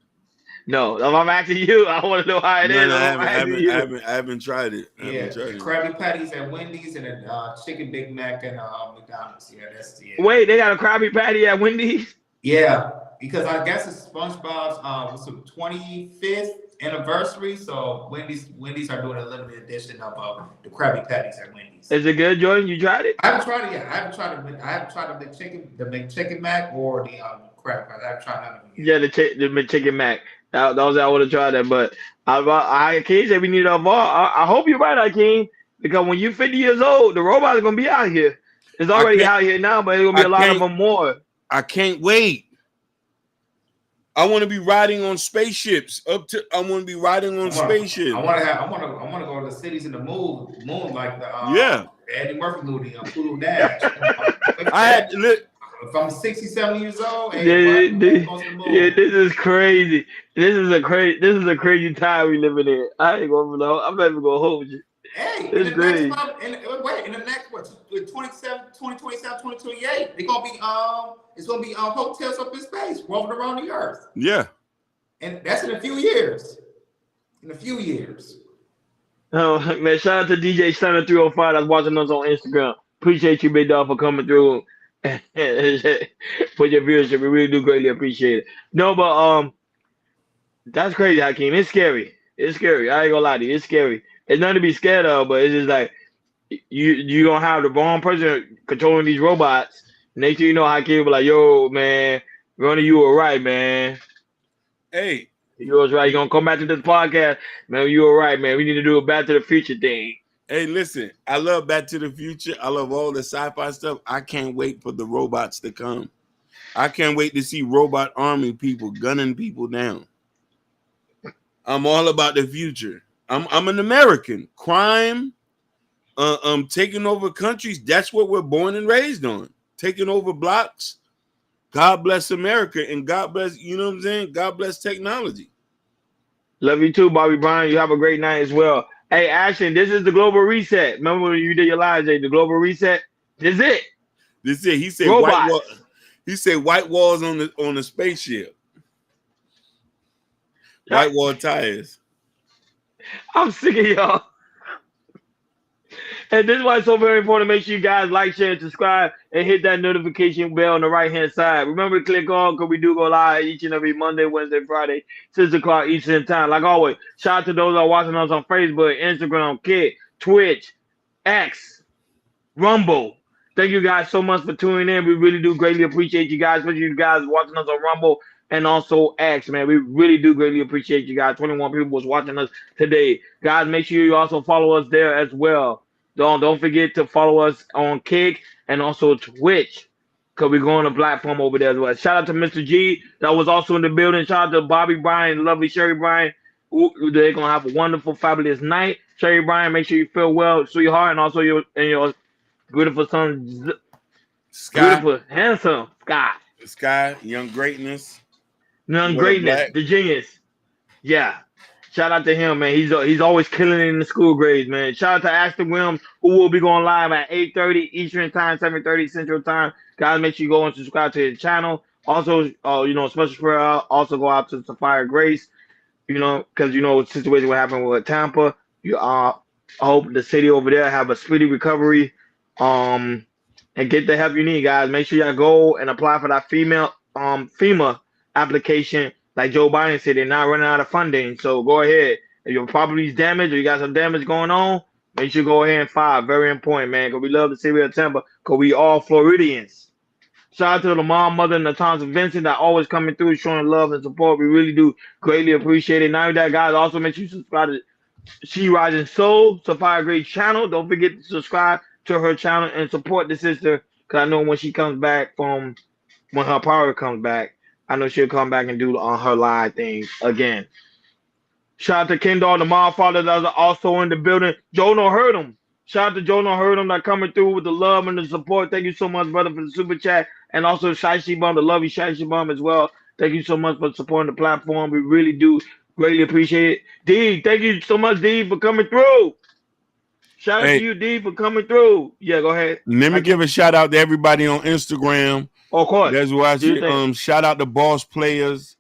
No, if I'm asking you, I want to know how it No, is. no, I'm asking you. I haven't tried it. I Yeah, haven't tried it. Krabby Patties at Wendy's and a chicken Big Mac at McDonald's. Yeah, that's it. Wait, they got a Krabby Patty at Wendy's? Yeah, because I guess it's SpongeBob's what's the 25th anniversary, so Wendy's are doing a limited edition of the Krabby Patties at Wendy's. Is it good, Jordan? You tried it? I haven't tried it yet. I haven't tried the McChicken Mac or the Krabby Patties. I haven't tried none of them yet. Yeah, the chicken mac. That was I would have tried that, but I King said we need to evolve. I hope you're right, King, because when you're 50 years old, the robots are gonna be out here. It's already out here now, but it's gonna be a lot of them more. I can't wait. I want to be riding on spaceships. I want to be riding on spaceships. I want to go to the cities in the moon like the Eddie Murphy movie, Pluto Dash. If I'm 60, 70 years old, this is crazy. This is a crazy time we living in. I ain't gonna know. I'm not even gonna hold you. Hey, it's crazy. In the next 2027, 2028, it's gonna be hotels up in space, rolling around the earth. Yeah, and that's in a few years. Oh man, shout out to DJ Stunner 305 that's watching us on Instagram. Appreciate you, big dog, for coming through for your viewership. We really do greatly appreciate it. No, but that's crazy, Hakeem. It's scary. It's scary. I ain't gonna lie to you. It's scary. It's nothing to be scared of, but it's just like you gonna have the wrong person controlling these robots. Next thing you know, Hakeem be like, "Yo, man, Ronnie, you were right, man. Hey, you was right. You gonna come back to this podcast, man? You were right, man. We need to do a Back to the Future thing." Hey, listen, I love Back to the Future. I love all the sci-fi stuff. I can't wait for the robots to come. I can't wait to see robot army people gunning people down. I'm all about the future. I'm an American. Crime, taking over countries. That's what we're born and raised on. Taking over blocks. God bless America, and God bless, you know what I'm saying? God bless technology. Love you too, Bobby Brown. You have a great night as well. Hey, Ashton, this is the global reset. Remember when you did your live, Jay? The global reset. This is it. This is it. He said white walls on the spaceship. White wall tires. I'm sick of y'all. And this is why it's so very important to make sure you guys like, share, and subscribe, and hit that notification bell on the right-hand side. Remember to click on, because we do go live each and every Monday, Wednesday, Friday, 6 o'clock Eastern time. Like always, shout out to those that are watching us on Facebook, Instagram, Kick, Twitch, X, Rumble. Thank you guys so much for tuning in. We really do greatly appreciate you guys, especially you guys watching us on Rumble and also X, man. We really do greatly appreciate you guys. 21 people was watching us today. Guys, make sure you also follow us there as well. Don't forget to follow us on Kick and also Twitch, because we're going to platform over there as well. Shout out to Mr. G that was also in the building. Shout out to Bobby Bryan, lovely Sherry Bryan. They're gonna have a wonderful, fabulous night. Sherry Bryan, make sure you feel well, sweetheart, and also your beautiful son, Sky, beautiful, handsome Sky, young greatness, the genius. Yeah. Shout out to him, man. He's always killing it in the school grades, man. Shout out to Ashton Williams, who will be going live at 8:30 Eastern Time, 7:30 Central Time. Guys, make sure you go and subscribe to his channel. Also, special prayer also go out to Sapphire Grace, because the situation what happened with Tampa. I hope the city over there have a speedy recovery, and get the help you need, guys. Make sure y'all go and apply for that FEMA application. Like Joe Biden said, they're not running out of funding. So go ahead. If your property's damaged or you got some damage going on, make sure you go ahead and file. Very important, man, because we love the city of Tampa, because we all Floridians. Shout out to the mom, mother, and the Thompson Vincent that always coming through, showing love and support. We really do greatly appreciate it. Now that, guys, also make sure you subscribe to She Rising Soul, Sapphire Grace channel. Don't forget to subscribe to her channel and support the sister, because I know when she comes back when her power comes back, I know she'll come back and do her live thing again. Shout out to Kendall, the mom father that's also in the building. Jono heard him. Shout out to Jono heard him that coming through with the love and the support. Thank you so much, brother, for the super chat. And also Shaishi Bum, the lovely Shaishi Bum as well. Thank you so much for supporting the platform. We really do greatly appreciate it. D, thank you so much, D, for coming through. Shout out to you, D, for coming through. Yeah, go ahead. Let me give a shout out to everybody on Instagram. Of course. That's why shout out to Boss Players.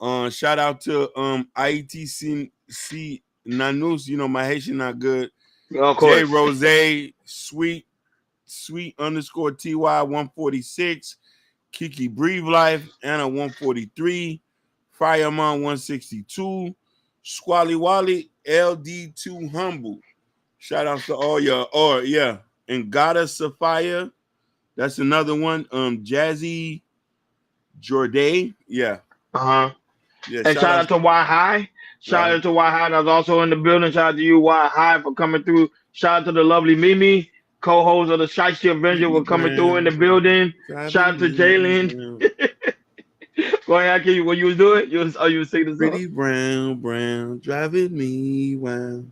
Shout out to IETC Nanus, my Haitian not good. Of J course. Rose, sweet underscore TY 146, Kiki Breathe Life, Anna 143, Fireman 162, Squally Wally, LD2 Humble. Shout out to all y'all. And Gotta Sophia. That's another one. Jazzy Jorday. Yeah. Uh-huh. Yeah. And shout out to Y High. Shout out to Y High that's also in the building. Shout out to you, Y High, for coming through. Shout out to the lovely Mimi, co-host of the Shiesty Avenger, for coming through in the building. Shout out to Jalen. Go ahead, Keith. What you was doing? You was singing the song? Pretty brown, driving me wild.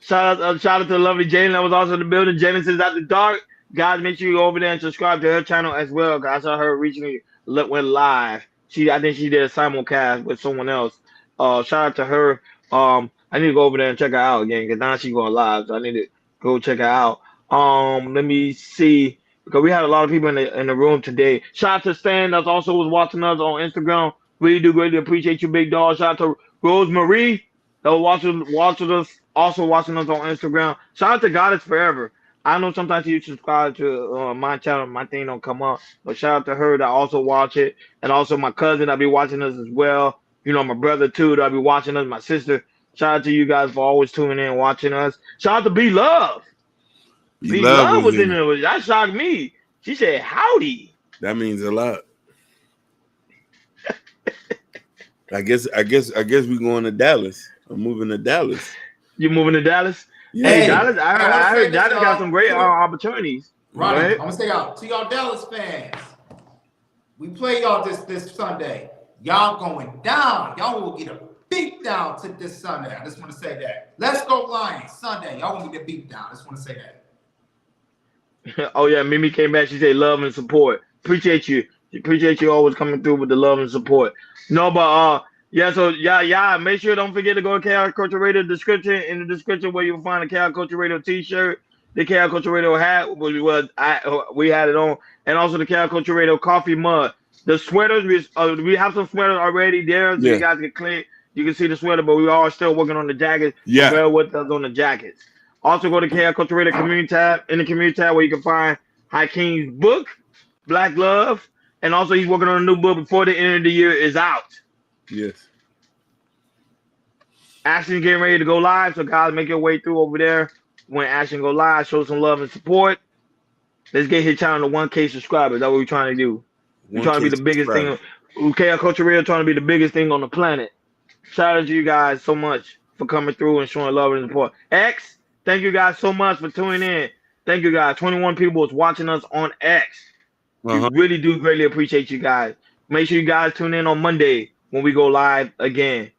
Shout out to the lovely Jalen that was also in the building. Jalen says After Dark. Guys, make sure you go over there and subscribe to her channel as well. Cause I saw her recently went live. I think she did a simulcast with someone else. Shout out to her. I need to go over there and check her out again because now she's going live. So I need to go check her out. Let me see, because we had a lot of people in the room today. Shout out to Stan that also was watching us on Instagram. Really do greatly appreciate you, big dog. Shout out to Rosemary that was watching us, also watching us on Instagram. Shout out to Goddess Forever. I know sometimes you subscribe to my channel, my thing don't come up, but shout out to her that also watch it, and also my cousin that be watching us as well. My brother too that be watching us, my sister. Shout out to you guys for always tuning in and watching us. Shout out to B Love. B Love was in there. That shocked me. She said howdy. That means a lot. I guess we're going to Dallas. I'm moving to Dallas. You moving to Dallas? Yeah. Hey, Dallas. I heard Dallas got some great opportunities. Ronnie, I'm gonna say to y'all Dallas fans, we play y'all this Sunday. Y'all going down. Y'all will get a beat down to this Sunday. I just want to say that. Let's go Lions Sunday. Y'all gonna get a beat down. I just want to say that. Oh yeah, Mimi came back. She said love and support. Appreciate you. Appreciate you always coming through with the love and support. No, but make sure don't forget to go to Chaos Culture Radio description. In the description where you'll find the Chaos Culture Radio t-shirt, the Chaos Culture Radio hat, we had it on, and also the Chaos Culture Radio coffee mug. The sweaters, we have some sweaters already there, so you guys can click. You can see the sweater, but we are still working on the jackets. Yeah. Bear with us on the jackets. Also go to Chaos Culture Radio community tab, in the community tab where you can find Hakeem's book, Black Love, and also he's working on a new book before the end of the year is out. Yes. Ashton's getting ready to go live, so guys, make your way through over there. When Ashton go live, show some love and support. Let's get his channel to 1K subscribers. That's what we're trying to do. We're trying to be the biggest thing. Chaos Culture Radio trying to be the biggest thing on the planet. Shout out to you guys so much for coming through and showing love and support. X, thank you guys so much for tuning in. Thank you guys. 21 people is watching us on X. We really do greatly appreciate you guys. Make sure you guys tune in on Monday when we go live again.